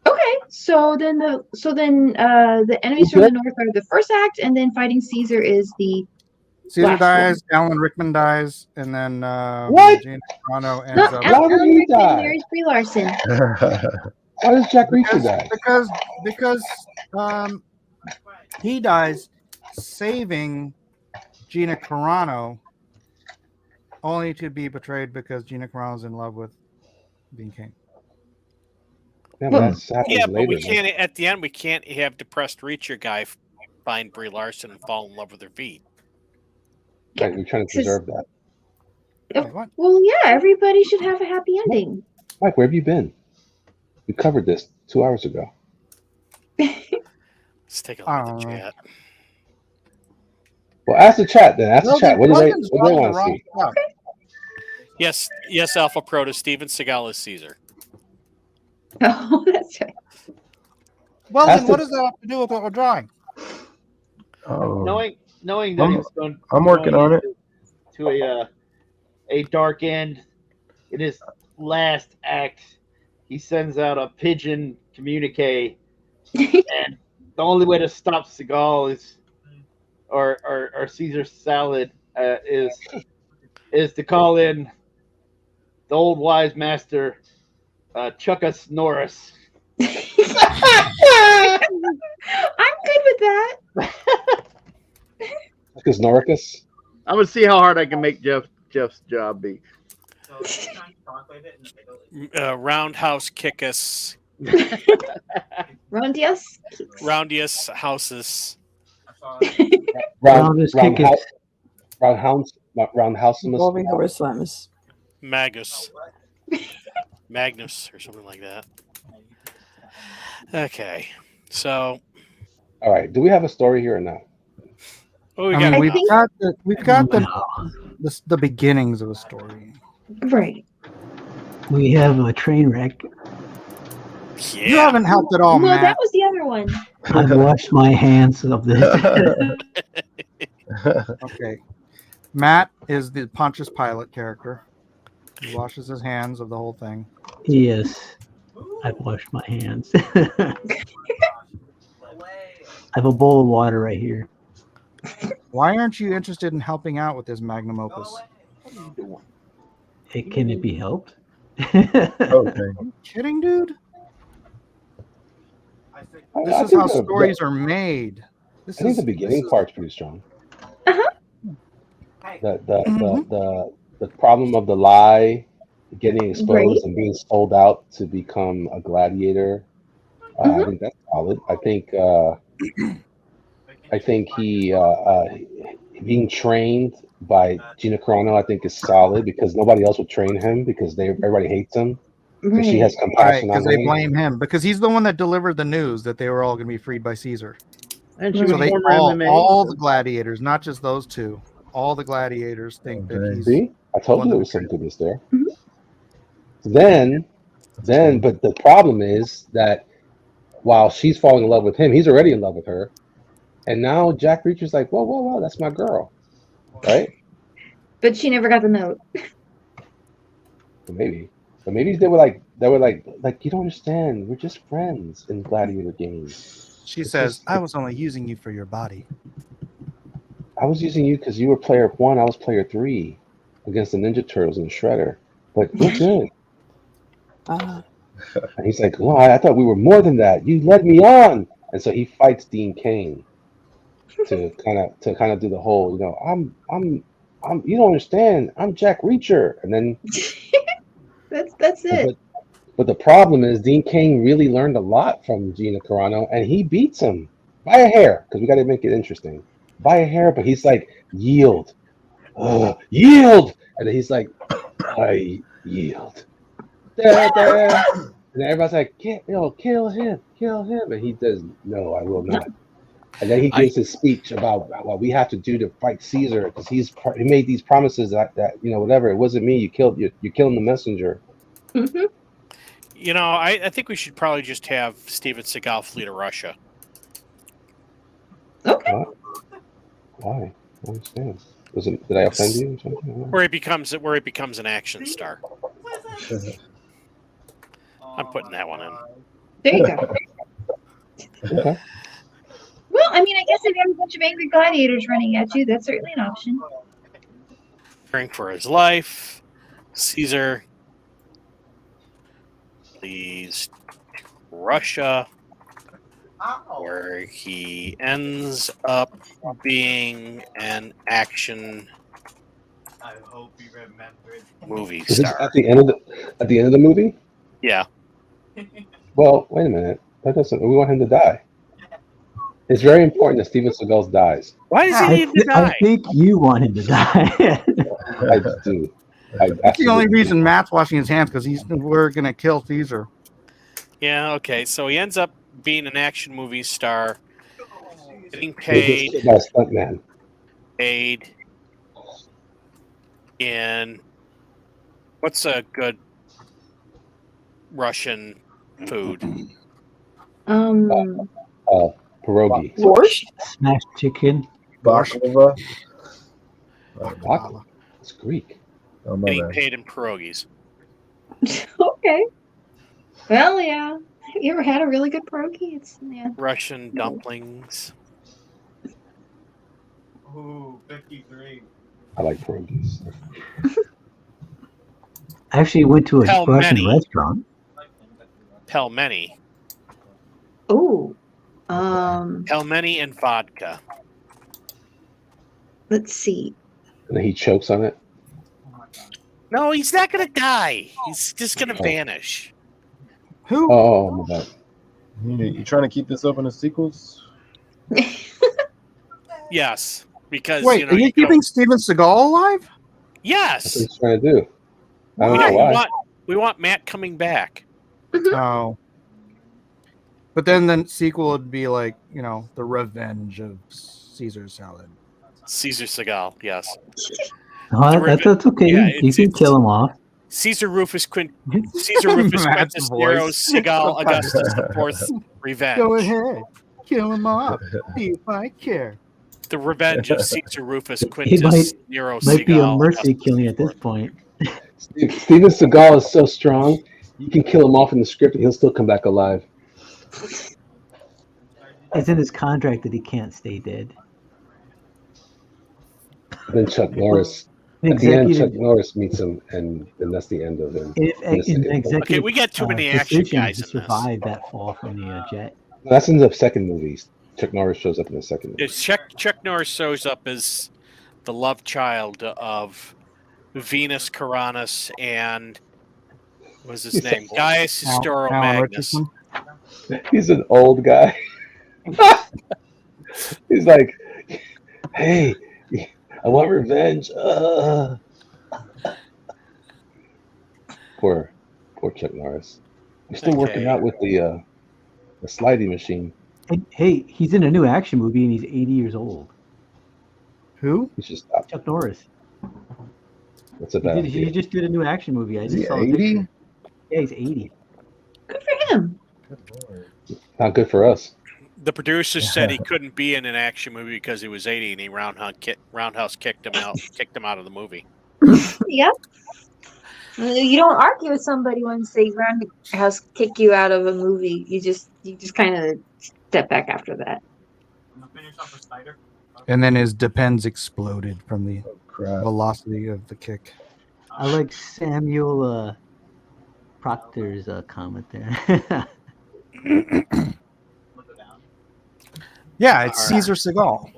Okay, so then the enemies from the north are the first act, and then fighting Caesar is the Caesar last dies. Alan Rickman dies, and then Gina Carano ends one. up. Alan Rickman marries Brie Larson. Why does Jack Reacher die? Because he dies saving Gina Carano, only to be betrayed because Gina Carano's in love with Dean Cain. Yeah, but that's happens Yeah, but later. we can't. At the end, we can't have depressed Reacher guy find Brie Larson and fall in love with her feet. Right, we're trying to preserve that. Well, yeah, everybody should have a happy ending. Mike, where have you been? We covered this 2 hours ago. Let's take a look at the chat. Well, ask the chat then. Ask the chat. What do they want to see? Yes, Alpha Proto. Steven Seagal is Caesar. Oh, that's right. Well, then what does that have to do with what we're drawing? Oh. Knowing that he was going, I'm working on it. To a dark end in his last act, he sends out a pigeon communique, and the only way to stop Seagal is, or Caesar Salad is to call in the old wise master, Chuckus Norris. I'm good with that. Chuckus Norris. I'm gonna see how hard I can make Jeff's job be. Roundhouse Kickus. Roundius houses. Roundhouse Involving the word slamus. Magnus or something like that. Okay, so. All right. Do we have a story here or not? Oh, we've got the beginnings of a story. Right. We have a train wreck. Yeah. You haven't helped at all, No, Matt. that was the other one. I've washed my hands of this. Okay. Matt is the Pontius Pilate character. He washes his hands of the whole thing. Yes, I've washed my hands. I have a bowl of water right here. Why aren't you interested in helping out with this magnum opus? Hey, can it be helped? Okay. Are you kidding, dude? This I is think how the- stories are made. This I think is the beginning part's pretty strong. The problem of the lie getting exposed and being sold out to become a gladiator. I think that's solid. I think he being trained by Gina Carano, I think is solid because nobody else would train him because everybody hates him. So she has Right, compassion because on they him. blame him because he's the one that delivered the news that they were all going to be freed by Caesar. And she So was they former all MMA. the gladiators, not just those two, all the gladiators think that he's. See, I the told one you that there was some goodness there. Then, but the problem is that while she's falling in love with him, he's already in love with her, and now Jack Reacher's like, whoa, that's my girl, right? But she never got the note. Maybe, but maybe they were like you don't understand. We're just friends in gladiator games. She says, "I was only using you for your body." I was using you because you were player 1, I was player 3 against the Ninja Turtles and the Shredder. But we're good. And he's like, "Oh, I thought we were more than that. You led me on." And so he fights Dean Cain to kind of do the whole, I'm you don't understand. I'm Jack Reacher. And then That's it. but the problem is Dean Cain really learned a lot from Gina Carano, and he beats him by a hair because we got to make it interesting. By a hair, but he's like, yield, yield, and then he's like, I yield. Da, da. And everybody's like, kill him, and he says, no, I will not. And then he gives his speech about what we have to do to fight Caesar because he made these promises that whatever, it wasn't me. You're killing the messenger. I think we should probably just have Steven Seagal flee to Russia. Okay. What? Why? I understand. Did I offend you or something? Where he becomes an action star. I'm putting that one in. There you go. Okay. Well, I mean, I guess if you have a bunch of angry gladiators running at you, that's certainly an option. Fearing for his life, Caesar flees Russia, where he ends up being an action movie Is this star. at the end of the movie? Yeah. Well, wait a minute. That doesn't. We want him to die. It's very important that Steven Seagal dies. Why does he need to die? I think you want him to die. I do. That's the only reason Matt's washing his hands because we're gonna kill Caesar. Yeah. Okay. So he ends up being an action movie star, getting Paid paid. by a stuntman. Paid in what's a good Russian food? Pierogi. Borscht? Smashed chicken. Baklava. Baklava. It's Greek. Oh, my Getting bad. paid in pierogies. Okay. Well, yeah. Have you ever had a really good pierogi? Russian dumplings. Ooh, 53. I like pierogies. I actually went to a Russian Pelmeni. restaurant. Pelmeni. Ooh. Pelmeni and vodka. Let's see. And then he chokes on it. No, he's not going to die. He's just going to vanish. Who? Oh, my bad. You trying to keep this open as sequels? Yes, because Wait, are you keeping Steven Seagal alive? That's what Yes. he's trying to do. I don't Yeah, know why. we want Matt coming back. Oh. But then the sequel would be like, the revenge of Caesar salad. Caesar Seagal, yes. No, that's okay. Yeah, you can kill him off. Caesar Rufus Quintus Nero Seagal Augustus IV's revenge. Go ahead. Kill him off. See if I care. The revenge of Caesar Rufus He Quintus Nero might be a Seagal. mercy killing at this point. Steven Seagal is so strong, you can kill him off in the script and he'll still come back alive. It's in his contract that he can't stay dead. Then Chuck Norris. At the end, Chuck Norris meets him, and that's the end of him. Okay, we got too many action guys to in this. survive that fall from the jet. That's in the second movie. Chuck Norris shows up in the second movie. Chuck Norris shows up as the love child of Venus Karanis and what was his name? Gaius Historio Magnus. He's an old guy. He's like, hey, I want revenge. Poor Chuck Norris. He's still working out with the sliding machine. Hey, he's in a new action movie and he's 80 years old. Who? He should stop. Chuck Norris. That's a bad He just did a new action movie. I just saw 80? Yeah, he's 80. Good for him. Not good for us. The producers said he couldn't be in an action movie because he was 80, and he roundhouse kicked him out of the movie. Yep. You don't argue with somebody once they roundhouse kick you out of a movie. You just kind of step back after that. And then his depends exploded from the velocity of the kick. I like Samuel Proctor's comment there. Yeah, it's Caesar Seagal.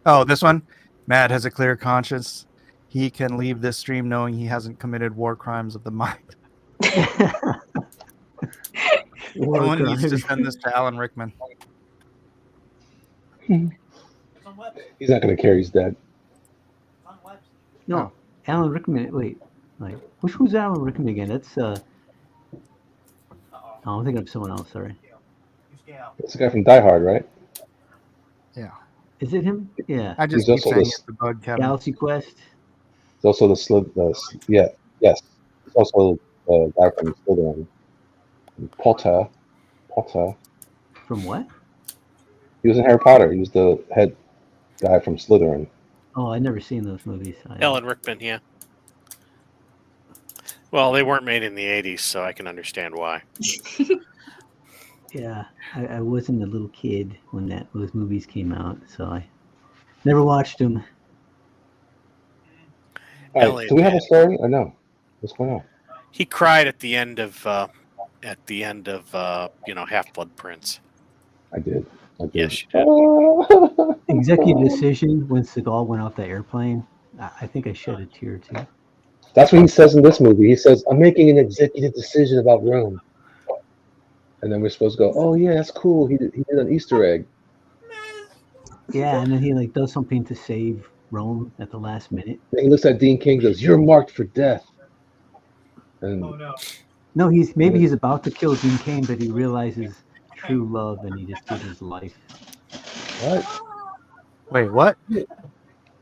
Oh, this one? Matt has a clear conscience. He can leave this stream knowing he hasn't committed war crimes of the mind. Someone needs to send this to Alan Rickman. He's not going to carry his dad. No, Alan Rickman. Wait, which was Alan Rickman again? That's I'm thinking of someone else. Sorry. It's the guy from Die Hard, right? Yeah. Is it him? Yeah. I just He's keep also saying the- it's the bug, Kevin. Galaxy Quest. He's also yes. He's also the guy from Slytherin. Potter. From what? He was in Harry Potter. He was the head guy from Slytherin. Oh, I've never seen those movies. Alan Rickman, yeah. Well, they weren't made in the 80s, so I can understand why. Yeah, I wasn't a little kid when those movies came out, so I never watched them. All right, do we have a story or no? What's going on? He cried at the end of Half-Blood Prince. I did. Yes, you did. Executive decision when Seagal went off the airplane. I think I shed a tear or two. That's what he says in this movie. He says, "I'm making an executive decision about Rome," and then we're supposed to go, "Oh yeah, that's cool. He did an Easter egg." Yeah, and then he does something to save Rome at the last minute. And he looks at Dean Cain, and goes, "You're marked for death." And No, he's about to kill Dean Cain, but he realizes true love, and he just gives his life. What? Wait, what?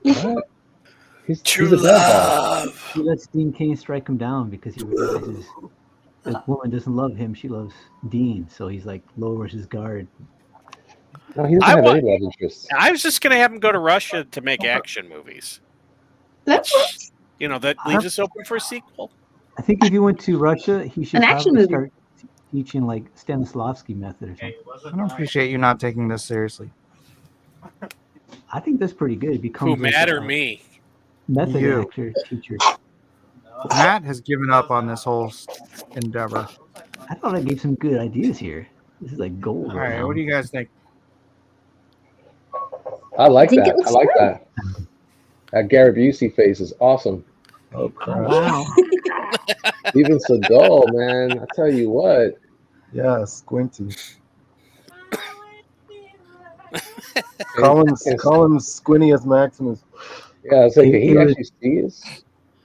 What? He's a bad guy. He lets Dean Cain strike him down because he realizes this woman doesn't love him; she loves Dean. So he's lowers his guard. No, he doesn't have any love interests. I was just going to have him go to Russia to make action movies. That's that leaves us open for a sequel. I think if he went to Russia, he should An action probably movie. start teaching Stanislavski method or something. I don't appreciate you not taking this seriously. I think that's pretty good. He becomes Who, Matt or me? method You. actor teacher. Matt has given up on this whole endeavor. I thought I gave some good ideas here. This is like gold. All right, what do you guys think? I like think that. it looks I like good. that. That Gary Busey face is awesome. Oh crap! Wow. Even Seagal, man. I tell you what. Yeah, squinty. Call him Squintius Maximus. Yeah, I was like, It- can he it was- actually see us?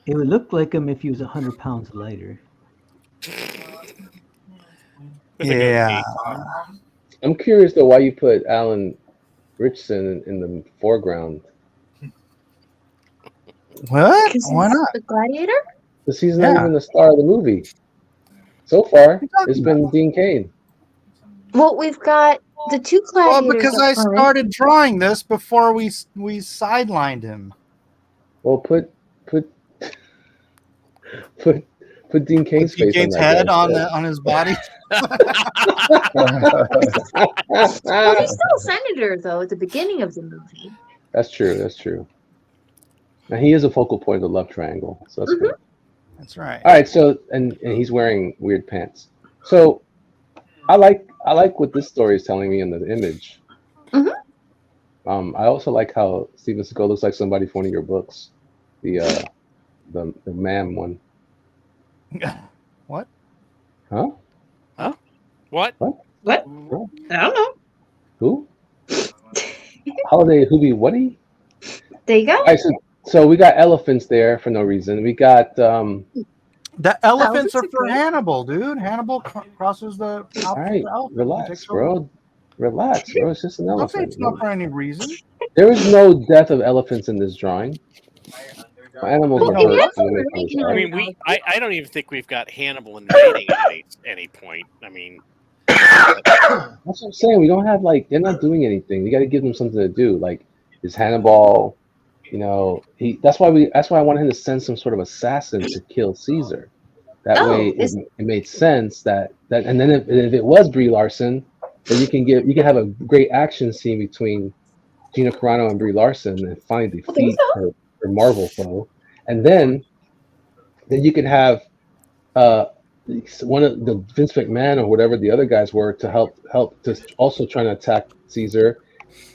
It would look like him if he was 100 pounds lighter. Yeah. I'm curious though why you put Alan Richardson in the foreground. What? Because Why he's not? the gladiator? Because he's not Yeah. even the star of the movie. So far, you talking it's been Dean Cain. Well, we've got the two Well, gladiators. because up I front. started drawing this before we sidelined him. Well, put Dean Cain's Dean face Cain's on that head guy. on his body. Well, he's still a senator, though, at the beginning of the movie. That's true. That's true. Now he is a focal point of the love triangle, so that's good. That's right. All right, so and he's wearing weird pants. So I like what this story is telling me in the image. I also like how Steven Seagal looks like somebody from one of your books, the ma'am one. What? Huh? Huh? What? What? I don't know. Who? Holiday Hoobie Whatty? There you go. All right, so we got elephants there for no reason. We got the elephants are for great. Hannibal, dude. Hannibal crosses the all right, elephant. relax, bro. Relax, bro. It's just an Don't say elephant. it's not for any reason. There is no death of elephants in this drawing. My animals were hurt. I mean, I don't even think we've got Hannibal invading at any point. I mean, that's what I'm saying. We don't have they're not doing anything. We got to give them something to do. Like, is Hannibal? That's why I wanted him to send some sort of assassin to kill Caesar. That way, it made sense that and then if it was Brie Larson, then you can have a great action scene between Gina Carano and Brie Larson and finally defeat her Marvel foe, and then you can have one of the Vince McMahon or whatever the other guys were to help to also trying to attack Caesar,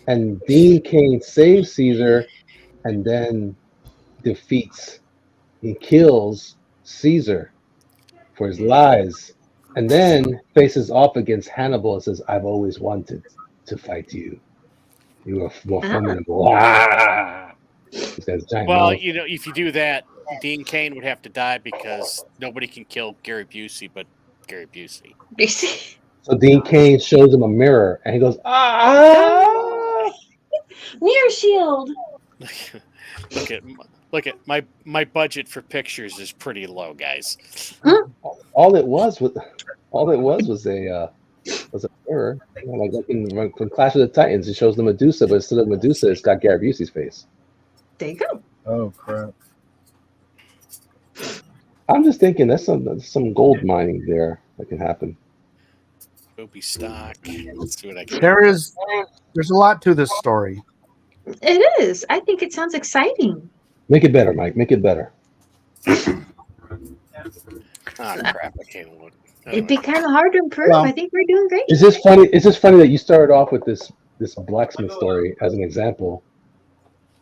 and Dean Cain saves Caesar, and then defeats and kills Caesar for his lies, and then faces off against Hannibal and says, "I've always wanted to fight you. You are more formidable." Well, if you do that, Dean Cain would have to die because nobody can kill Gary Busey but Gary Busey. So Dean Cain shows him a mirror and he goes, "Ah!" Mirror shield. Look at my budget for pictures is pretty low, guys. All it was was a mirror, like from Clash of the Titans. It shows the Medusa, but instead of Medusa, it's got Gary Busey's face. There you go. Oh crap! I'm just thinking that's some gold mining there that can happen. Ruby stock. Let's see what I can. There's a lot to this story. It is. I think it sounds exciting. Make it better, Mike. Make it better. Crap! I can't look. It'd be kind of hard to improve. I think we're doing great. Is this funny? Is this funny that you started off with this blacksmith story as an example,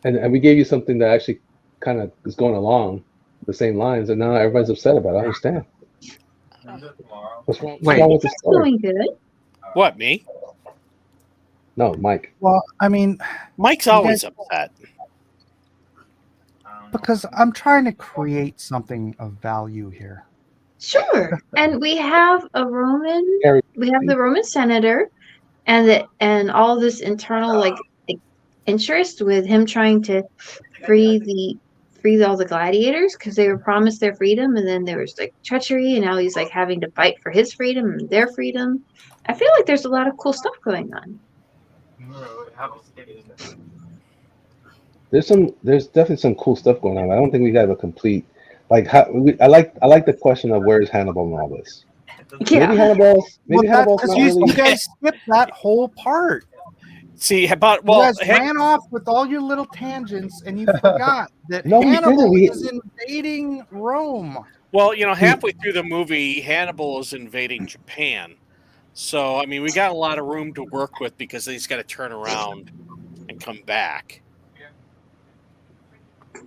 and we gave you something that actually kind of is going along the same lines, and now everybody's upset about it. I understand. What's wrong with the story? Doing good. What, me? No, Mike. Well, I mean, Mike's always upset. Because I'm trying to create something of value here. Sure. And we have the Roman senator and all this internal interest with him trying to free all the gladiators because they were promised their freedom, and then there was treachery, and now he's having to fight for his freedom and their freedom. I feel like there's a lot of cool stuff going on. There's definitely some cool stuff going on. I don't think we have a complete I like the question of where's Hannibal in all this. Yeah. Maybe Hannibal's not you really. guys skipped that whole part. See, You guys ran off with all your little tangents, and you forgot that Hannibal is invading Rome. Well, halfway through the movie, Hannibal is invading Japan. So, I mean, we got a lot of room to work with because he's got to turn around and come back.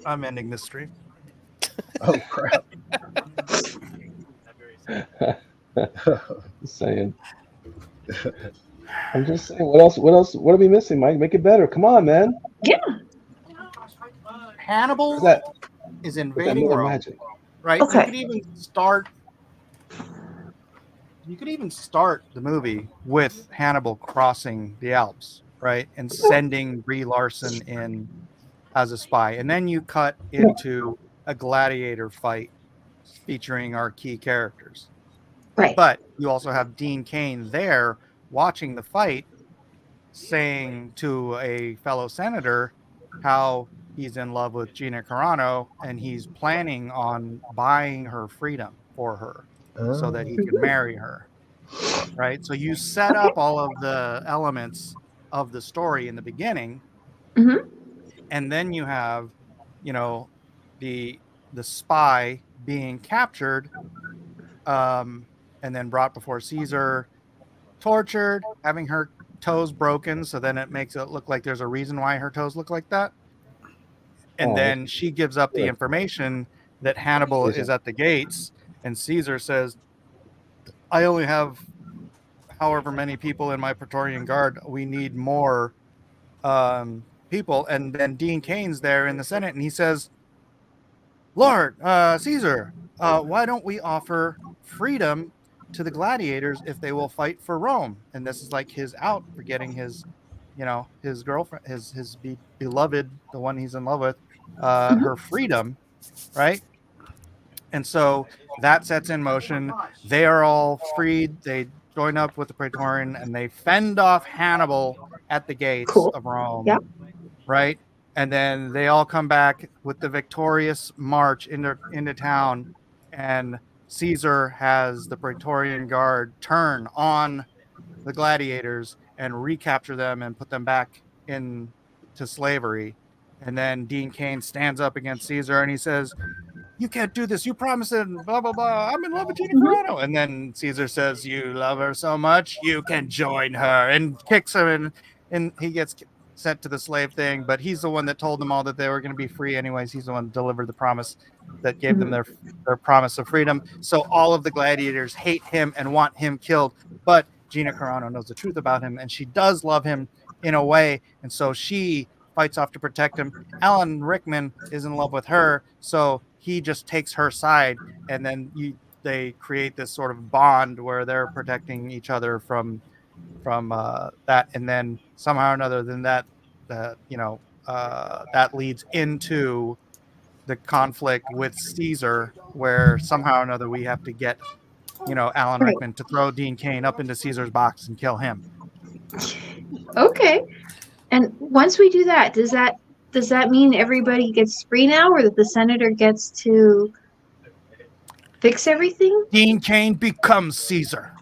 I'm ending this stream. Oh crap! Just saying. I'm just saying. What else? What are we missing, Mike? Make it better. Come on, man. Yeah. Hannibal is invading Rome. Magic? Right. Okay. You could even start the movie with Hannibal crossing the Alps, right, and sending Brie Larson in as a spy, and then you cut into a gladiator fight featuring our key characters. Right. But you also have Dean Cain there watching the fight, saying to a fellow senator how he's in love with Gina Carano and he's planning on buying her freedom for her so that he can marry her. Right? So you set up all of the elements of the story in the beginning. Mm-hmm. and then you have, the spy being captured, and then brought before Caesar, tortured, having her toes broken, so then it makes it look like there's a reason why her toes look like that. And then she gives up the information that Hannibal is at the gates, and Caesar says, I only have however many people in my Praetorian Guard. We need more people. And then Dean Cain's there in the Senate, and he says, Lord, Caesar, why don't we offer freedom to the gladiators if they will fight for Rome? And this is like his out for getting his, his girlfriend, his beloved, the one he's in love with, her freedom, right? And so that sets in motion. They are all freed. They join up with the Praetorian, and they fend off Hannibal at the gates of Rome, right? And then they all come back with the victorious march into town, and Caesar has the Praetorian Guard turn on the gladiators and recapture them and put them back into slavery. And then Dean Cain stands up against Caesar and he says, you can't do this. You promised it, and blah, blah, blah. I'm in love with Gina Carano. And then Caesar says, you love her so much, you can join her, and kicks him, and he gets sent to the slave thing. But he's the one that told them all that they were going to be free anyways. He's the one that delivered the promise that gave them their promise of freedom. So all of the gladiators hate him and want him killed. But Gina Carano knows the truth about him, and she does love him in a way. And so she fights off to protect him. Alan Rickman is in love with her, so he just takes her side, and then they create this sort of bond where they're protecting each other from that, and then somehow or another, then that leads into the conflict with Caesar, where somehow or another we have to get Alan Rickman to throw Dean Cain up into Caesar's box and kill him. Okay. And once we do that, does that mean everybody gets free now, or that the senator gets to fix everything? Dean Cain becomes Caesar.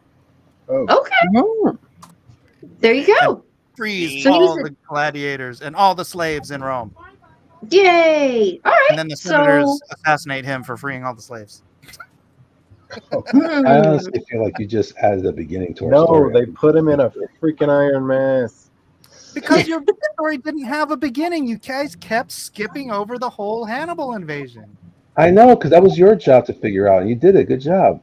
Okay. There you go. And frees all the gladiators and all the slaves in Rome. Yay! All right. And then the senators assassinate him for freeing all the slaves. I honestly feel like you just added the beginning to our No, story. they put him in a freaking iron mask. Because your story didn't have a beginning. You guys kept skipping over the whole Hannibal invasion. I know, because that was your job to figure out, and you did a good job.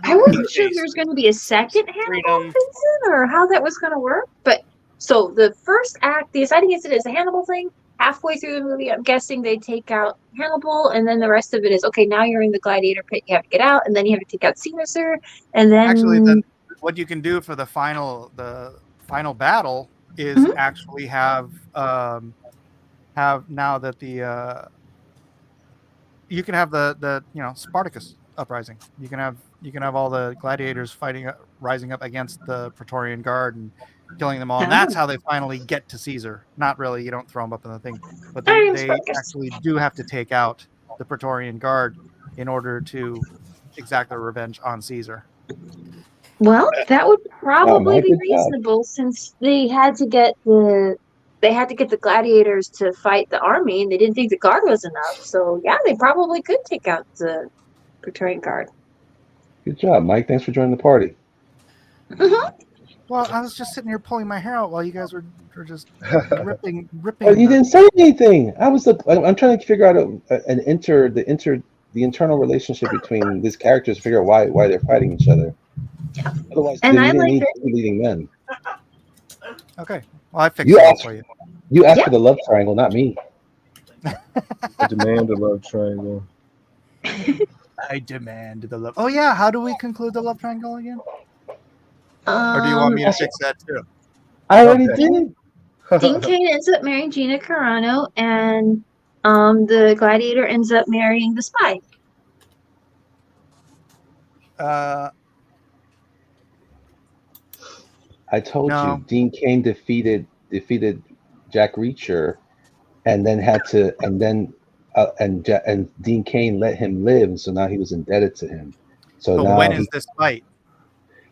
I wasn't sure there was going to be a second Hannibal Vincent, or how that was going to work. But so the first act, the inciting incident is the Hannibal thing. Halfway through the movie, I'm guessing they take out Hannibal, and then the rest of it is, okay, now you're in the gladiator pit, you have to get out, and then you have to take out Caesar, and then... Actually, what you can do for the final battle is actually have now that you can have the Spartacus uprising. You can have all the gladiators rising up against the Praetorian Guard and killing them all, and that's how they finally get to Caesar. Not really, you don't throw them up in the thing, but they actually do have to take out the Praetorian Guard in order to exact their revenge on Caesar. Well, that would probably be reasonable, since they had to get the gladiators to fight the army, and they didn't think the guard was enough. So yeah, they probably could take out the Praetorian Guard. Good job, Mike. Thanks for joining the party. Well, I was just sitting here pulling my hair out while you guys were just ripping. Well, you didn't say anything. I'm trying to figure out the internal relationship between these characters to figure out why they're fighting each other. Yeah. Otherwise, and you didn't need leading men. Okay. Well, I fixed it for you. You asked for the love triangle, not me. I demand a love triangle. I demand the love. Oh yeah, how do we conclude the love triangle again? Or do you want me to fix that too? I already did. Dean Cain ends up marrying Gina Carano, and the gladiator ends up marrying the spy. I told you, Dean Cain defeated Jack Reacher, and then and Dean Cain let him live, so now he was indebted to him. So now when is this fight?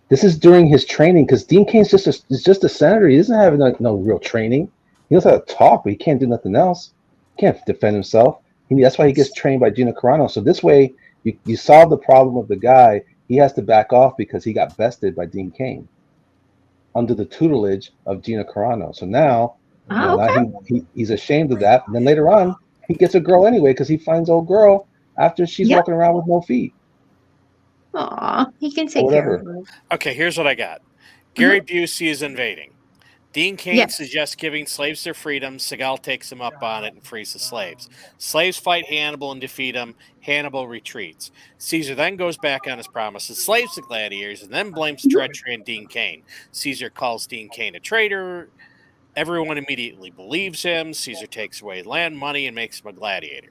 This is during his training, because Dean Cain's just a senator. He doesn't have no real training. He knows how to talk, but he can't do nothing else. He can't defend himself. That's why he gets trained by Gina Carano. So this way, you solve the problem of the guy. He has to back off because he got bested by Dean Cain under the tutelage of Gina Carano. So now, he's ashamed of that. And then later on, he gets a girl anyway because he finds old girl after she's walking around with no feet. Aw, he can take care of her. Okay, here's what I got. Gary Busey is invading. Dean Cain suggests giving slaves their freedom. Seagal takes him up on it and frees the slaves. Slaves fight Hannibal and defeat him. Hannibal retreats. Caesar then goes back on his promise to slaves the gladiators and then blames treachery on Dean Cain. Caesar calls Dean Cain a traitor. Everyone immediately believes him. Caesar takes away land, money, and makes him a gladiator.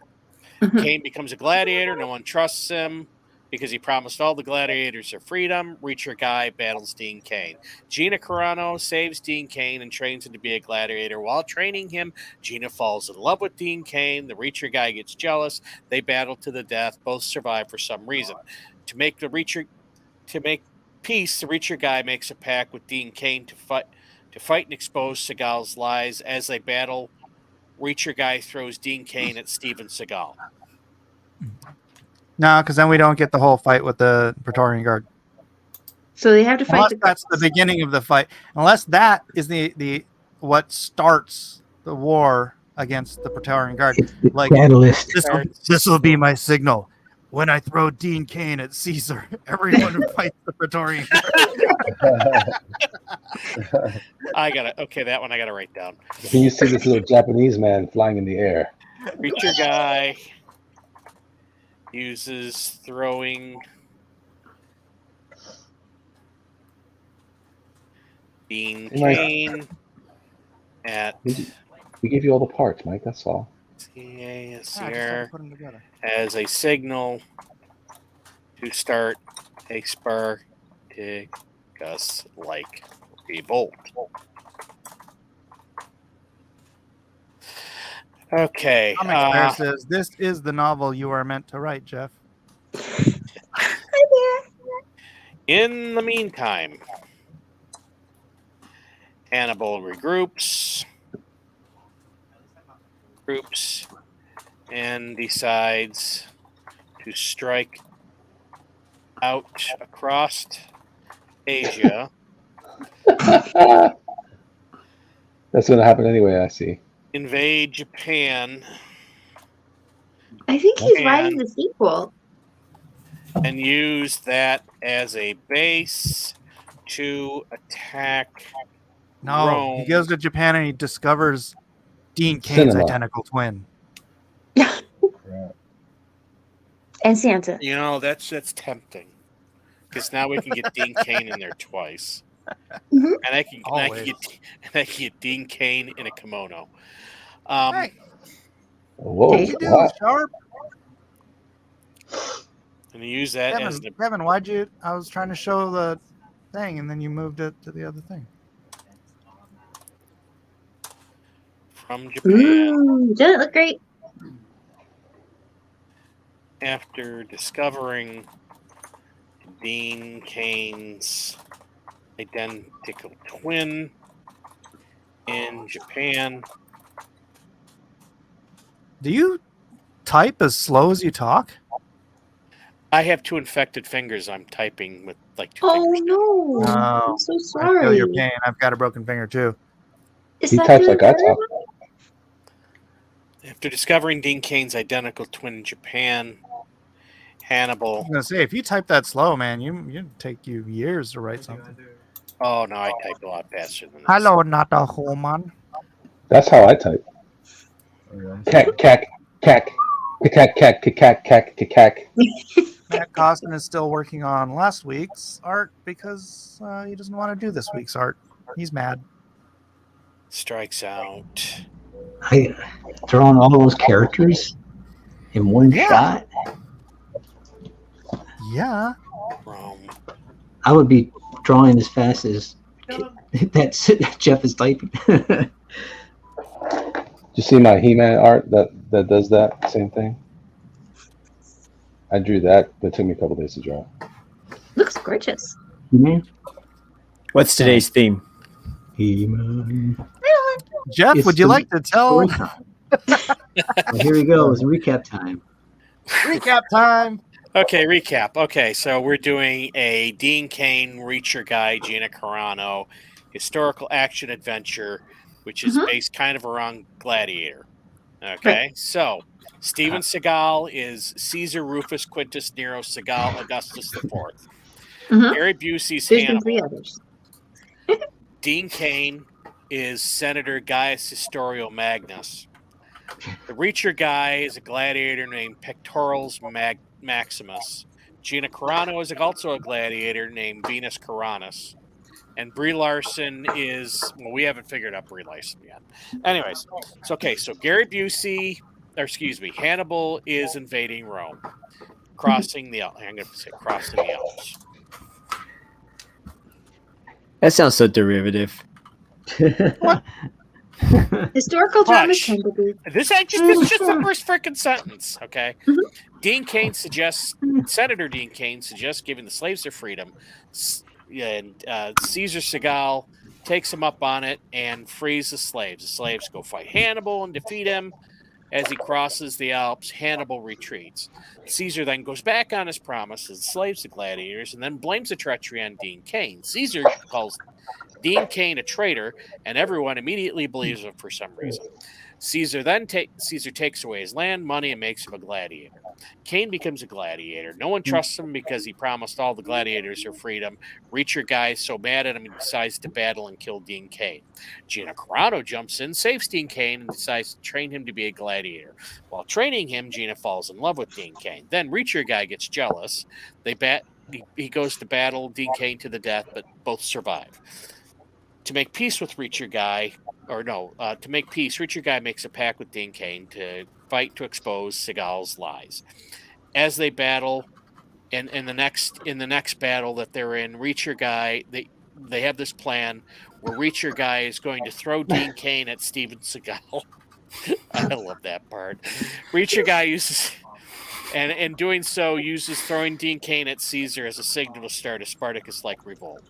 Cain becomes a gladiator. No one trusts him because he promised all the gladiators their freedom. Reacher Guy battles Dean Cain. Gina Carano saves Dean Cain and trains him to be a gladiator. While training him, Gina falls in love with Dean Cain. The Reacher Guy gets jealous. They battle to the death. Both survive for some reason. To make peace, the Reacher Guy makes a pact with Dean Cain to fight and expose Seagal's lies. As they battle, Reacher Guy throws Dean Cain at Steven Seagal. No, because then we don't get the whole fight with the Praetorian Guard. So they have to fight. Unless that's the beginning of the fight. Unless that is the what starts the war against the Praetorian Guard. Like catalyst. This will be my signal. When I throw Dean Cain at Caesar, everyone fights the Praetorian Guard. That one I gotta write down. Can you see this little Japanese man flying in the air? Reacher Guy uses throwing Dean Cain at. We gave you all the parts, Mike. That's all. Here as a signal to start a Spartacus-like revolt. Okay. Comics Bear says, this is the novel you are meant to write, Jeff. In the meantime, Hannibal regroups and decides to strike out across Asia. That's going to happen anyway, I see. Invade Japan. I think he's writing the sequel. And use that as a base to attack Rome. He goes to Japan and he discovers Dean Cain's identical twin. And Santa. You know, that's tempting. Because now we can get Dean Cain in there twice. And I can get Dean Cain in a kimono. Whoa, sharp. And use that as the Kevin, why'd you? I was trying to show the thing, and then you moved it to the other thing. From Japan. Doesn't it look great? After discovering Dean Cain's identical twin in Japan. Do you type as slow as you talk? I have two infected fingers. I'm typing with like two fingers. No. I'm so sorry. I feel your pain. I've got a broken finger too. He types like I talk. After discovering Dean Cain's identical twin in Japan, Hannibal. I was gonna say, if you type that slow, man, it'd take you years to write something. Oh no, I type a lot faster than this. Hello, not a woman. That's how I type. Cack. Matt Costin is still working on last week's art because he doesn't want to do this week's art. He's mad. Strikes out. I drawing all those characters in one shot. Yeah. I would be drawing as fast as that Jeff is typing. Did you see my He-Man art that does that same thing? I drew that, but it took me a couple days to draw. Looks gorgeous. He-Man? What's today's theme? He-Man. Jeff, It's would you the like to tell? story time. Well, here we go. It's recap time. Recap time. Okay, recap. Okay, so we're doing a Dean Cain, Reacher Guy, Gina Carano historical action adventure, which is based kind of around Gladiator. Okay, so Steven Seagal is Caesar Rufus Quintus Nero Seagal Augustus the Fourth. Gary Busey's There's been 3 Hannibal. others. Dean Cain is Senator Gaius Historio Magnus. The Reacher guy is a gladiator named Pectorals Maximus. Gina Carano is also a gladiator named Venus Caranus. And Brie Larson is, well, we haven't figured out Brie Larson yet. Anyways, so Gary Busey, or excuse me, Hannibal is invading Rome, crossing the Alps. That sounds so derivative. Historical dramas tend to be. This is just the first freaking sentence, okay? Senator Dean Cain suggests giving the slaves their freedom, and Caesar Seagal takes him up on it and frees the slaves. The slaves go fight Hannibal and defeat him. As he crosses the Alps, Hannibal retreats. Caesar then goes back on his promise, enslaves the gladiators, and then blames the treachery on Dean Cain. Caesar calls Dean Cain a traitor, and everyone immediately believes him for some reason. Caesar takes away his land, money, and makes him a gladiator. Cain becomes a gladiator. No one trusts him because he promised all the gladiators their freedom. Reacher guy is so mad at him he decides to battle and kill Dean Cain. Gina Carano jumps in, saves Dean Cain, and decides to train him to be a gladiator. While training him, Gina falls in love with Dean Cain. Then Reacher guy gets jealous. He goes to battle Dean Cain to the death, but both survive. To make peace with Reacher Guy, Reacher Guy makes a pact with Dean Cain to fight to expose Seagal's lies. As they battle, in the next battle that they're in, Reacher Guy they have this plan where Reacher Guy is going to throw Dean Cain at Steven Seagal. I love that part. Reacher Guy uses, and in doing so, uses throwing Dean Cain at Caesar as a signal to start a Spartacus-like revolt.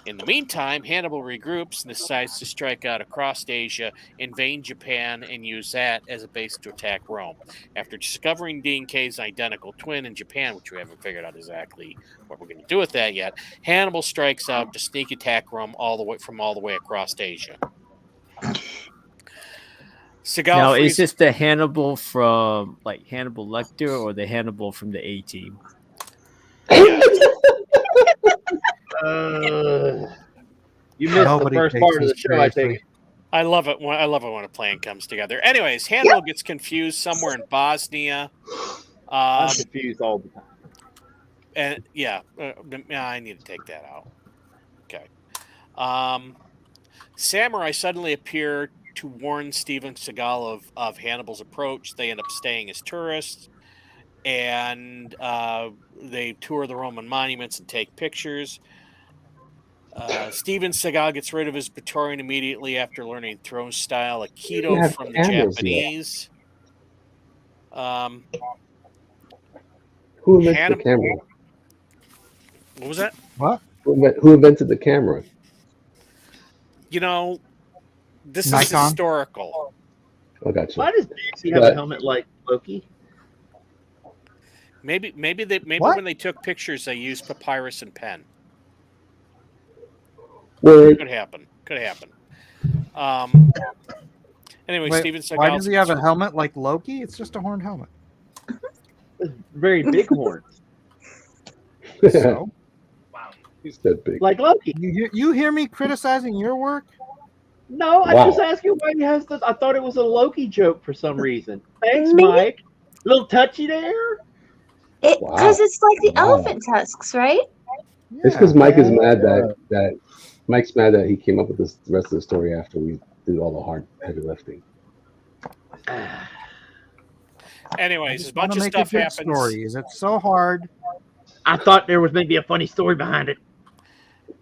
In the meantime, Hannibal regroups and decides to strike out across Asia, invade Japan, and use that as a base to attack Rome. After discovering Dean Cain's identical twin in Japan, which we haven't figured out exactly what we're going to do with that yet, Hannibal strikes out to sneak attack Rome all the way across Asia. Now, is this the Hannibal from like Hannibal Lecter or the Hannibal from the A-Team? You missed the first part of the show, I think. I love it when a plan comes together. Anyways, Hannibal gets confused somewhere in Bosnia. I'm confused all the time. And I need to take that out. Okay. Samurai suddenly appear to warn Steven Seagal of Hannibal's approach. They end up staying as tourists, and they tour the Roman monuments and take pictures. Steven Seagal gets rid of his Praetorian immediately after learning throne style Aikido from the Japanese. Who invented the camera? What was that? What? Who invented the camera? This Nikon? is historical. I got you. Why does Nancy have a helmet like Loki? Maybe What? when they took pictures, they used papyrus and pen. Word. Could happen. Anyway, Wait, Steven Seagal. why does he have a helmet like Loki? It's just a horned helmet. Very big horns. So, He's that big. Like Loki. you hear me criticizing your work? No, I Wow. just asked you why he has this. I thought it was a Loki joke for some reason. Thanks, Maybe- Mike. Little touchy there. Because it's like the elephant tusks, right? It's because Mike is mad that Mike's mad that he came up with the rest of the story after we did all the hard heavy lifting. Anyways, a Wanna bunch of make stuff a good happens. story. Is it so hard? I thought there was maybe a funny story behind it.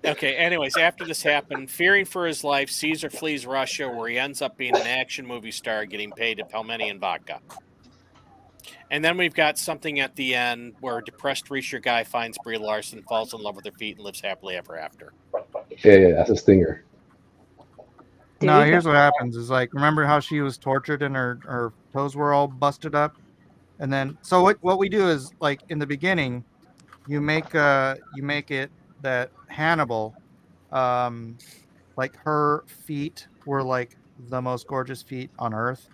Okay, anyways, after this happened, fearing for his life, Caesar flees Russia, where he ends up being an action movie star getting paid to pelmeni and vodka. And then we've got something at the end where a depressed Reacher guy finds Brie Larson, falls in love with her feet, and lives happily ever after. Yeah, that's a stinger. No, you here's go. what happens is like, remember how she was tortured and her toes were all busted up? And then, so what we do is like in the beginning, you make it that Hannibal, like her feet were like the most gorgeous feet on earth,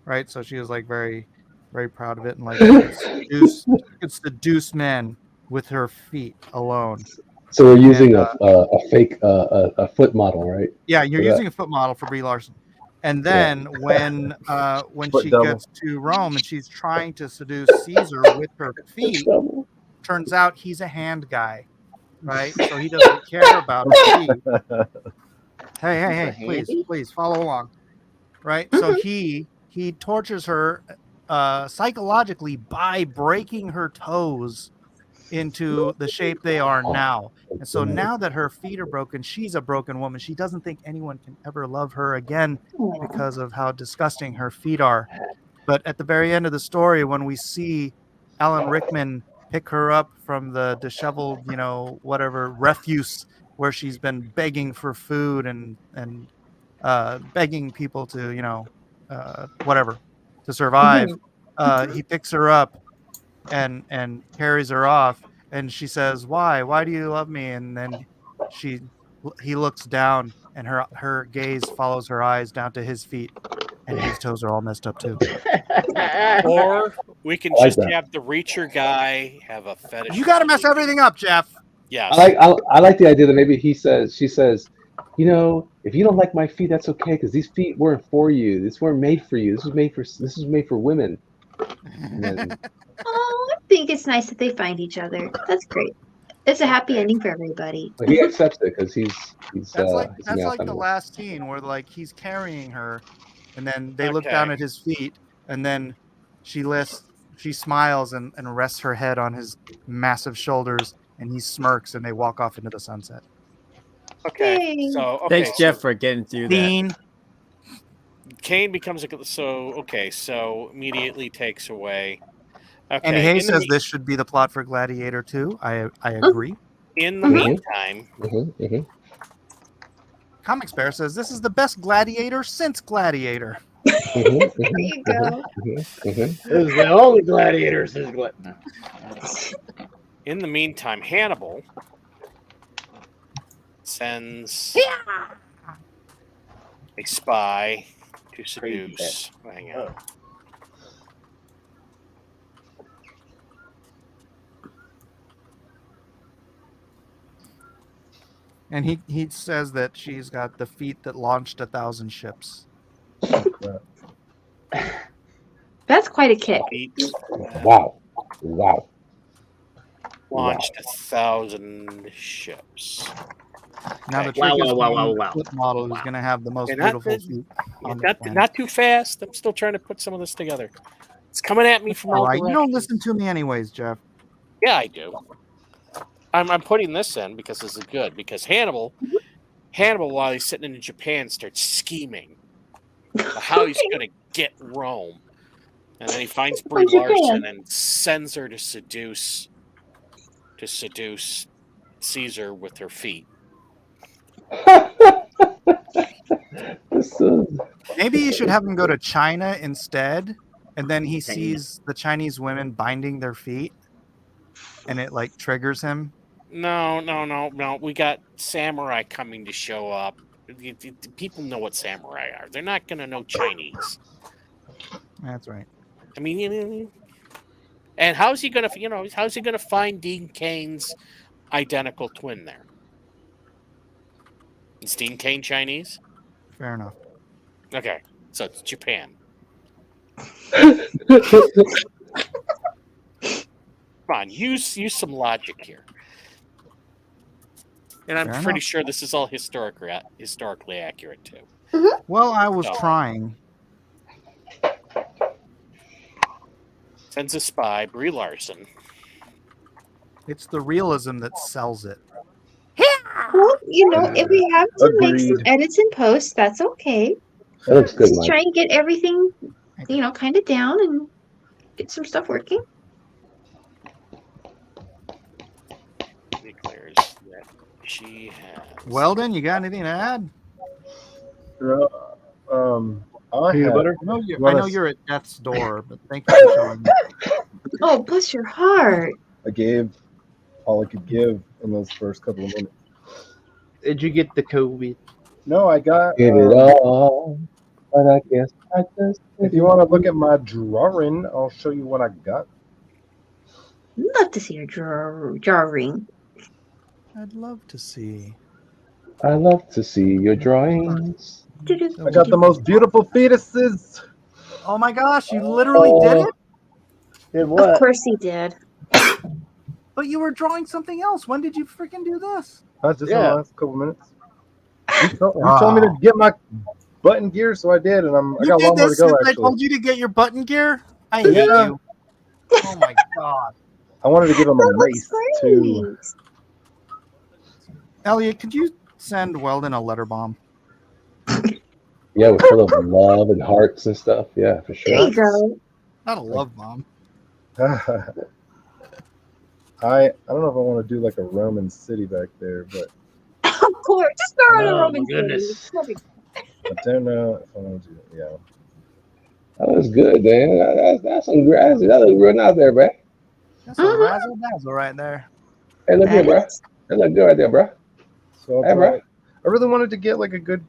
right? So she was like very, very proud of it, and like she could seduce men with her feet alone. So we're And using a fake a foot model, right? yeah, you're For that. using a foot model for Brie Larson. And Yeah. then when Foot she double. gets to Rome and she's trying to seduce Caesar with her feet, turns out he's a hand guy, right? So he doesn't care about her feet. Hey, please follow along, right? So he tortures her psychologically by breaking her toes into the shape they are now. And so now that her feet are broken, she's a broken woman. She doesn't think anyone can ever love her again because of how disgusting her feet are. But at the very end of the story, when we see Alan Rickman pick her up from the disheveled, whatever refuse where she's been begging for food and begging people to, whatever, to survive, he picks her up and carries her off, and she says, why do you love me? And then he looks down, and her gaze follows her eyes down to his feet, and his toes are all messed up too. Or we can I like just that. have the Reacher guy have a fetish. You got to mess everything up, Jeff. Yes. I like the idea that maybe she says, if you don't like my feet, that's okay, because these feet weren't for you. This weren't made for you. This is made for women. And then, Oh, I think it's nice that they find each other. That's great. It's a happy ending for everybody. but he accepts it because he's That's like he's a male the feminist. last scene where like he's carrying her, and then they look down at his feet, and then she smiles and rests her head on his massive shoulders, and he smirks, and they walk off into the sunset. Okay. So Thanks, Jeff, for getting through that. Dean. Cain becomes so immediately takes away. Okay. Andy Hayes says this should be the plot for Gladiator 2. I agree. In the meantime, Comics Bear says this is the best Gladiator since Gladiator. There you go. This is the only gladiator since Gladiator. in the meantime, Hannibal sends a spy to seduce. Hang on. And he says that she's got the feet that launched 1,000 ships. That's quite a kick. Wow. Launched 1,000 ships. Now the trick is the foot model who's going to have the most beautiful feet. Not too fast. I'm still trying to put some of this together. It's coming at me from all right. directions. You don't listen to me anyways, Jeff. Yeah, I do. I'm putting this in because this is good. Because Hannibal, while he's sitting in Japan, starts scheming how he's going to get Rome, and then he finds Brie Larson and sends her to seduce Caesar with her feet. Maybe you should have him go to China instead, and then he sees the Chinese women binding their feet, and it like triggers him. No. We got samurai coming to show up. People know what samurai are. They're not going to know Chinese. That's right. I mean, and how's he going to find Dean Cain's identical twin there? Is Dean Cain Chinese? Fair enough. Okay, so it's Japan. Come on, use some logic here. And I'm pretty sure this is all historically accurate too. Well, I was trying. Sends a spy, Brie Larson. It's the realism that sells it. Well, if we have to make some edits in post, that's okay. That looks good, Just Mike. try and get everything, kind of down and get some stuff working. Declares that she has. Weldon, you got anything to add? I Peanut have. butter? I know you're at death's door, but thank you for showing me. Oh, bless your heart. I gave all I could give in those first couple of minutes. Did you get the COVID? No, I got. Give it all, but I guess I just. If you want to look at my drawing, I'll show you what I got. Love to see your drawing. I'd love to see. I love to see your drawings. I got the most beautiful fetuses. Oh my gosh, you literally did it? Did Of what? course he did. But you were drawing something else. When did you freaking do this? Just in the Yeah. last couple minutes. You told me to get my button gear, so I did, and I got a long more to go. I Actually, told you to get your button gear? I hate you. Oh my god. I wanted to give him a mace too. Elliot, could you send Weldon a letter bomb? Yeah, with full of love and hearts and stuff. Yeah, for sure. There you go. Not a love bomb. I don't know if I want to do like a Roman city back there, but Of course. Just throw in a Oh, Roman my goodness. city. I don't know if I want to do it. Yeah. That was good, man. That's some grass. That looks real nice there, bro. That's a razzle dazzle right there. Hey, look good, bro. That look good right there, bro. So Hey, bro. I really wanted to get like a good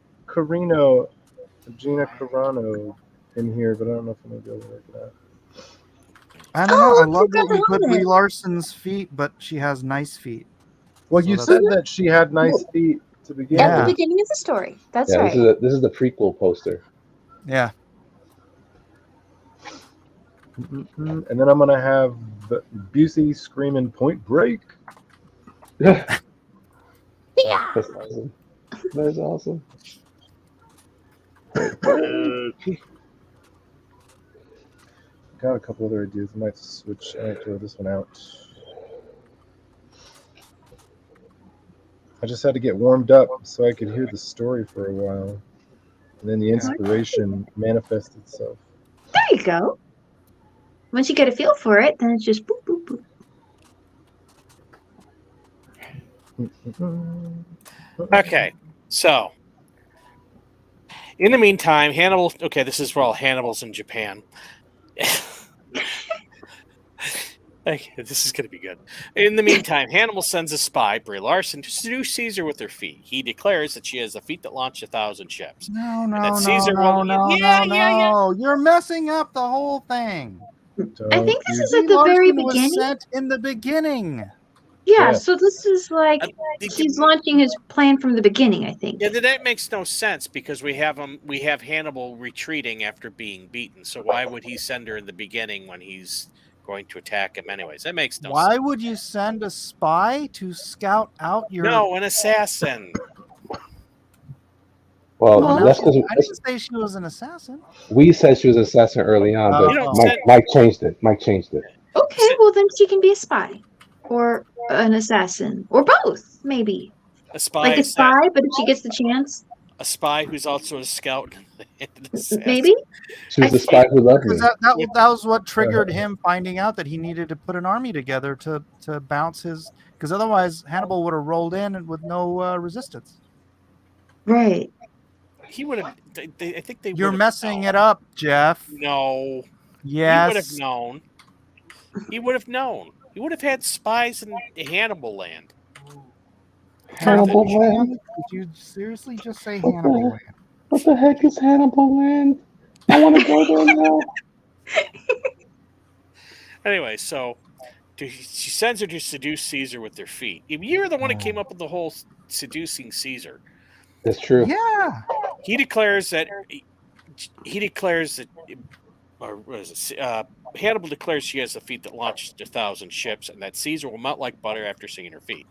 Gina Carano in here, but I don't know if I'm gonna be able to work it out. I don't know. I look, love you got that you the put helmet. Brie Larson's feet, but she has nice feet. Well, So you that's- said that she had nice feet to begin At the with. beginning of the story. That's Yeah, right. this is the prequel poster. Yeah. And then I'm gonna have Busey screaming "Point Break." Yeah. That's awesome. That's awesome. Got a couple other ideas. I might switch. I might throw this one out. I just had to get warmed up so I could hear the story for a while, and then the inspiration manifests itself. There you go. Once you get a feel for it, then it's just boop, boop, boop. Okay, so in the meantime, Hannibal. Okay, this is for all Hannibals in Japan. Okay, this is going to be good. In the meantime, Hannibal sends a spy, Brie Larson, to seduce Caesar with her feet. He declares that she has the feet that launch 1,000 ships. No, And no, that no, Caesar no, will- no, Yeah, no, yeah, yeah. no. You're messing up the whole thing. I think this is Brie at the very Larson was beginning. sent in the beginning. Yeah, Yeah. so this is like he's launching his plan from the beginning, I think. Yeah, that makes no sense because we have Hannibal retreating after being beaten. So why would he send her in the beginning when he's going to attack him anyways? That makes no sense. Why would you send a spy to scout out your? No, an assassin. Well, Well, that's no, because I didn't say she was an assassin. we said she was an assassin early on, You but don't Mike changed it. Mike changed it. Okay, well then she can be a spy. Or an assassin. Or both, maybe. A spy, Like a spy, but if she gets the chance, a spy who's also a scout. And an assassin. maybe? She was the spy who loved me. Because that was what triggered him finding out that he needed to put an army together to bounce his. Because otherwise, Hannibal would have rolled in with no resistance. Right. He would have. I think they. You're would've messing known. it up, Jeff. No. Yes. He would have known. He would have known. He would have had spies in Hannibal land. Hannibal Land? Did you seriously just say What Hannibal the- Land? What the heck is Hannibal Land? I want to go there now. Anyway, so she sends her to seduce Caesar with their feet. You're the one that came up with the whole seducing Caesar. That's true. Yeah. He declares that. Or what is it? Hannibal declares she has the feet that launch 1,000 ships, and that Caesar will melt like butter after seeing her feet.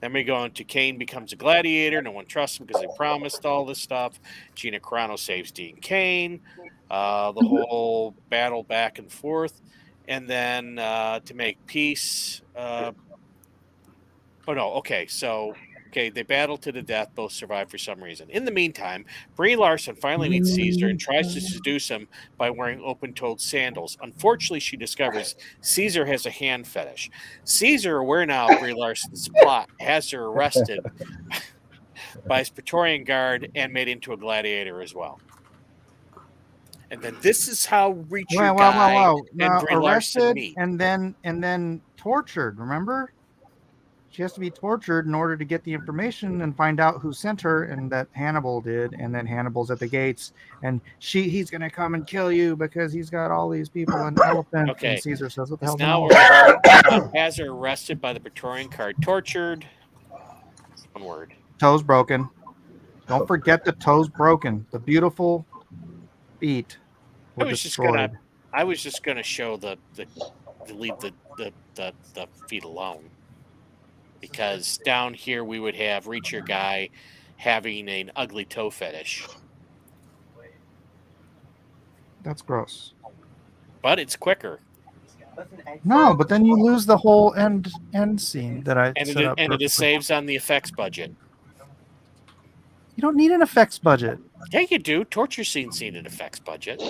Then we go into Cain becomes a gladiator. No one trusts him because they promised all this stuff. Gina Carano saves Dean Cain. The whole battle back and forth, and then to make peace. They battle to the death. Both survive for some reason. In the meantime, Brie Larson finally meets Caesar and tries to seduce him by wearing open-toed sandals. Unfortunately, she discovers Caesar has a hand fetish. Caesar, aware now of Brie Larson's plot, has her arrested by his Praetorian Guard and made into a gladiator as well. And then this is how Reacher Guy and Now, Brie Larson arrested meet. and then tortured. Remember, she has to be tortured in order to get the information and find out who sent her, and that Hannibal did. And then Hannibal's at the gates, and he's gonna come and kill you because he's got all these people and elephant. Okay. And Caesar says, "What the hell's Now an we're elephant?" has her arrested by the Praetorian Guard, tortured. One word. Toes broken. Don't forget the toes broken. The beautiful feet were destroyed. I was just gonna show the leave the feet alone, because down here we would have Reacher Guy having an ugly toe fetish. That's gross. But it's quicker. No, but then you lose the whole end scene that I And set up. it perfectly. saves on the effects budget. You don't need an effects budget. Yeah, you do. Torture scenes need an effects budget.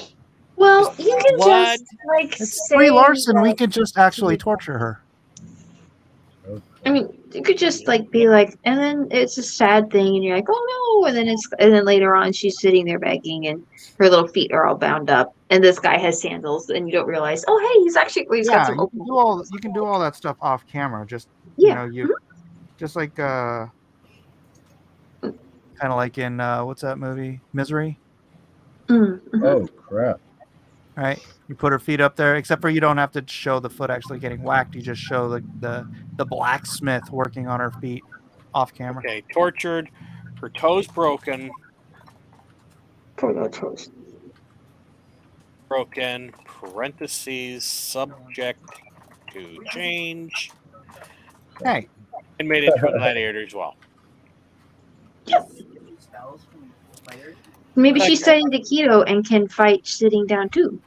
Well, you can blood. just like It's say Brie Larson. We like- could just actually torture her. I mean, you could just like be like, and then it's a sad thing, and you're like, oh no, and then later on she's sitting there begging, and her little feet are all bound up, and this guy has sandals, and you don't realize, oh hey, he's got Yeah, some you open. can do all that stuff off camera. Just Yeah. just like kind of like in what's that movie, Misery? Oh crap! Right, you put her feet up there, except for you don't have to show the foot actually getting whacked. You just show the blacksmith working on her feet off camera. Okay, tortured, her toes broken. Poor little toes. Broken, parentheses, subject to change. Hey. And made it to a gladiator as well. Maybe she's studying Aikido and can fight sitting down too.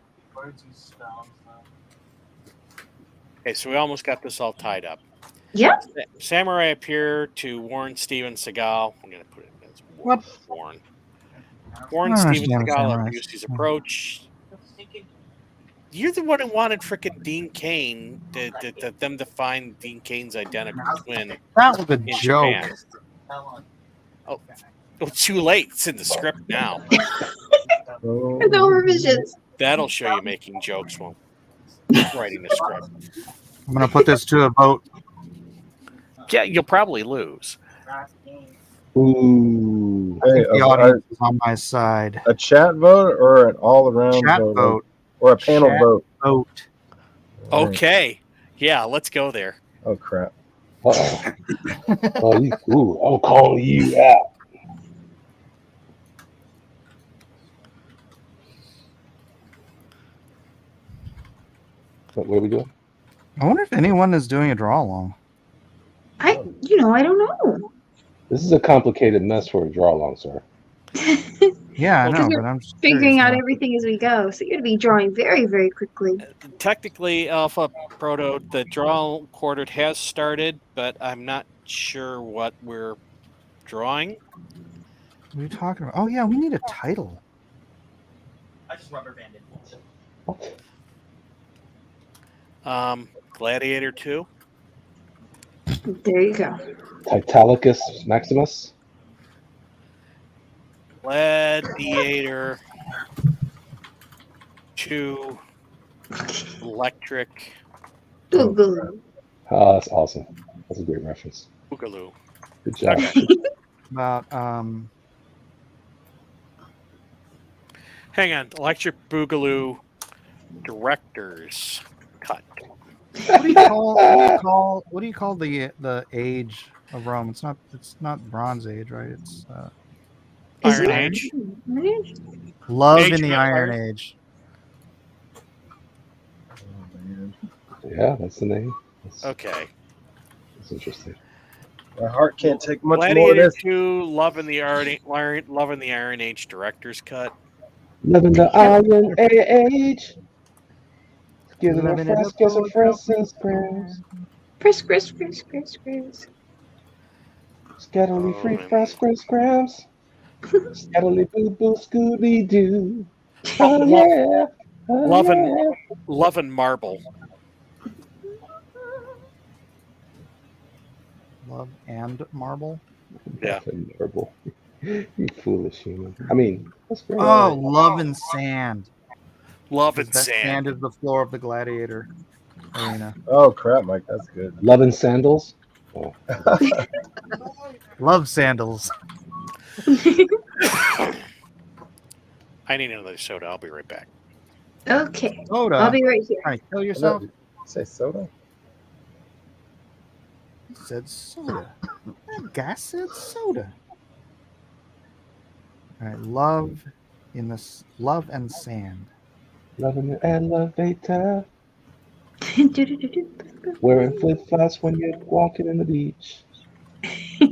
Okay, so we almost got this all tied up. Yep. Samurai appear to warn Steven Seagal. I'm going to put it as What? warn. I Warn don't Steven understand Seagal samurais. of Busey's approach. You're the one who wanted frickin' Dean Cain to them to find Dean Cain's identical twin. That was a in joke. Japan. Oh, too late. It's in the script now. No revisions. That'll show you making jokes while writing the script. I'm gonna put this to a vote. Yeah, you'll probably lose. Ooh. Hey, The audience is on my side. a chat vote or an all-around Chat vote, vote. or a panel Chat vote? vote. Okay. Yeah, let's go there. Oh crap! Uh-oh. I'm calling you out. What are we doing? I wonder if anyone is doing a draw along. I don't know. This is a complicated mess for a draw along, sir. Yeah, I Because know, we're but I'm just figuring curious out now. everything as we go, so you're gonna be drawing very, very quickly. Technically, Alpha Proto, the draw quartered has started, but I'm not sure what we're drawing. What are you talking about? Oh yeah, we need a title. I just rubber banded. Gladiator 2. There you go. Titalicus Maximus. Gladiator 2. Electric Boogaloo. Oh, that's awesome. That's a great reference. Boogaloo. Good job. About Hang on. Electric Boogaloo director's cut. what do you call the age of Rome? It's not Bronze Age, right? It's Is Iron it? Age. love Age in the of Iron Empires. Age. Yeah, that's the name. Okay. That's interesting. My heart can't take much more of Gladiator this. 2, Love in the Iron Age director's cut. Living the Iron Age. Give it a Living in fresh, the get some fresh scrams. Chris. Scattily free, fresh, scrams. Scattily boo boo, Scooby Doo. Oh yeah. Oh, Love and Marble. Love and Marble. Yeah. Adorable. You foolish human. I mean, that's great. Oh, Love and Sand. Love and That Sand. sand is the floor of the gladiator arena. Oh crap, Mike, that's good. Love and Sandals. Oh. Love sandals. I need another soda. I'll be right back. Okay. Soda. I'll be right here. All right, kill yourself. Say soda. He said soda. That guy said soda. All right, love and sand. Love in the elevator. Wearing flip flops when you're walking in the beach. I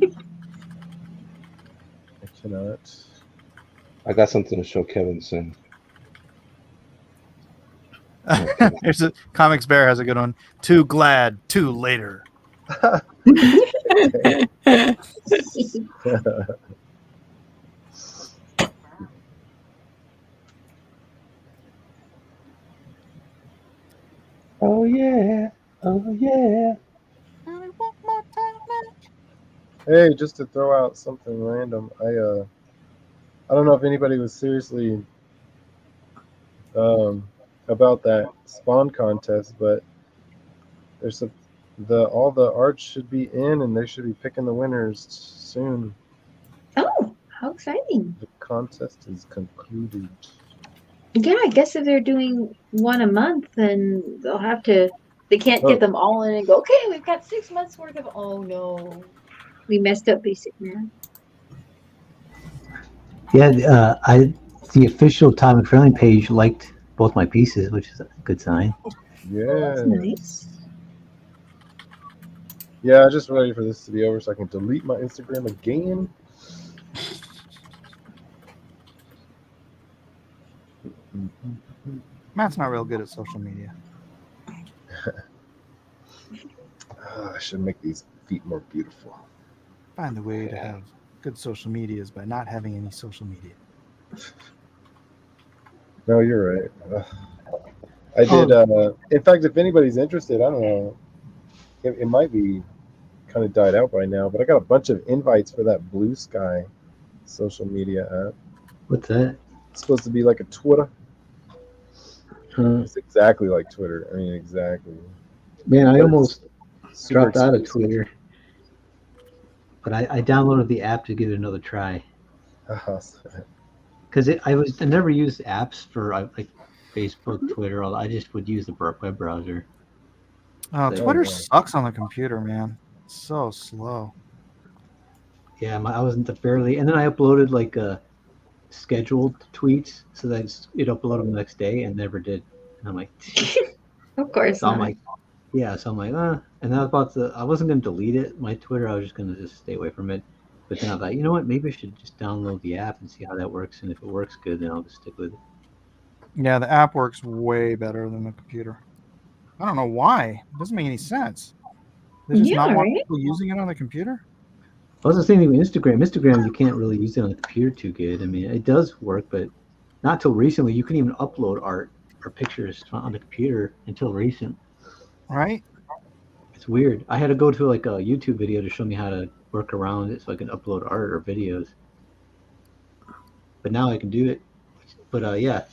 cannot. I got something to show Kevin soon. Here's a Comics Bear has a good one. Too glad, too later. Oh yeah, oh yeah. Hey, just to throw out something random, I don't know if anybody was seriously about that Spawn contest, but there's all the art should be in, and they should be picking the winners soon. Oh, how exciting! The contest is concluded. Yeah, I guess if they're doing one a month, then they'll have to. They can't get them all in and go. Okay, we've got 6 months worth of. Oh no, we messed up, Basic Man. Yeah, the official Todd McFarlane page liked both my pieces, which is a good sign. Yeah. That's nice. Yeah, I'm just ready for this to be over so I can delete my Instagram again. Matt's not real good at social media. I should make these feet more beautiful. Find the way to have good social media is by not having any social media. No, you're right. I did. In fact, if anybody's interested, I don't know. It might be kind of died out by now, but I got a bunch of invites for that Blue Sky social media app. What's that? It's supposed to be like a Twitter. Huh. It's exactly like Twitter. I mean, exactly. Man, I But almost it's dropped out of exclusive. Twitter, but I downloaded the app to give it another try. Because I never used apps for like Facebook, Twitter. I just would use the web browser. Oh, So- Twitter sucks on the computer, man. It's so slow. Yeah, I wasn't barely, and then I uploaded like scheduled tweets so that it uploaded them the next day, and never did. And I'm like, Of course so I'm not. like, yeah, so I'm like, and I was I wasn't gonna delete it, my Twitter. I was just gonna just stay away from it. But then I thought, you know what? Maybe I should just download the app and see how that works. And if it works good, then I'll just stick with it. Yeah, the app works way better than the computer. I don't know why. It doesn't make any sense. There's just not more people using it on the computer. I was the same thing with Instagram. Instagram, you can't really use it on the computer too good. I mean, it does work, but not till recently. You couldn't even upload art or pictures on the computer until recent. Right? It's weird. I had to go to like a YouTube video to show me how to work around it so I can upload art or videos. But now I can do it. But yeah,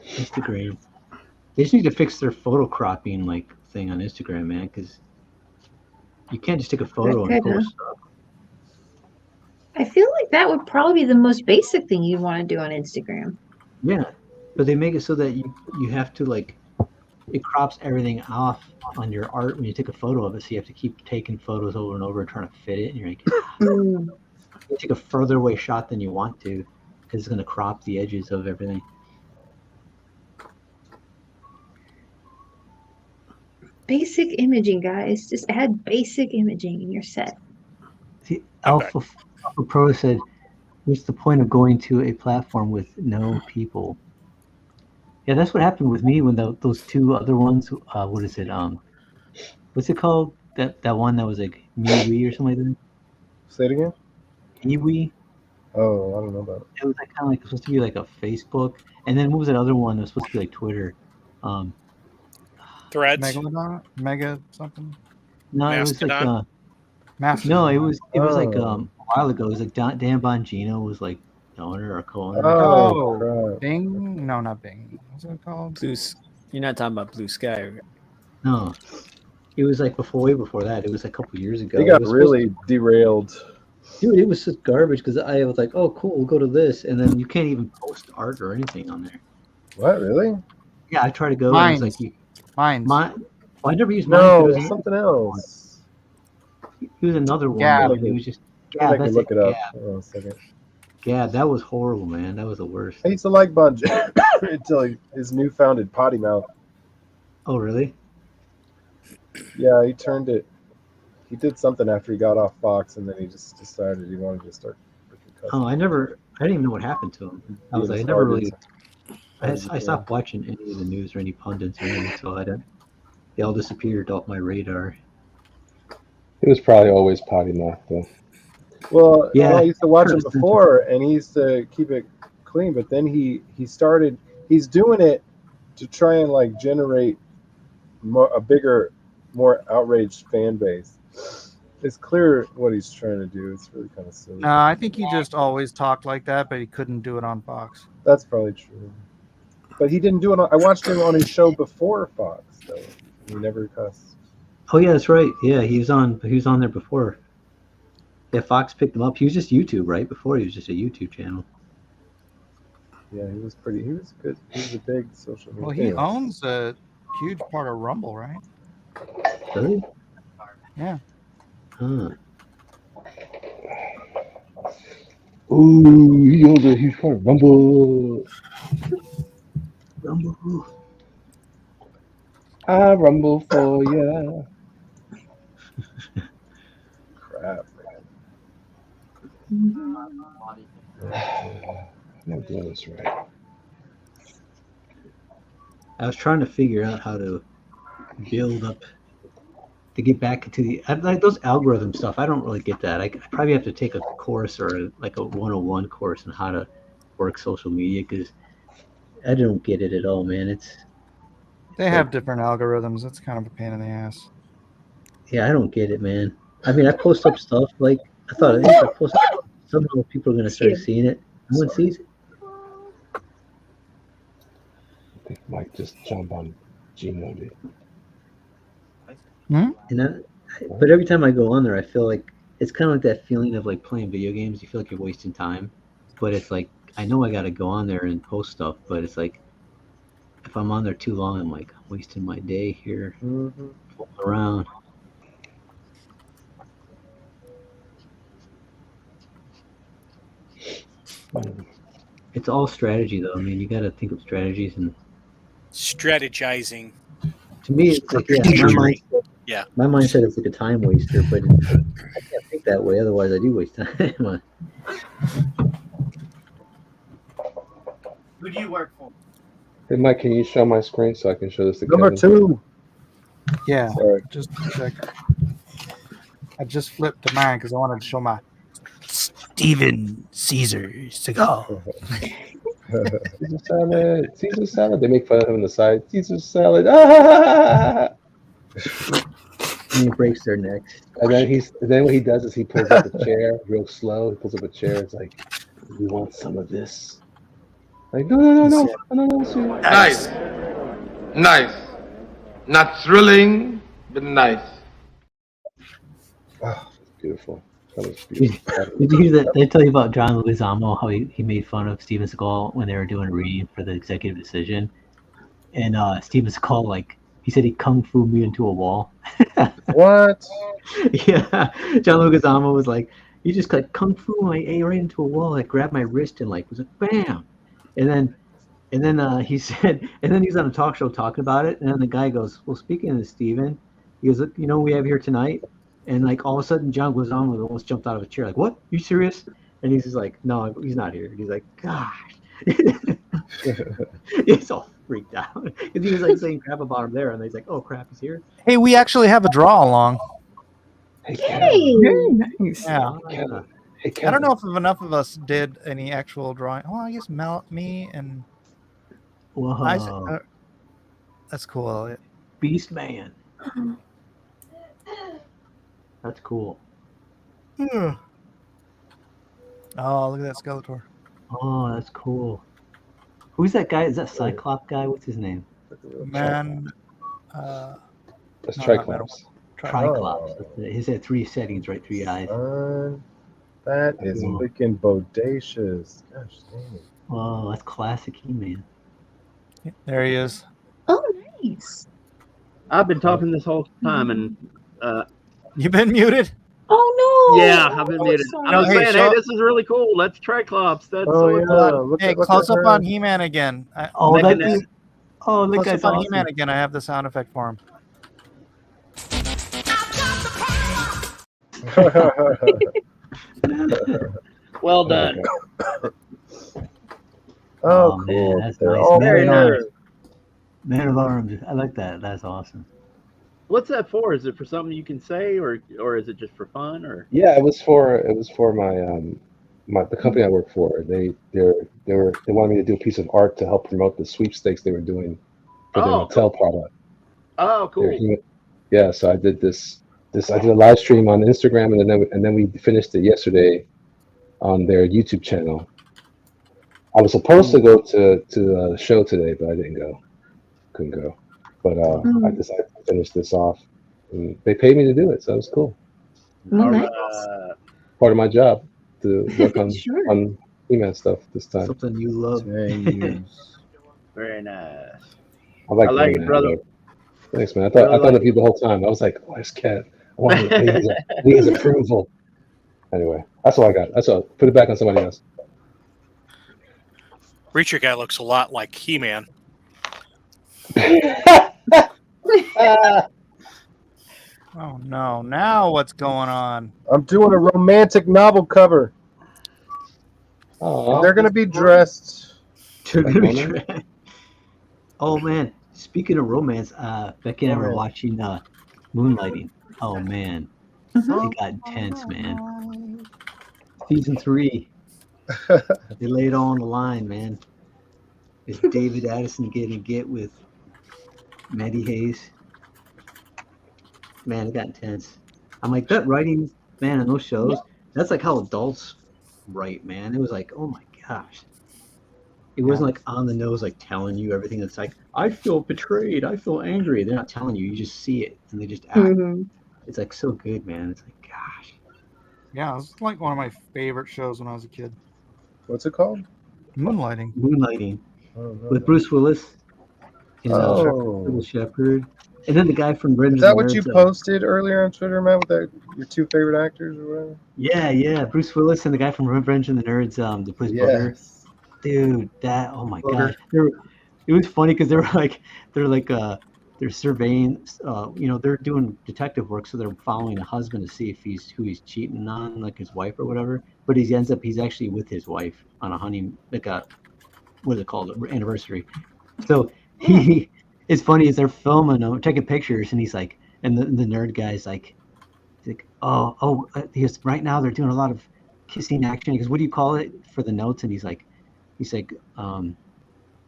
Instagram. They just need to fix their photo cropping like thing on Instagram, man, because you can't just take a photo and post stuff. I feel like that would probably be the most basic thing you'd want to do on Instagram. Yeah, but they make it so that you have to like it crops everything off on your art when you take a photo of it, so you have to keep taking photos over and over and trying to fit it, and you're like, you take a further away shot than you want to because it's going to crop the edges of everything. Basic imaging, guys. Just add basic imaging in your set. See, Alpha Pro said, what's the point of going to a platform with no people? Yeah, that's what happened with me when those two other ones. What is it? What's it called? That one that was like MeWe or something like that. Say it again. MeWe. Oh, I don't know about it. It was like kind of like supposed to be like a Facebook, and then what was that other one that was supposed to be like Twitter? Threads. Mega something. No, it was like Mastodon? no, it was like while ago. It was like Dan Bongino was like the owner or co-owner. Oh, Oh, crap. Bing? No, not Bing. What's it called? You're not talking about Blue Sky, right? No, it was like way before that. It was a couple years ago. They It got was supposed really derailed. Dude, it was just garbage because I was like, oh, cool, we'll go to this. And then you can't even post art or anything on there. What, really? Yeah, I tried to go Mines. and it's like, Mines. well, I never used No, mine. it was something else. It was another one. Gab. And it was just, I Gab, can that's look it. it up. Gab. Hold on a second. Gab, that was horrible, man. That was the worst. I used to like Bon Jovi until his newfounded potty mouth. Oh, really? Yeah, he turned it. He did something after he got off Fox, and then he just decided he wanted to start freaking cussing. Oh, I didn't even know what happened to him. I was like, I never really, I stopped watching any of the news or any pundits or anything, so they all disappeared off my radar. He was probably always potty mouth, though. Well, Yeah, I used to watch him sure. before, and he used to keep it clean. But then he's doing it to try and like generate a bigger, more outraged fan base. It's clear what he's trying to do. It's really kind of silly. No, I think he just always talked like that, but he couldn't do it on Fox. That's probably true. But he didn't do it. I watched him on his show before Fox, though. He never cussed. Oh yeah, that's right. Yeah, he was on there before. Yeah, Fox picked him up. He was just YouTube, right? Before he was just a YouTube channel. Yeah, he was good. He was a big social media. Well, he owns a huge part of Rumble, right? Really? Yeah. Huh. Ooh, he owns a huge part of Rumble. Rumble. I rumble for ya. Crap. I'm not doing this right. I was trying to figure out how to build up to get back into like those algorithm stuff. I don't really get that. I probably have to take a course or like a 101 course on how to work social media because I don't get it at all, man. They have different algorithms. It's kind of a pain in the ass. Yeah, I don't get it, man. I mean, I post up stuff like I thought if I post up, somehow people are gonna start seeing it. No one sees it. I think Mike just jumped on Gino. And but every time I go on there, I feel like it's kind of like that feeling of like playing video games. You feel like you're wasting time, but it's like I know I got to go on there and post stuff, but it's like if I'm on there too long, I'm like I'm wasting my day here fooling around. It's all strategy, though. I mean, you got to think of strategies, and Strategizing. to me, it's like my mindset is like a time waster, but I can't think that way. Otherwise, I do waste time. Who do you work for? Hey, Mike, can you show my screen so I can show this to Number Kevin? 2. Yeah. Sorry. Just a second. I just flipped to mine because I wanted to show my Steven Caesar Seagal. Caesar salad. Caesar salad. They make fun of him on the side. Caesar salad. Ah! And he breaks their necks. And then what he does is he pulls up a chair real slow. He pulls up a chair. It's like, we want some of this. Like, no. Nice. Nice. Not thrilling, but nice. Oh, beautiful. That was beautiful. Did you hear that? They tell you about John Leguizamo, how he made fun of Steven Seagal when they were doing a reading for the executive decision, and Steven Seagal he said he kung fu me into a wall. What? Yeah, John Leguizamo was like, he just like kung fu my A right into a wall, like grabbed my wrist and like was like bam, and then he said, and then he's on a talk show talking about it, and then the guy goes, well, speaking of this, Steven, he goes, look, you know what we have here tonight? And like all of a sudden, John Leguizamo almost jumped out of a chair, like, what? You serious? And he's just like, no, he's not here. He's like, gosh. He's all freaked out because he was like saying crap about him there, and he's like, oh crap, he's here. Hey, we actually have a draw along. Hey, very nice. Yeah. Hey, I don't know if enough of us did any actual drawing. Well, I guess me and Whoa. Isaac. That's cool, Elliot. Beast Man. That's cool. Oh, look at that Skeletor. Oh, that's cool. Who's that guy? Is that Cyclops guy? What's his name? Man. That's no, not Triclops. Triclops. His had 3 settings, right? 3 eyes. That is Cool. freaking bodacious. Gosh dang it. Oh, that's classic He-Man. There he is. Oh, nice. I've been talking this whole time, and You've been muted? Oh no! yeah, I've been muted. sorry. I'm just Hey, saying, show- hey, this is really cool. That's Triclops. That's Oh, so yeah. cool. Look Hey, at, look close at up her. on He-Man again. Oh, Making that dude. Oh, that Close guy's up on awesome. He-Man again. I have the sound effect for him. Well done. Oh, man, cool. that's They're nice. all Very there. nice. Man of Arms. I like that. That's awesome. What's that for? Is it for something you can say, or is it just for fun, or? Yeah, it was for my the company I work for. They wanted me to do a piece of art to help promote the sweepstakes they were doing for their Oh, Mattel product. Oh, cool. Yeah, so I did this. I did a live stream on Instagram, and then we finished it yesterday on their YouTube channel. I was supposed to go to the show today, but I didn't go. Couldn't go. But I decided to finish this off. And they paid me to do it, so it was cool. Nice. Part of my job to work on Sure. on He-Man stuff this time. Something you love. Very nice. I like it, He-Man, brother. though. Thanks, man. I thought of you the whole time. I was like, "Where's Cat? I want Leah's approval." Anyway, that's all I got. That's all. Put it back on somebody else. Reacher guy looks a lot like He-Man. Oh no! Now what's going on? I'm doing a romantic novel cover. Oh, And they're going to be dressed. They're gonna be Like tra- Oh man! Speaking of romance, Becky and I were watching Moonlighting. Oh man, it got intense, man. Season 3, they lay it all on the line, man. Is David Addison getting get with Maddie Hayes? Man, it got intense. I'm like, that writing, man, in those shows, that's like how adults write, man. It was like, oh my gosh. It wasn't like on the nose, like telling you everything. That's like, I feel betrayed. I feel angry. They're not telling you. You just see it and they just act. Mhm. It's like so good, man. It's like, gosh. Yeah, it's like one of my favorite shows when I was a kid. What's it called? Moonlighting. Moonlighting Oh, no. with Bruce Willis and Little Shepherd. And then the guy from Revenge Is that of the what you Nerds, posted earlier on Twitter, Matt, with your 2 favorite actors or whatever? Yeah. Bruce Willis and the guy from Revenge of the Nerds, that plays Booger. Dude, that, oh my gosh. It was funny because they're surveying, they're doing detective work, so they're following a husband to see if who he's cheating on, like his wife or whatever. But he's actually with his wife on a honeymoon, like a, what is it called, anniversary. So it's funny as they're filming him, taking pictures, and he's like, and the nerd guy's like, he goes, right now they're doing a lot of kissing action. He goes, what do you call it for the notes? And he's like,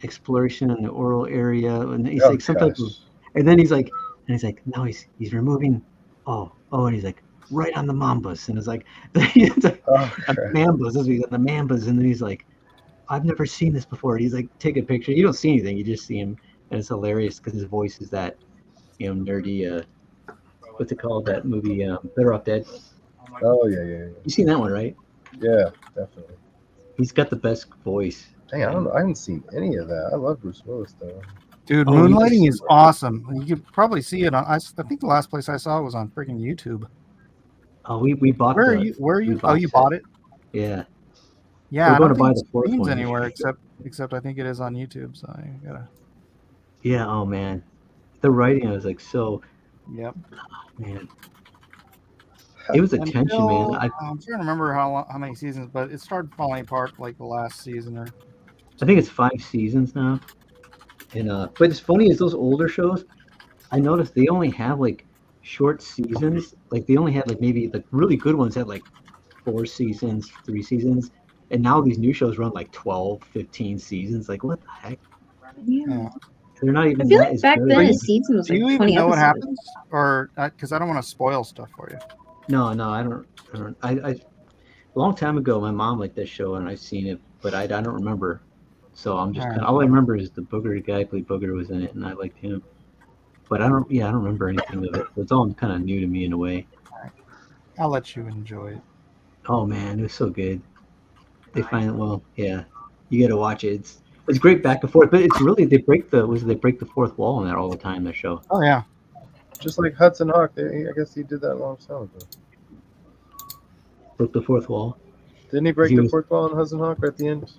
exploration in the oral area, and he's like some type of, and then he's like, no, he's removing, and he's like, right on the mambas, and it's like, mambas, that's what he got, the mambas, and then he's like, I've never seen this before. And he's like, take a picture. You don't see anything, you just see him, and it's hilarious because his voice is that, nerdy, what's it called, that movie, Better Off Dead. Oh yeah. You seen that one, right? Yeah, definitely. He's got the best voice. Dang, I don't know. I haven't seen any of that. I love Bruce Willis though. Dude, Moonlighting is awesome. You could probably see it on. I think the last place I saw it was on freaking YouTube. Oh, we bought. Where are you? Oh, you bought it? Yeah. Yeah, We're I going don't to buy think the it fourth streams one. anywhere except I think it is on YouTube. So I gotta. Yeah. Oh man, the writing was like so. Yep. Man. It was a tension, man. I'm trying to remember how many seasons, but it started falling apart like the last season or. I think it's 5 seasons now, and but it's funny is those older shows. I noticed they only have like short seasons. Like they only had like maybe the really good ones had like 4 seasons, 3 seasons, and now these new shows run like 12, 15 seasons. Like what the heck? Yeah. They're not even. I feel that like as back good. then a season was Do like you 20 even know what episodes. happens, or because I don't want to spoil stuff for you? No, I don't. a long time ago, my mom liked that show, and I've seen it, but I don't remember. So I'm just All kind right. of all I remember is the Booger guy who played Booger was in it, and I liked him. But I don't remember anything of it. So it's all kind of new to me in a way. I'll let you enjoy it. Oh man, it was so good. They find yeah, you got to watch it. It's great back and forth, but it's really they break the fourth wall in that all the time. That show. Oh yeah. Just like Hudson Hawk, I guess he did that a long time ago. Broke the fourth wall. Didn't he break the fourth wall in Hudson Hawk at the end?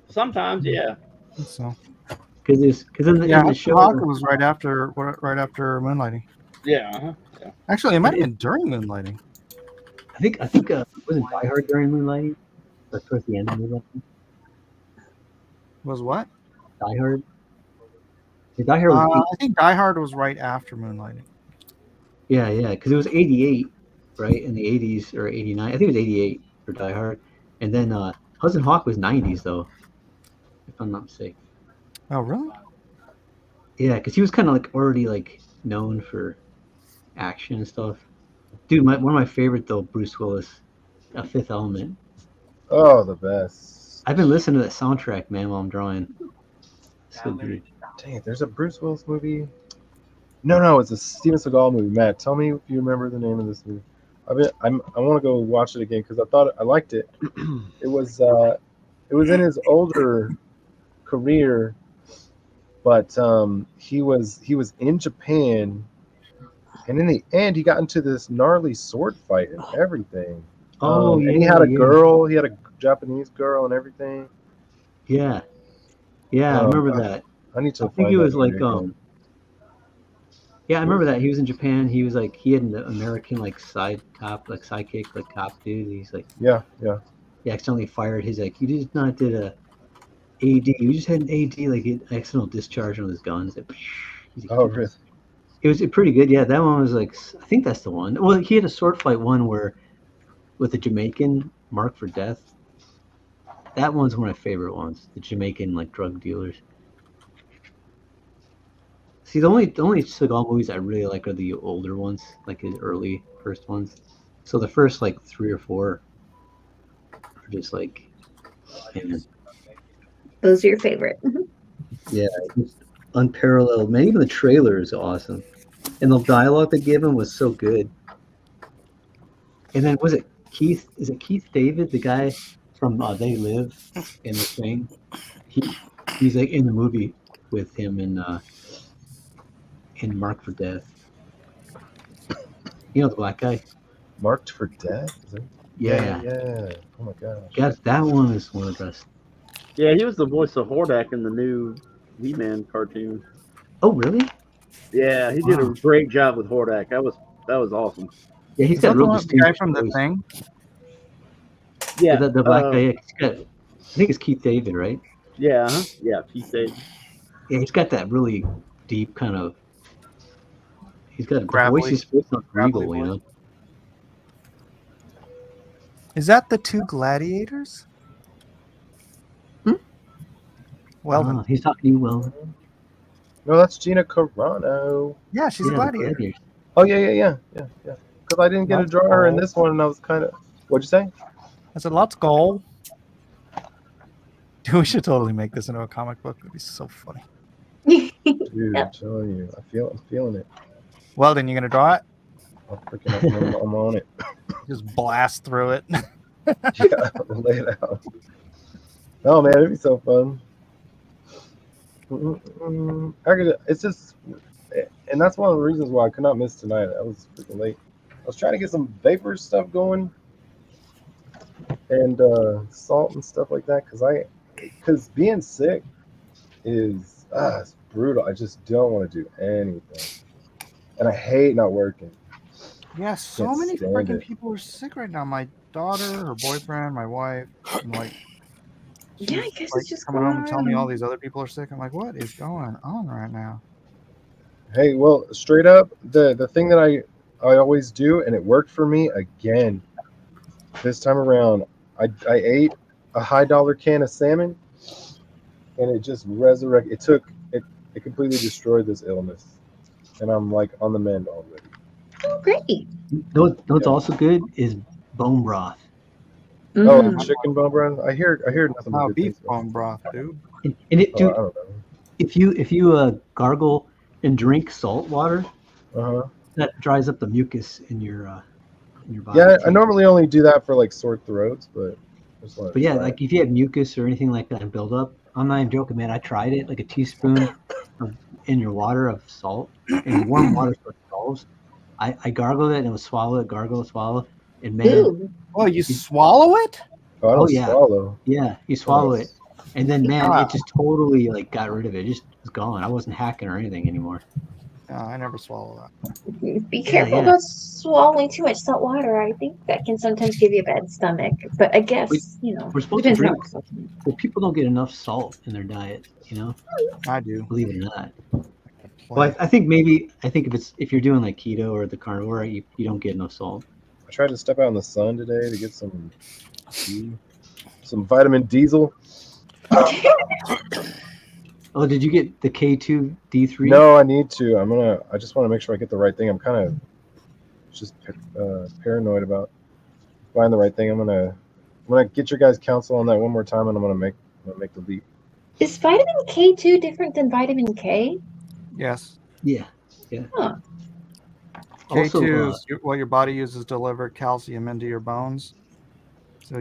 Sometimes, yeah. I think so. Because in the Hudson show, Hawk was right after Moonlighting. Yeah. Actually, it might have been during Moonlighting. I think wasn't Die Hard during Moonlighting, but towards the end of Moonlighting. Was what? Die Hard. Yeah, Die Hard. I think Die Hard was right after Moonlighting. Yeah, because it was 88, right, in the 80s or 89. I think it was 88 for Die Hard, and then Hudson Hawk was 90s though, if I'm not mistaken. Oh really? Yeah, because he was kind of like already like known for action and stuff. Dude, one of my favorite though, Bruce Willis, Fifth Element. Oh, the best. I've been listening to that soundtrack, man, while I'm drawing. So good. Dang, there's a Bruce Willis movie. No, it's a Steven Seagal movie. Matt, tell me if you remember the name of this movie. I want to go watch it again because I liked it. It was in his older career, but he was in Japan, and in the end he got into this gnarly sword fight and everything. And he had a girl. He had a Japanese girl and everything. Yeah, I remember that. I need to. I think he was like Yeah, I remember that. He was in Japan. He was like, he had an American like sidekick, like cop dude. He's like, yeah. He accidentally fired his like, you just not did a AD. You just had an AD like an accidental discharge on his gun. Like, oh, really? It was pretty good. Yeah, that one was like, I think that's the one. Well, he had a sword fight one where with a Jamaican marked for death. That one's one of my favorite ones. The Jamaican like drug dealers. See, the only Seagal movies I really like are the older ones, like his early first ones. So the first like 3 or 4 are just like, man. Those are your favorite. Yeah, just unparalleled. Man, even the trailer is awesome, and the dialogue they give him was so good. And then was it Keith? Is it Keith David, the guy from They Live in the thing? He's like in the movie with him in Marked for Death. You know the black guy? Marked for Death? Is it? Yeah. Oh my gosh. Yes, that one is one of the best. Yeah, he was the voice of Hordak in the new He-Man cartoon. Oh, really? Yeah, he did a great job with Hordak. That was awesome. Yeah, he's Is got that real the guy distinguished from The voice. Thing? Yeah, the black guy. Yeah, he's got, I think it's Keith David, right? Yeah, yeah, Keith David. Yeah, he's got that really deep kind of. He's got Gravelly. the voice is supposed to regal, Gravelly you know. Is that the 2 gladiators? Well then. He's talking to you, well. No, that's Gina Carano. Yeah, she's a gladiator. Oh yeah. Because I didn't get to draw her in this one, and I was kind of. What'd you say? I said, let's go. Dude, we should totally make this into a comic book. It'd be so funny. Dude, I'm telling you, I'm feeling it. Weldon, you gonna draw it? I'm on it. Just blast through it. Yeah, lay it out. Oh man, it'd be so fun. It's just, and that's one of the reasons why I could not miss tonight. I was freaking late. I was trying to get some vapor stuff going, and salt and stuff like that, because being sick is it's brutal. I just don't want to do anything, and I hate not working. Yeah, so Can't many stand freaking it. people are sick right now. My daughter, her boyfriend, my wife, and like, Yeah, I guess like it's just coming going home and telling me around. all these other people are sick. I'm like, what is going on right now? Hey, well, straight up, the thing that I always do, and it worked for me again this time around. I ate a $high can of salmon, and it just resurrected. It completely destroyed this illness, and I'm like on the mend already. Oh, great. You know what's also good is bone broth. Oh, Mm. chicken bone broth. I hear nothing but good beef things. bone broth, dude. And it, Oh, dude, I don't know. if you gargle and drink salt water, that dries up the mucus in your body. Yeah, I too. normally only do that for like sore throats, but I just want But to yeah, try like if you have mucus or anything like that and build up, I'm not even joking, man. I tried it, like a teaspoon in your water of salt, and warm water so it dissolves. I gargled it and it was swallow it, gargle, swallow, and man, Ew. Oh, you swallow it? Oh, I oh don't yeah, swallow. yeah, you swallow it, and then man, Ah. it just totally like got rid of it. It just was gone. I wasn't hacking or anything anymore. No, I never swallow that. Be careful yeah. about swallowing too much salt water. I think that can sometimes give you a bad stomach. But I guess, We're supposed to depends on drink. Well, people don't get enough salt in their diet, you know. I do. Believe it or not. Well, I think if you're doing like keto or the carnivore, you don't get enough salt. I tried to step out in the sun today to get some vitamin diesel. Oh, did you get the K2 D3? No, I need to. I just want to make sure I get the right thing. I'm kind of just paranoid about buying the right thing. I'm gonna get your guys' counsel on that one more time, and I'm gonna make the leap. Is vitamin K2 different than vitamin K? Yes. Yeah. Yeah. Huh. K2 is what your body uses to deliver calcium into your bones. So So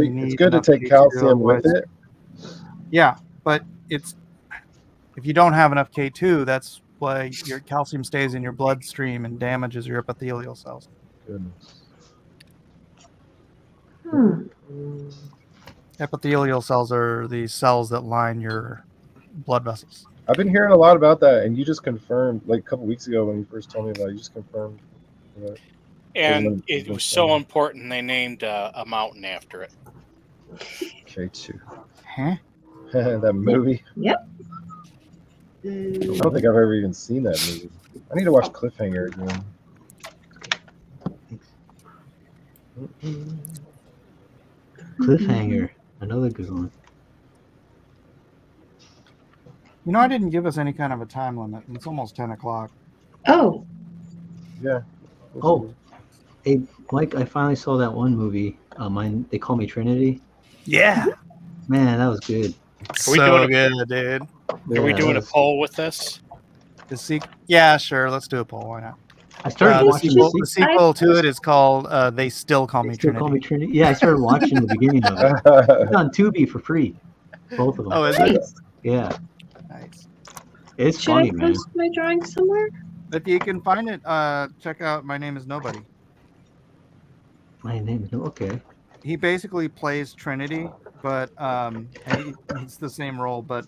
you need it's good to enough take K2, calcium with otherwise- it. Yeah, but if you don't have enough K2, that's why your calcium stays in your bloodstream and damages your epithelial cells. Goodness. Epithelial cells are the cells that line your blood vessels. I've been hearing a lot about that, and you just confirmed, like a couple weeks ago when you first told me about it, you just confirmed that. And it was so important they named a mountain after it. K2. Huh? That movie. Yep. I don't think I've ever even seen that movie. I need to watch Cliffhanger again. Cliffhanger, another good one. You know, I didn't give us any kind of a time limit. It's almost 10 o'clock. Oh. Yeah. Oh, hey, Mike, I finally saw that one movie. They Call Me Trinity. Yeah. Man, that was good. Are we So doing good, dude. Are we doing a poll with this? Yeah, sure. Let's do a poll. Why not? I started watching the sequel to it is called They Still Call Me Still Trinity. Call Me Trinity. Yeah, I started watching the beginning of it. It's on Tubi for free. Both of them. Oh, is it? Yeah. Nice. It's Should funny, I man. post my drawing somewhere? If you can find it, check out My Name is Nobody. My name is okay. He basically plays Trinity, but he's the same role, but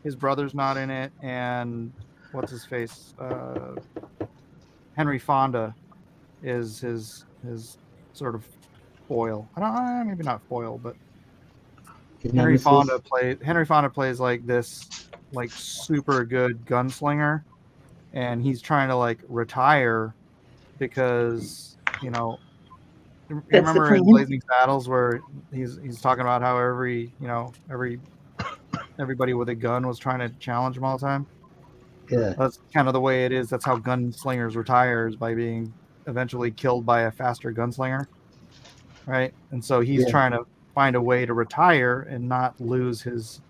his brother's not in it, and what's his face? Henry Fonda is his sort of foil. I don't know, maybe not foil, but Henry Fonda plays like this like super good gunslinger, and he's trying to like retire because you remember in Blazing Saddles where he's talking about how everybody with a gun was trying to challenge him all the time. Yeah. That's kind of the way it is. That's how gunslingers retire, is by being eventually killed by a faster gunslinger, right? And so he's trying to find a way to retire and not lose his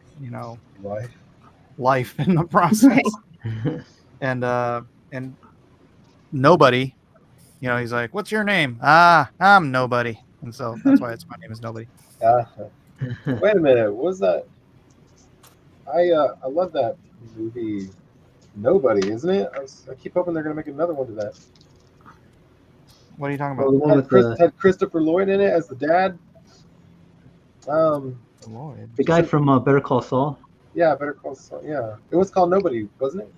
life in the process. And nobody, he's like, "What's your name?" I'm Nobody. And so that's why My Name is Nobody. Wait a minute, what was that? I love that movie. Nobody, isn't it? I keep hoping they're gonna make another one to that. What are you talking Oh, about? the one with Had Christopher Lloyd in it as the dad. Lloyd. The guy from Better Call Saul. Yeah, Better Call Saul. Yeah, it was called Nobody, wasn't it?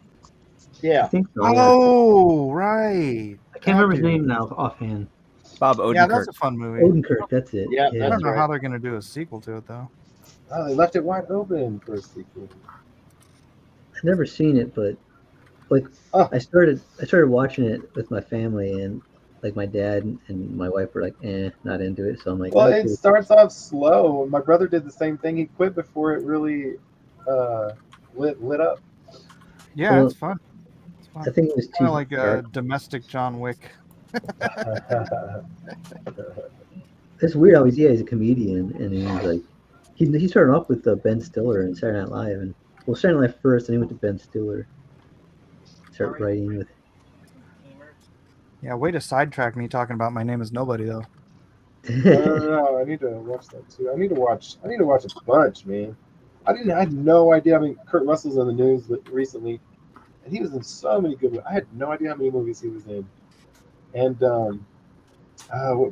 Yeah. I think so. Yeah. Oh, right. I can't remember his name now offhand. Bob Odenkirk. Yeah, that's a fun movie. Odenkirk, that's it. Yeah, I don't know how they're going to do a sequel to it, though. Oh, they left it wide open for a sequel. I've never seen it, but I started watching it with my family, and like my dad and my wife were like, not into it. So I'm like, Well, okay. it starts off slow. My brother did the same thing. He quit before it really lit up. Yeah, Well, it's fun. It's fun. I think it was kind too of like a dark. domestic John Wick. It's weird how he's a comedian, and he's like, he started off with Ben Stiller and Saturday Night Live, and Saturday Night Live first, and he went to Ben Stiller. Start writing with. Yeah, way to sidetrack me talking about My Name Is Nobody though. No, I need to watch that too. I need to watch a bunch, man. I had no idea. I mean, Kurt Russell's in the news recently, and he was in so many good movies. I had no idea how many movies he was in. And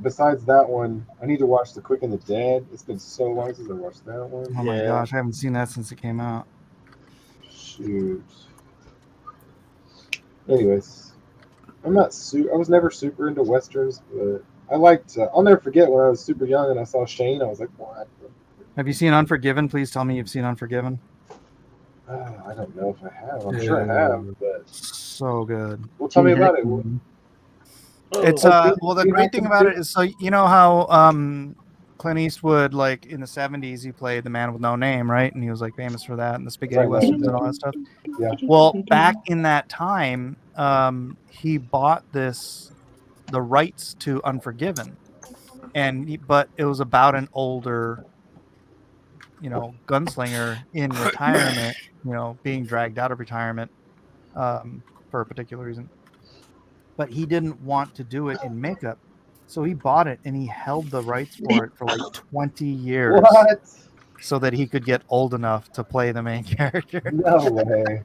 besides that one, I need to watch The Quick and the Dead. It's been so long since I watched that one. Oh my gosh, I haven't seen that since it came out. Shoot. Anyways, I was never super into westerns, but I liked. I'll never forget when I was super young and I saw Shane. I was like, "What?" Have you seen Unforgiven? Please tell me you've seen Unforgiven. I don't know if I have. I'm sure I have, but so good. Well, tell me about it. It's well, the great thing about it is, so you know how Clint Eastwood, like in the 70s, he played the man with no name, right? And he was like famous for that and the spaghetti westerns and all that stuff. Yeah. Well, back in that time, he bought the rights to Unforgiven, but it was about an older, gunslinger in retirement, being dragged out of retirement for a particular reason. But he didn't want to do it in makeup. So he bought it and he held the rights for it for like 20 years. What? So that he could get old enough to play the main character. No way.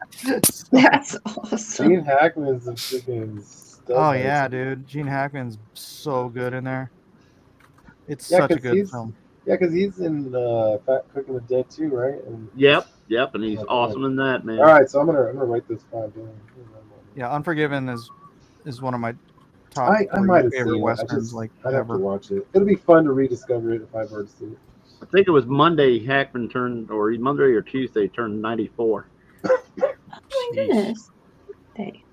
That's awesome. Gene Hackman's a freaking stud. Oh yeah, dude. Gene Hackman's so good in there. It's such a good film. Yeah, because he's in Fat Quick and the Dead too, right? And Yep, and he's awesome in that, man. All right, so I'm gonna write this 5 down. Yeah, Unforgiven is one of my top I might have favorite seen westerns. it. I'd have to watch it. It'll be fun to rediscover it if I've already seen it. I think it was Monday Hackman turned, or Monday or Tuesday turned 94. Oh my goodness. Hey.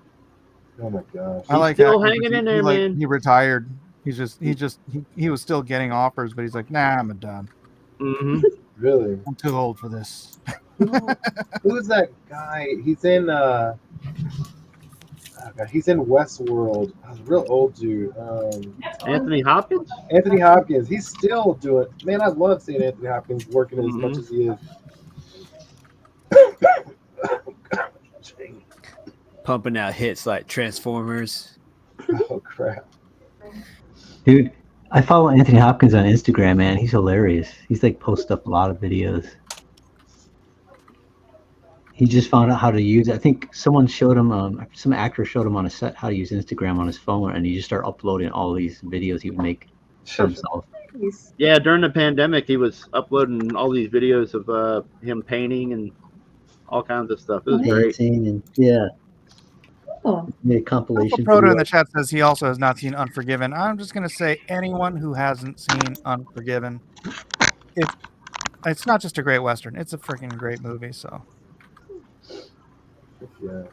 Oh my gosh. I like still Hackman, hanging in there, man. He retired. He was still getting offers, but he's like, nah, I'm done. Mm-hmm. Really? I'm too old for this. Who's that guy? He's in he's in Westworld. He's a real old dude. Anthony Hopkins? Anthony Hopkins. He's still doing. Man, I love seeing Anthony Hopkins working as much as he is. Pumping out hits like Transformers. Oh crap. Dude, I follow Anthony Hopkins on Instagram, man. He's hilarious. He's like posts up a lot of videos. He just found out how to use it. I think someone showed him, some actor showed him on a set how to use Instagram on his phone, and he just started uploading all these videos he would make for himself. Yeah, during the pandemic, he was uploading all these videos of him painting and all kinds of stuff. It was great. And, yeah. Oh. Made a compilation. Proto in the chat says he also has not seen Unforgiven. I'm just going to say anyone who hasn't seen Unforgiven, it's not just a great Western. It's a freaking great movie, so. Yeah.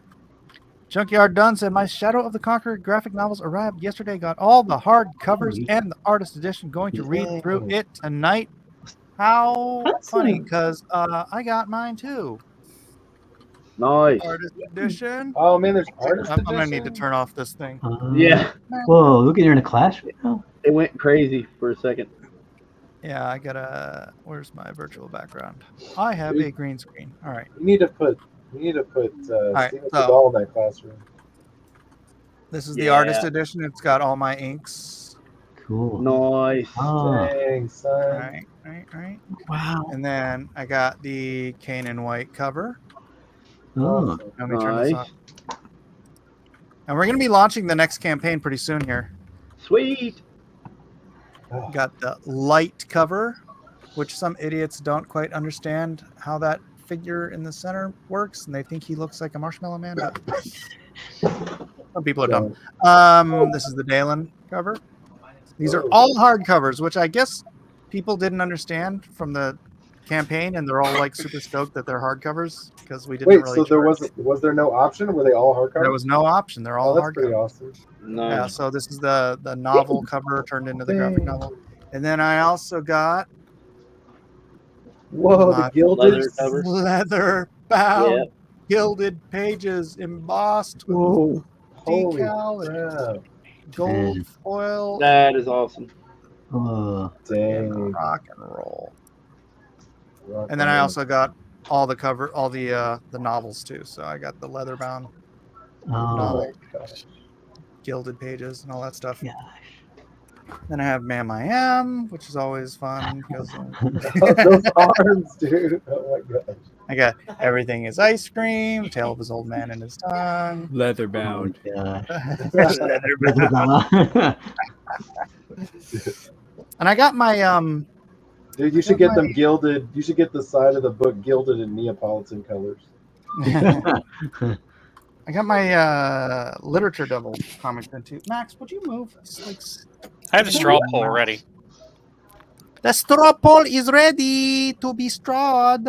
Junkyard Dunn said, my Shadow of the Conqueror graphic novels arrived yesterday. Got all the hard covers and the artist edition. Going to read through it tonight. How funny, because I got mine too. Nice. Artist edition. Oh man, there's artist edition. I'm gonna need to turn off this thing. Yeah. Whoa, look at her in a class right now. It went crazy for a second. Yeah, I gotta. Where's my virtual background? I have a green screen. All right. You need to put right, Steven so- Seagal in that classroom. This is the artist edition. It's got all my inks. Cool. Nice. Dang, son. Right. Wow. And then I got the Cain and White cover. Oh. Let me turn this off. And we're going to be launching the next campaign pretty soon here. Sweet. Got the light cover, which some idiots don't quite understand how that figure in the center works, and they think he looks like a Marshmallow Man, but some people are dumb. This is the Dalen cover. These are all hard covers, which I guess people didn't understand from the campaign, and they're all like super stoked that they're hardcovers because we didn't Wait, really. so there was there no option? Were they all hardcover? There was no option. They're all that's hardcover. pretty awesome. Nice. Yeah, so this is the novel cover turned into the graphic novel, and then I also got the gilded leather bound Yep. gilded pages embossed with Whoa. decal and gold foil. That is awesome. Dang. Rock and roll. And then I also got all the novels too. So I got the leather-bound novel, gilded pages, and all that stuff. Yeah. Then I have Ma'am I Am, which is always fun because those arms, dude. Oh my gosh. I got Everything is Ice Cream, Tale of His Old Man and His Tongue. Leather bound. Leather-bound. And I got my Dude, you should get them gilded. You should get the side of the book gilded in Neapolitan colors. I got my Literature Devil comic then too. Max, would you move? I have the straw poll ready. The straw poll is ready to be strawed.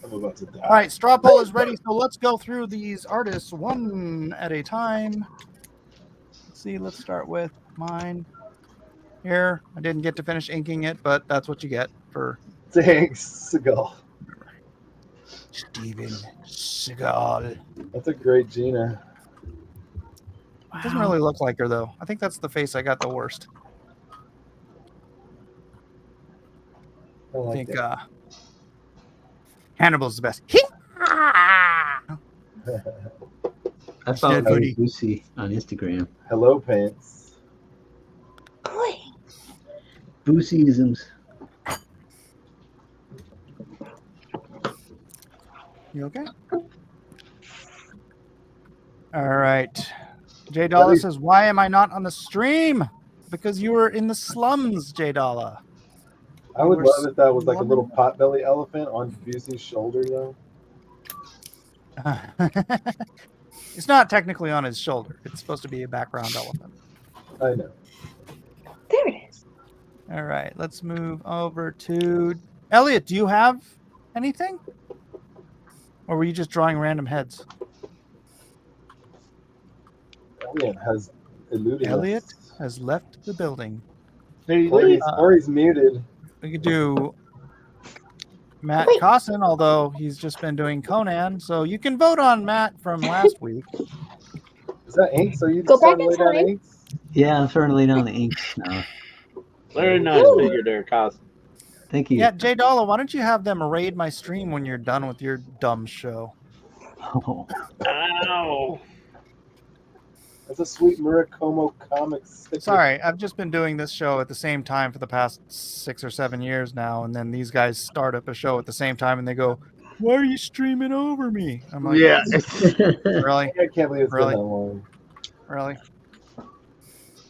I'm about to die. All right, straw poll is ready. So let's go through these artists one at a time. Let's see. Let's start with mine. Here, I didn't get to finish inking it, but that's what you get for. Thanks, Seagal. Steven Seagal. That's a great Gina. Doesn't really look like her though. I think that's the face I got the worst. I think Hannibal's the best. I saw Lucy on Instagram. Hello, pants. Boosyisms. You okay? All right. Jay Dollar says, "Why am I not on the stream?" Because you were in the slums, Jay Dollar. I would love if that was like a little potbelly elephant on Busey's shoulder, though. It's not technically on his shoulder. It's supposed to be a background elephant. I know. There it is. All right, let's move over to Elliot. Do you have anything? Or were you just drawing random heads? Elliot has eluded Elliot us. has left the building. Or he's muted. We could do Matt Cosson, although he's just been doing Conan. So you can vote on Matt from last week. Is that Inks? Are you Go back starting in to lay down time. Inks? Yeah, I'm starting to lay down the inks now. Very nice Ooh. figure there, Cos. Thank you. Yeah, Jay Dollar, why don't you have them raid my stream when you're done with your dumb show? Oh. Ow. That's a sweet Murakumo comics. Sorry, I've just been doing this show at the same time for the past 6 or 7 years now, and then these guys start up a show at the same time, and they go, "Why are you streaming over me?" I'm like, Yeah. really? I can't believe it's Really? been that long. Really?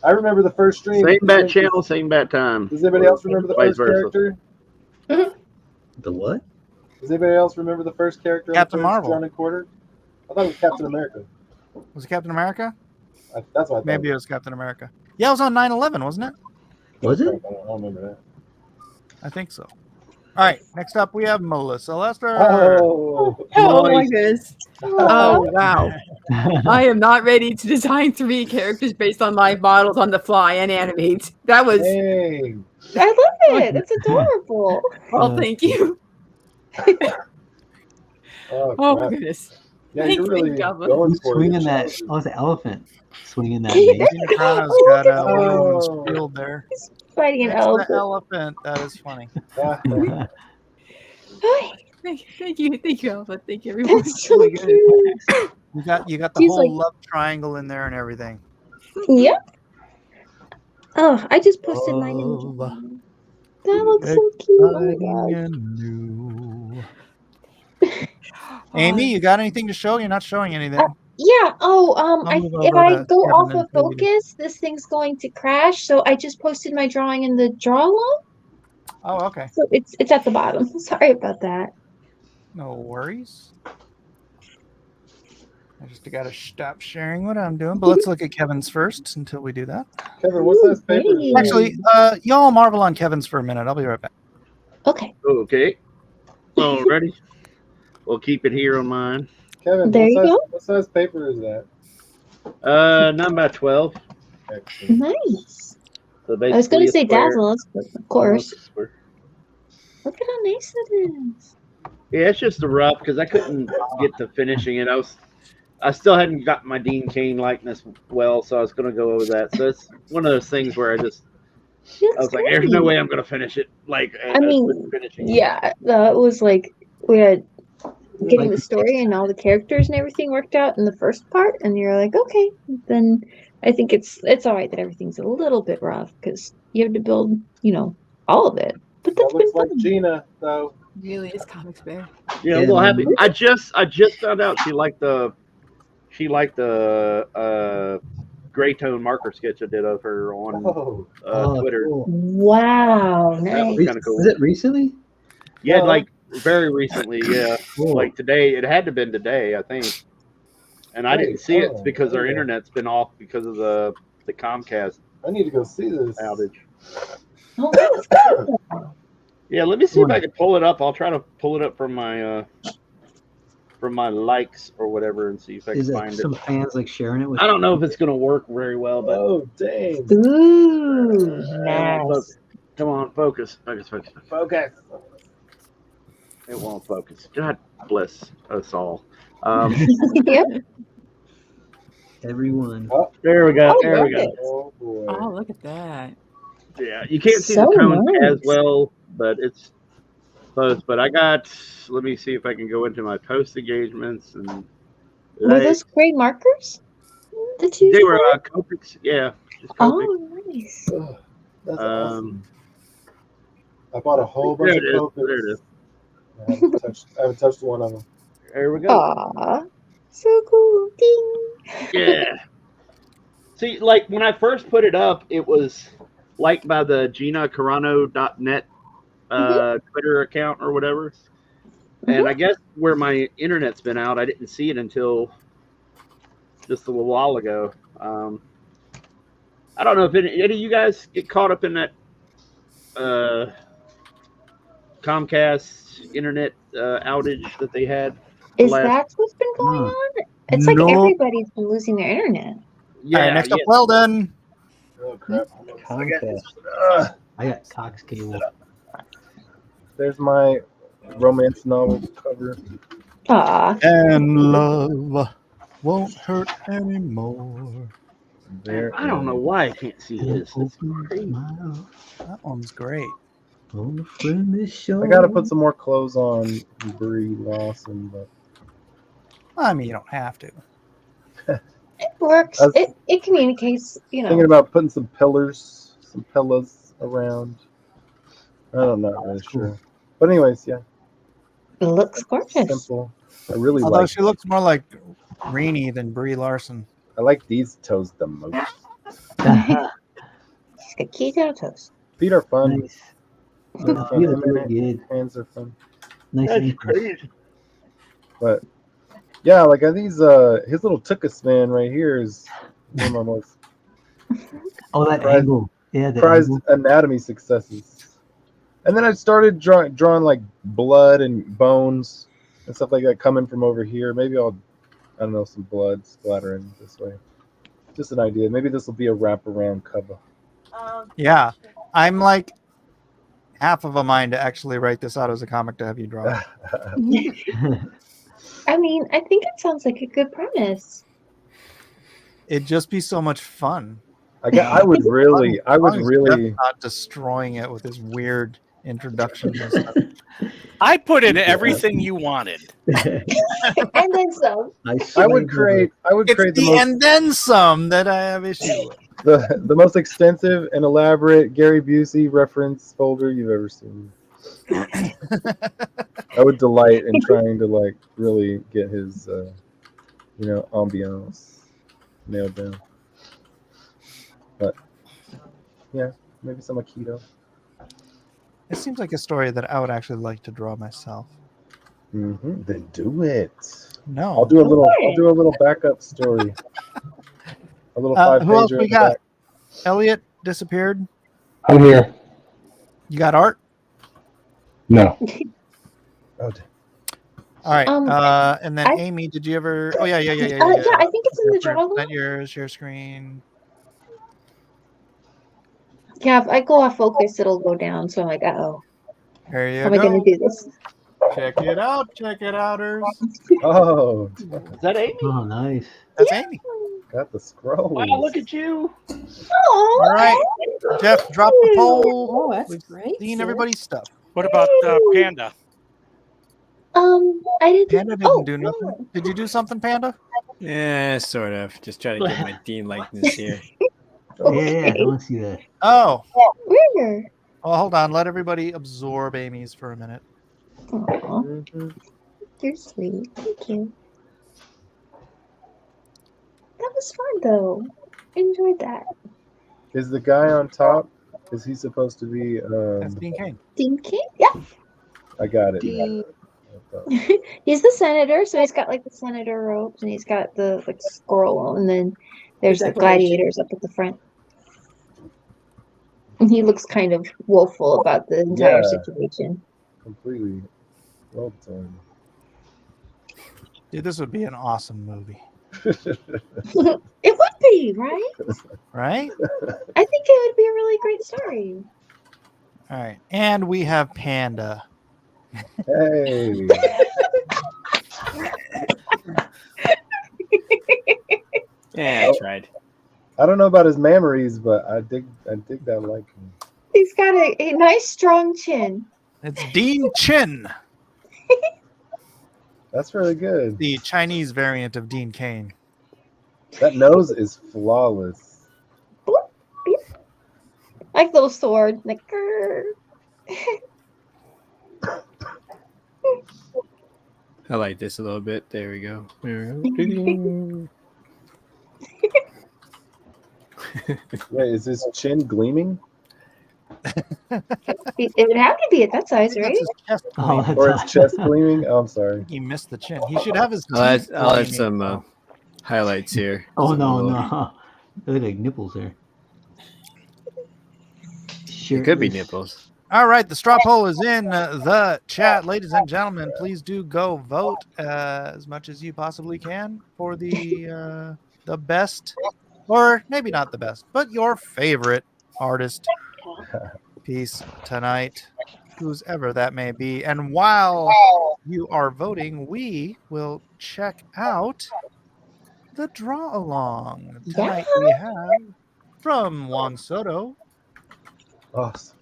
I remember the first stream. Same bat channel, same bat time. Does anybody else remember the Vice first versa. character? The what? Does anybody else remember the first character? Captain in the first Marvel. Drawn and Quartered? I thought it was Captain America. Was it Captain America? That's what I thought. Maybe it was Captain America. Yeah, it was on 9/11, wasn't it? Was it? I don't remember that. I think so. All right, next up we have Melissa Lester. Oh, Oh my goodness. Oh wow. I am not ready to design 3 characters based on live models on the fly and animate. That was dang. I love it. It's adorable. well, thank you. Oh, Oh my crap. goodness. Yeah, Thank you're you, really Goblin. going Who's for swinging it. that? Oh, it's the elephant. Swinging that. Gina mace. Carano's got one of those field there. Fighting an It's the elephant. elephant. That is funny. Thank you, Alpha. Thank you, everyone. That's so Oh my goodness. cute. You got the She's whole like- love triangle in there and everything. Yep. Oh, I just posted mine in the Love. That looks so cute. Oh my god. And new. Amy, you got anything to show? You're not showing anything. Yeah. Oh, I'll move if over I to go Kevin off and of Katie. focus, this thing's going to crash. So I just posted my drawing in the draw along. Oh, okay. So it's at the bottom. Sorry about that. No worries. I just got to stop sharing what I'm doing. But let's look at Kevin's first until we do that. Kevin, what size paper is Hey. that? Actually, y'all marvel on Kevin's for a minute. I'll be right back. Okay. Okay. Alrighty. We'll keep it here on mine. Kevin, There you go. what size paper is that? 9 by 12. Excellent. Nice. So I was going basically to a say square. dazzles, but of course. Square. Look at how nice it is. Yeah, it's just a rough because I couldn't get to finishing it. I still hadn't got my Dean Cain likeness well, so I was going to go over that. So it's one of those things where I just I was like, there's no way I'm gonna finish it. Like, I mean, yeah, it was like we had getting the story and all the characters and everything worked out in the first part, and you're like, okay, then I think it's all right that everything's a little bit rough because you have to build, all of it. But that's That looks like Gina, though. Really is Comics Bear. Yeah, a little happy. I just found out she liked the gray tone marker sketch I did of her on Twitter. Cool. Wow, That nice. was kind of cool. Is it recently? Yeah, like very recently. Yeah, Cool. like today. It had to have been today, I think. And I didn't see it because our internet's been off because of the Comcast. I need to go see this outage. Oh, that's cool. Yeah, let me see if I can pull it up. I'll try to pull it up from my likes or whatever and see if I can Is it find some it. fans like sharing it with? I don't know if it's gonna work very well, but oh dang! Ooh, nice. Come on, focus. Focus. It won't focus. God bless us all. Yep. Everyone. Oh, there we go. Oh, there we go. perfect. oh boy. Oh, look at that. Yeah, you can't see So the tone nice. as well, but it's close. But I got. Let me see if I can go into my post engagements and. Were those gray markers? The two. They were Copics. Yeah. Just Copics. Oh, nice. Ugh, that's awesome. I bought a whole bunch There it of is. There it is. I haven't touched one of them. There we go. Aw, so cool. Ding. Yeah. See, like when I first put it up, it was liked by the GinaCarano.net Twitter account or whatever. And I guess where my internet's been out, I didn't see it until just a little while ago. I don't know if any of you guys get caught up in that Comcast internet outage that they had. Is that what's been going on? It's like everybody's been losing their internet. Yeah. All right, next up, Weldon. Oh crap! Comcast. I got Cox cable. There's my romance novel cover. Aw. And love won't hurt anymore. There I don't know why I can't see this. It's crazy. That one's great. I gotta put some more clothes on Brie Lawson, but I mean, you don't have to. It works. It communicates, thinking about putting some pillows around. I'm not really sure. But anyways, yeah. It looks gorgeous. Simple. I really Although like she looks more like Rainey than Brie Larson. I like these toes the most. She's got cute little toes. Feet are fun. Nice. They're Yeah, fun. feet are I mean, really good. Hands are fun. Nice. That's ankles. crazy. But yeah, like these his little Tuchus man right here is one of my most Oh, that prized- angle. Yeah, the prized angle. anatomy successes. And then I started drawing like blood and bones and stuff like that coming from over here. Maybe I don't know, some blood splattering this way. Just an idea. Maybe this will be a wraparound cover. Yeah, I'm like half of a mind to actually write this out as a comic to have you draw. I mean, I think it sounds like a good premise. It'd just be so much fun. I would really not destroying it with his weird introduction. And stuff. I put in everything you wanted. And then some. I would create It's the most and then some that I have issue with. the most extensive and elaborate Gary Busey reference folder you've ever seen. I would delight in trying to like really get his ambiance nailed down. But yeah, maybe some Aikido. It seems like a story that I would actually like to draw myself. Mm-hmm. Then do it. No, I'll do a little backup story. A little 5-pager. Who else we in the got? back. Elliot disappeared. I'm here. You got art? No. Oh, all right. And then I- Amy, did you ever? Oh yeah. Yeah, I think it's in the draw. Let your share screen. Yeah, if I go off focus, it'll go down. So I'm like, uh-oh. There you How am I go. going to do this? Check it out, checkers. Oh, Is that Amy? Oh, nice. That's Amy. Got the scrolls. Wow, look at you. All right, Jeff, drop the poll. Oh, that's We've great. seen sir. everybody's stuff. What about Panda? I didn't. Panda didn't do nothing. Did you do something, Panda? Yeah, sort of. Just trying to get my Dean likeness here. Yeah, I want to see that. Oh. Where? Oh, hold on. Let everybody absorb Amy's for a minute. Aw. You're sweet. Thank you. That was fun, though. Enjoyed that. Is the guy on top? Is he supposed to be? That's Dean Cain. Dean Cain? Yeah. I got it. Dean. He's the senator, so he's got like the senator robes, and he's got the like scroll, and then there's the gladiators up at the front. And he looks kind of woeful about the entire situation. Completely. Well done. Dude, this would be an awesome movie. It would be, right? Right? I think it would be a really great story. All right. And we have Panda. Hey. Yeah, I tried. I don't know about his memories, but I dig that liking. He's got a nice strong chin. It's Dean Chin. That's really good. The Chinese variant of Dean Cain. That nose is flawless. Like those swords. Like, grrr. I like this a little bit. There we go. There we go. Wait, is his chin gleaming? It would have to be at that size, right? Or his chest gleaming? Oh, I'm sorry. He missed the chin. He should have his teeth I'll add gleaming. some highlights here. Oh, no, Some no. They look like nipples there. It could be nipples. All right, the straw poll is in the chat. Ladies and gentlemen, please do go vote as much as you possibly can for the best, or maybe not the best, but your favorite artist piece tonight, whose ever that may be. And while you are voting, we will check out the draw along. Tonight we have from Juan Soto. Awesome.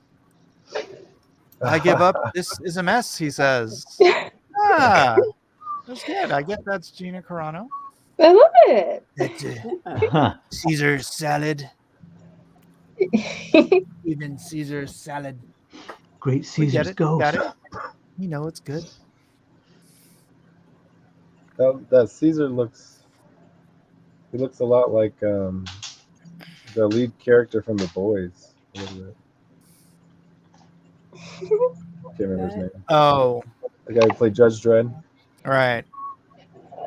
I give up. This is a mess, he says. Ah, that's good. I guess that's Gina Carano. I love it. Caesar salad. Even Caesar salad. Great We get Caesar's it. ghost. Got it. You know it's good. That Caesar looks. He looks a lot like the lead character from The Boys. A little bit. Can't remember his name. Oh. The guy who played Judge Dredd. All right.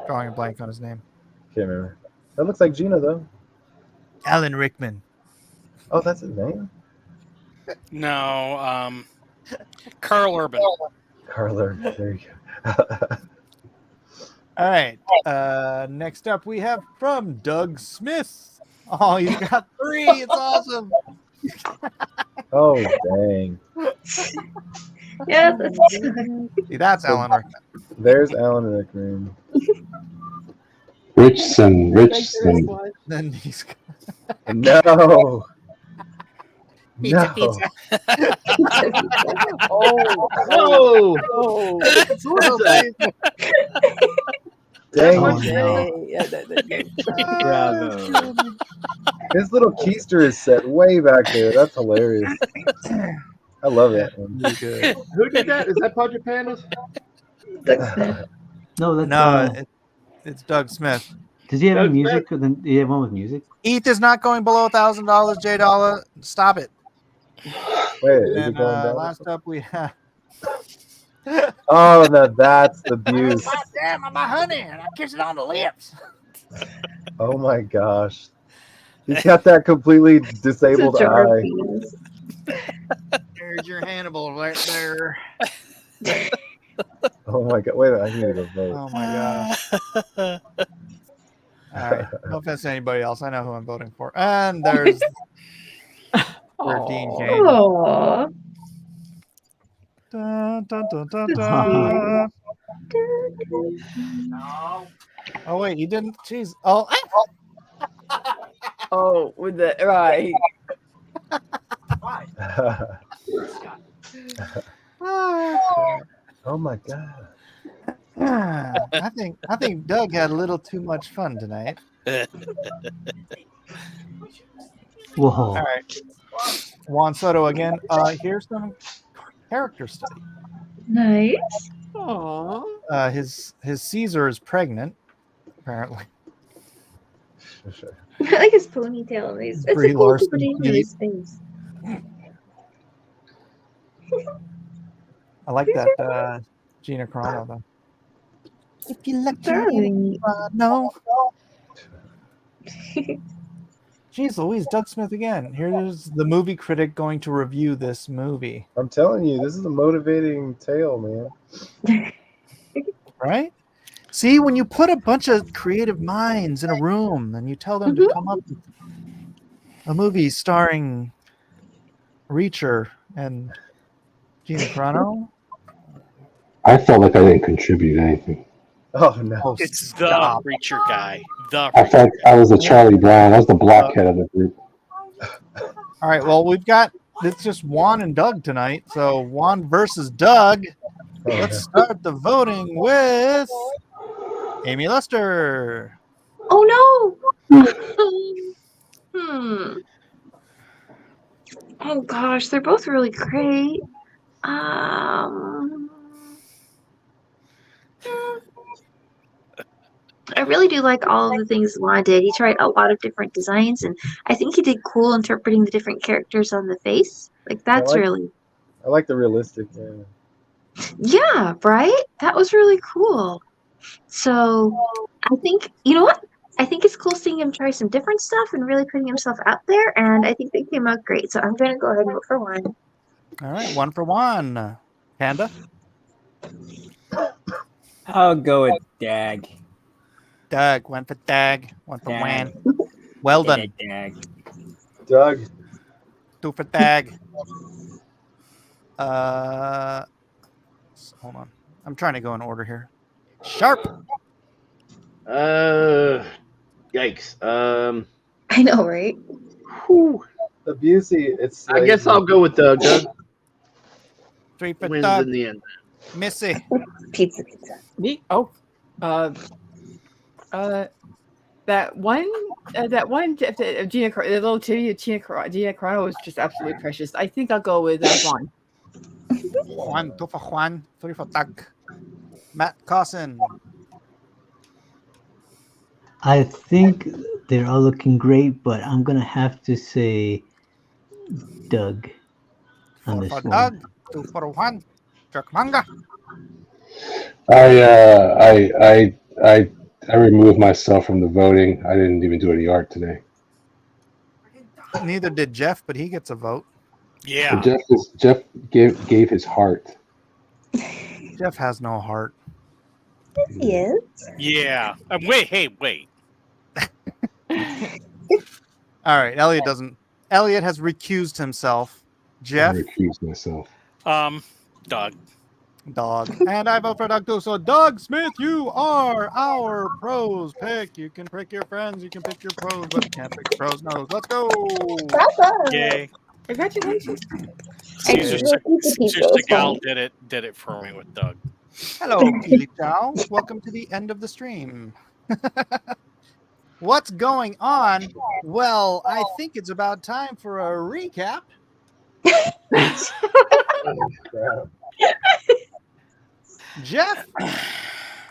Drawing a blank on his name. Can't remember. That looks like Gina though. Alan Rickman. Oh, that's his name. No, Carl Urban. Carl Urban. There you go. All right. Next up, we have from Doug Smith. Oh, he's got 3. It's awesome. Oh, dang. Yeah. See, that's Alan Rickman. There's Alan Rickman. Richson. Then he's No. Pizza, No. pizza. Oh, whoa! Who is that? Dang. Oh, no. Bravo. His little keister is set way back there. That's hilarious. I love it. good. Who did that? Is that Project Pandas? No, that's No, it's Doug Smith. does he have any Doug music? Do you have one with music? ETH is not going below $1,000. J Dollar, stop it. Wait, is it And going down? last up, we have. Oh, no, that's the abuse. Damn, my honey, and I kiss it on the lips. Oh my gosh. He's got that completely disabled eye. There's your Hannibal right there. Oh my god. Wait a minute, I need to go vote. Oh my gosh. All right. No offense to anybody else. I know who I'm voting for. And there's Dean Cain. Aw. Dun, dun, dun, dun, dun. Oh wait, you didn't. Jeez. Oh. Oh, with the right. Oh my god. I think Doug had a little too much fun tonight. Whoa. All right. Juan Soto again. Here's some character study. Nice. Aww. His Caesar is pregnant, apparently. I like his ponytail. It's a Brie cool Larson coordination of his face. I like that Gina Carano though. If you like Darling. no. Jeez Louise, Doug Smith again. Here's the movie critic going to review this movie. I'm telling you, this is a motivating tale, man. Right? See, when you put a bunch of creative minds in a room and you tell them to come up with a movie starring Reacher and Gina Carano. I felt like I didn't contribute anything. Oh no! It's the Reacher guy. I felt I was the Charlie Brown. I was the blockhead of the group. All right, well, it's just Juan and Doug tonight. So Juan versus Doug. Let's start the voting with Amy Lester. Oh no. Oh gosh, they're both really great. I really do like all of the things Juan did. He tried a lot of different designs, and I think he did cool interpreting the different characters on the face. Like that's really, I like the realistic. yeah, right? That was really cool. So I think, you know what? I think it's cool seeing him try some different stuff and really putting himself out there, and I think they came out great. So I'm going to go ahead and vote for one. All right, 1 for 1. Panda? I'll go with Dag. Doug, 1 for Dag, 1 for Dag. Juan. Well done. Dag. Doug. 2 for Dag. Hold on. I'm trying to go in order here. Sharp. Yikes. I know, right? Whew. The Busey, it's. I guess I'll go with Doug. Doug 3 for wins Doug. in the end. Missy. Pizza. Me? Oh. That one Gina, the little titty Gina Carano was just absolutely precious. I think I'll go with Juan. Juan, 2 for Juan, 3 for Doug. Matt Cosson. I think they're all looking great, but I'm gonna have to say Doug on 4 this for one. Doug, 2 for Juan. Jerk manga. I removed myself from the voting. I didn't even do any art today. Neither did Jeff, but he gets a vote. Yeah. Jeff gave his heart. Jeff has no heart. Yes. Yeah. Wait. All right, Elliot doesn't. Elliot has recused himself. Jeff? I recused myself. Doug. And I vote for Doug too. So, Doug Smith, you are our pros pick. You can pick your friends, you can pick your pros, but you can't pick your pros. No, let's go. Yay. Congratulations. Caesar Segal did it for me with Doug. Hello, Keely Chow. Welcome to the end of the stream. What's going on? Well, I think it's about time for a recap. Jeff,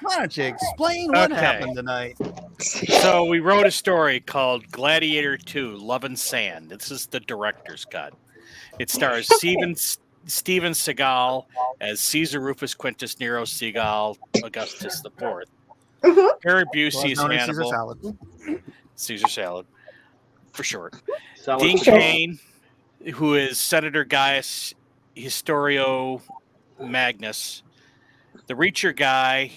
why don't you explain what happened tonight? So we wrote a story called Gladiator 2, Love and Sand. This is the director's cut. It stars Steven Seagal as Caesar Rufus Quintus Nero Seagal Augustus IV. Harry Busey is Hannibal. Caesar salad, for short. Dean Cain, who is Senator Gaius Historio Magnus. The Reacher guy,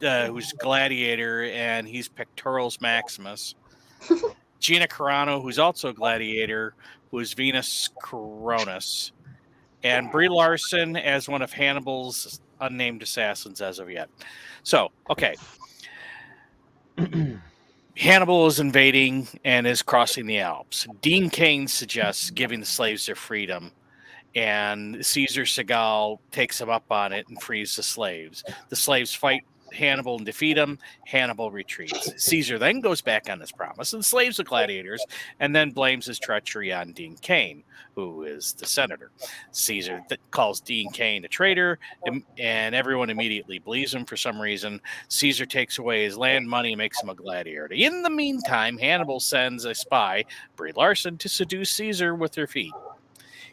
who's Gladiator, and he's Pectorals Maximus. Gina Carano, who's also Gladiator, who's Venus Cronus. And Brie Larson as one of Hannibal's unnamed assassins as of yet. So, okay. Hannibal is invading and is crossing the Alps. Dean Cain suggests giving the slaves their freedom, and Caesar Segal takes him up on it and frees the slaves. The slaves fight Hannibal and defeat him. Hannibal retreats. Caesar then goes back on his promise and slaves the gladiators, and then blames his treachery on Dean Cain, who is the senator. Caesar calls Dean Cain a traitor, and everyone immediately believes him for some reason. Caesar takes away his land, money, and makes him a gladiator. In the meantime, Hannibal sends a spy, Brie Larson, to seduce Caesar with her feet.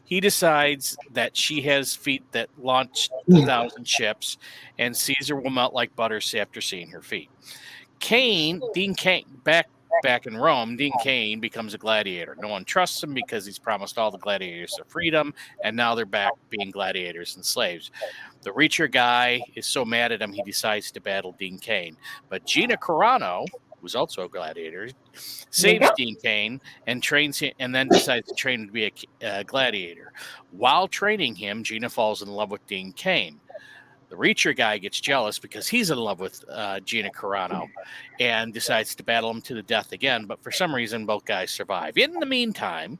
He decides that she has feet that launch the 1,000 ships, and Caesar will melt like butter after seeing her feet. Dean Cain, back in Rome, Dean Cain becomes a gladiator. No one trusts him because he's promised all the gladiators their freedom, and now they're back being gladiators and slaves. The Reacher guy is so mad at him, he decides to battle Dean Cain. But Gina Carano, who's also a gladiator, saves Dean Cain and trains him, and then decides to train him to be a gladiator. While training him, Gina falls in love with Dean Cain. The Reacher guy gets jealous because he's in love with Gina Carano and decides to battle him to the death again, but for some reason, both guys survive. In the meantime,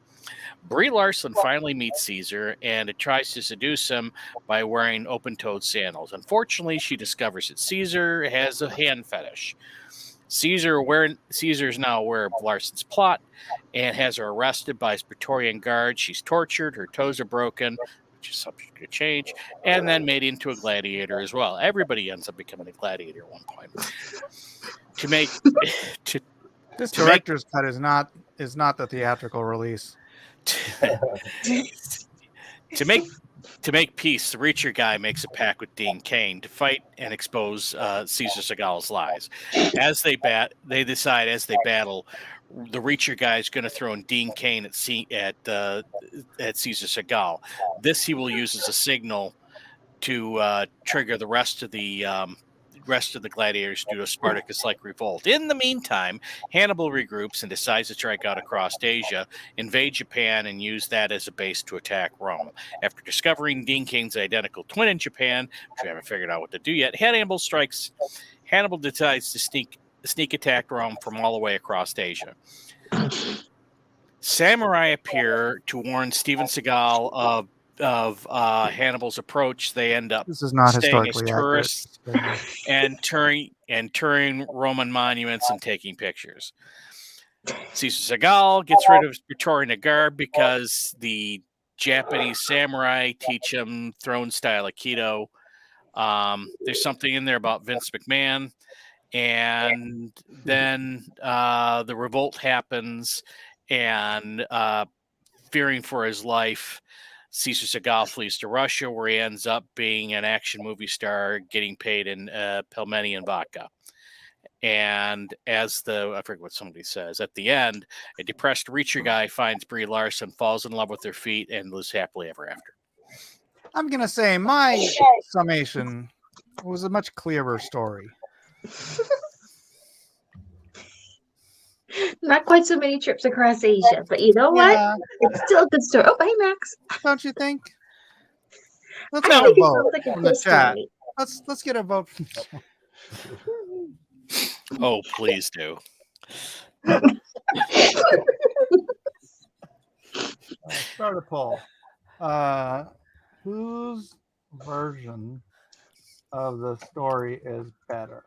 Brie Larson finally meets Caesar and it tries to seduce him by wearing open-toed sandals. Unfortunately, she discovers that Caesar has a hand fetish. Caesar's now aware of Larson's plot and has her arrested by his Praetorian guard. She's tortured, her toes are broken, which is subject to change, and then made into a gladiator as well. Everybody ends up becoming a gladiator at one point. This director's cut is not the theatrical release. To make peace, the Reacher guy makes a pact with Dean Cain to fight and expose Caesar Segal's lies. As they decide as they battle, the Reacher guy is going to throw in Dean Cain at Caesar Segal. This he will use as a signal to trigger the rest of the gladiators to do a Spartacus-like revolt. In the meantime, Hannibal regroups and decides to strike out across Asia, invade Japan, and use that as a base to attack Rome. After discovering Dean Cain's identical twin in Japan, which we haven't figured out what to do yet, Hannibal decides to sneak attack Rome from all the way across Asia. Samurai appear to warn Steven Seagal of Hannibal's approach. They end up staying as tourists and touring Roman monuments and taking pictures. Caesar Segal gets rid of his Praetorian guard because the Japanese samurai teach him throne-style Aikido. There's something in there about Vince McMahon. And then the revolt happens, and fearing for his life, Caesar Segal flees to Russia, where he ends up being an action movie star, getting paid in pelmeni and vodka. And I forget what somebody says, at the end, a depressed Reacher guy finds Brie Larson, falls in love with her feet, and lives happily ever after. I'm going to say my summation was a much clearer story. Not quite so many trips across Asia, but you know what? It's still a good story. Oh, hey, Max. Don't you think? Let's I get a think it vote sounds like a from the good chat. story. Let's get a vote from the chat. Oh, please do. Start a poll. Whose version of the story is better?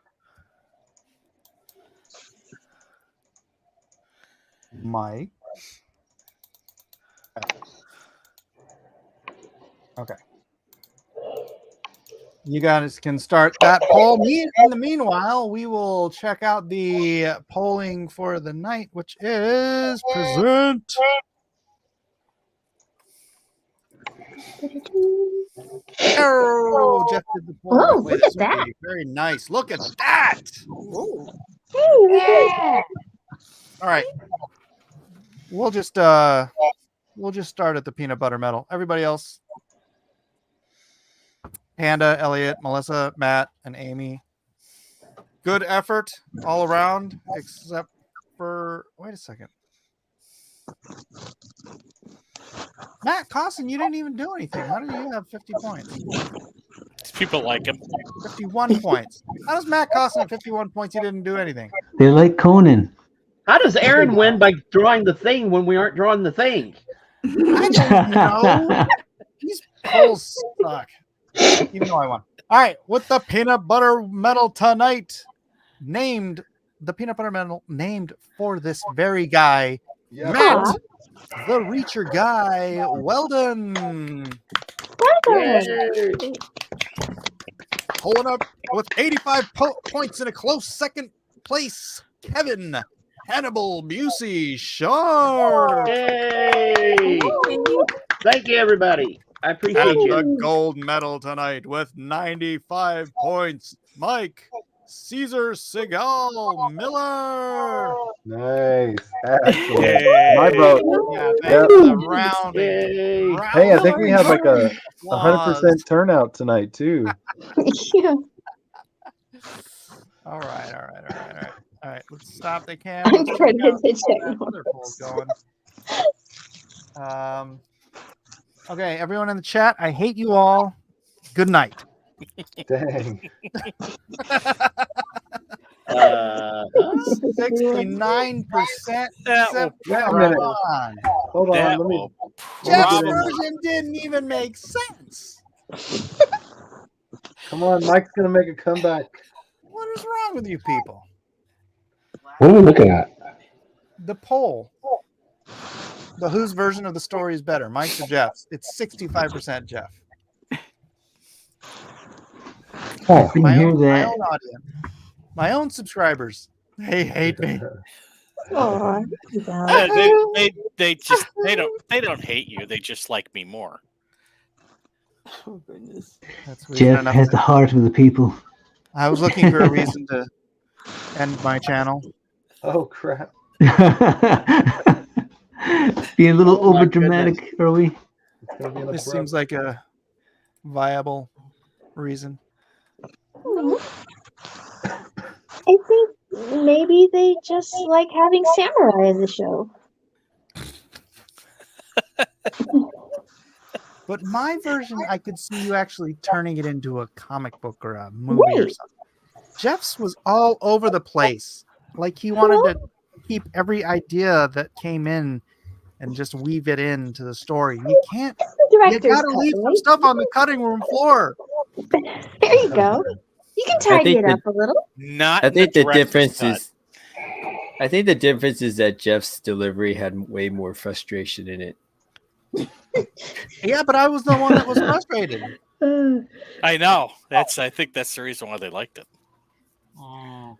Mike. Okay. You guys can start that poll. In the meanwhile, we will check out the polling for the night, which is present. Oh, Jeff did the poll. Oh, look at that. Very nice. Look at that. All right. We'll just start at the peanut butter medal. Everybody else. Panda, Elliot, Melissa, Matt, and Amy. Good effort all around, except for wait a second. Matt Costin, you didn't even do anything. How did you have 50 points? People like him. 51 points. How does Matt Costin have 51 points? He didn't do anything. They're like Conan. How does Aaron win by drawing the thing when we aren't drawing the thing? I don't know. These polls suck. You know I won. All right, with the peanut butter medal tonight, named the peanut butter medal named for this very guy, Matt, the Reacher guy. Weldon. Pulling up with 85 points in a close second place, Kevin Hannibal Busey Sharp. Yay! Thank you, everybody. I appreciate And you. the gold medal tonight with 95 points, Mike Caesar Seagal Miller. Nice. Excellent. My vote. Yeah, Yep. thanks for the rounding. Hey, I think we have like a Applause. 100% turnout tonight too. Yeah. All right. Let's stop the cam. I'm Let's trying check to out check how that other poll's going. Okay, everyone in the chat, I hate you all. Good night. Dang. 69%. Wait a minute. Hold on. Let me. Jeff's version didn't even make sense. Come on, Mike's gonna make a comeback. What is wrong with you people? What are we looking at? The poll. The whose version of the story is better, Mike's or Jeff's? It's 65% Jeff. Oh, My hear own that. audience. My own subscribers. They hate me. Oh, They don't hate you. They just like me more. Oh, goodness. That's reason Jeff enough has to- the heart of the people. I was looking for a reason to end my channel. Oh crap. Being a little Oh, my over dramatic, are we? It's gonna be in a This broke. seems like a viable reason. I think maybe they just like having samurai in the show. But my version, I could see you actually turning it into a comic book or a movie or Right. something. Jeff's was all over the place. Like he wanted to keep every idea that came in and just weave it into the story. You can't. The You director's gotta cut, leave some right? stuff on the cutting room floor. There you go. You can tidy it think up a little. Not I in think the director's difference cut. is. I think the difference is that Jeff's delivery had way more frustration in it. Yeah, but I was the one that was frustrated. I know. I think that's the reason why they liked it. All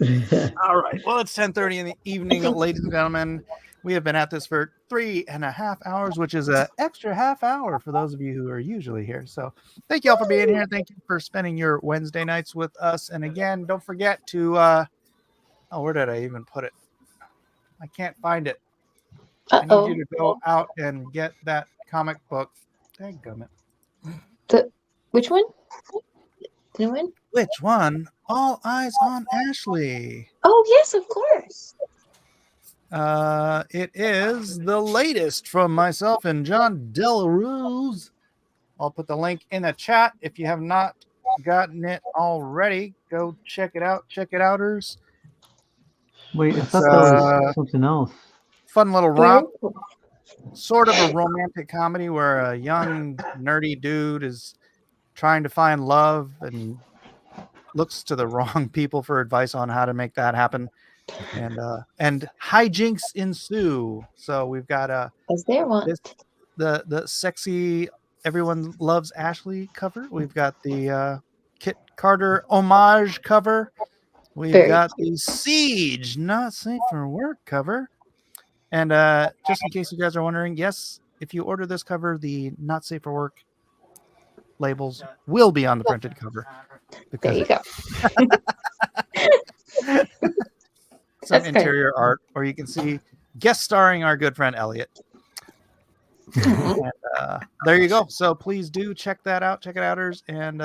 right. Well, it's 10:30 in the evening, ladies and gentlemen. We have been at this for 3.5 hours, which is an extra half hour for those of you who are usually here. So thank you all for being here. Thank you for spending your Wednesday nights with us. And again, don't forget to where did I even put it? I can't find it. I need you to go out and get that comic book. Dadgummit. Which one? The new one? Which one? All Eyes on Ashley. Oh yes, of course. It is the latest from myself and John Delarose. I'll put the link in the chat. If you have not gotten it already, go check it out. Check it outers. Wait, I It's, thought that was something else. Fun little romp. Sort of a romantic comedy where a young nerdy dude is trying to find love and looks to the wrong people for advice on how to make that happen. And hijinks ensue. So we've got As there one. the sexy Everyone Loves Ashley cover. We've got the Kit Carter homage cover. We've got the Siege Not Safe for Work cover. And just in case you guys are wondering, yes, if you order this cover, the Not Safe for Work labels will be on the printed cover. There you go. Some That's interior art, or you can see guest starring our good friend Elliot. And, there you go. So please do check that out. Check it outers and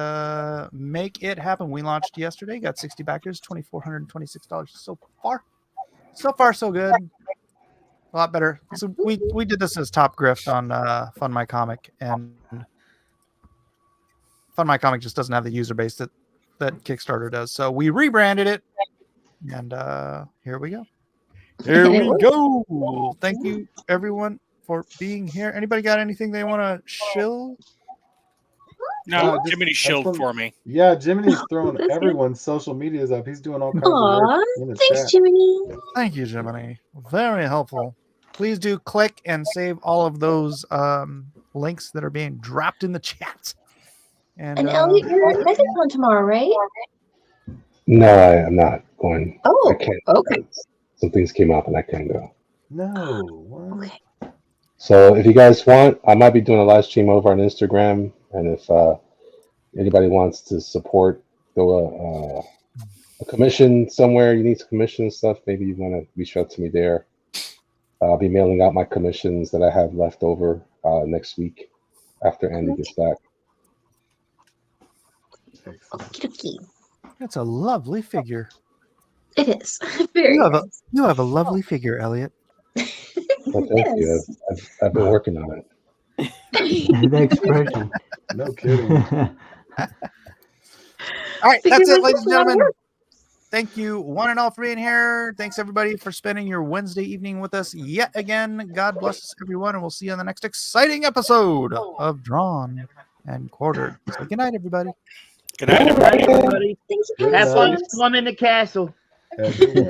make it happen. We launched yesterday. Got 60 backers, $2,426 so far. So far, so good. A lot better. So we did this as top grift on Fund My Comic, and Fund My Comic just doesn't have the user base that Kickstarter does. So we rebranded it, and here we go. Here And it we worked. go. Well, thank you, everyone, for being here. Anybody got anything they want to shill? No, just- Jiminy I just shilled want- for me. Yeah, Jiminy's throwing That's good. everyone's social medias up. He's doing all kinds of Aw, work in the thanks, chat. Jiminy. Thank you, Jiminy. Very helpful. Please do click and save all of those links that are being dropped in the chat. And Elliot, you're at MegaCon tomorrow, right? No, I'm not going. Oh, I can't. okay. Some things came up and I can't go. No. What? Okay. So if you guys want, I might be doing a live stream over on Instagram, and if anybody wants to support, go a commission somewhere, you need some commission stuff, maybe you want to reach out to me there. I'll be mailing out my commissions that I have left over next week after Andy gets back. Okie-dokie. That's a lovely figure. It is. Very You have a lovely figure, Elliot. Well, thank you. I've been working on it. The expression. No kidding. All right, that's Figures it, like ladies this and a lot of gentlemen. work. Thank you, one and all, for being here. Thanks, everybody, for spending your Wednesday evening with us yet again. God bless everyone, and we'll see you on the next exciting episode of Drawn and Quartered. So good night, everybody. Good night, everybody. Everybody. Thanks, Good Have fun night. swimming in the castle. Everyone.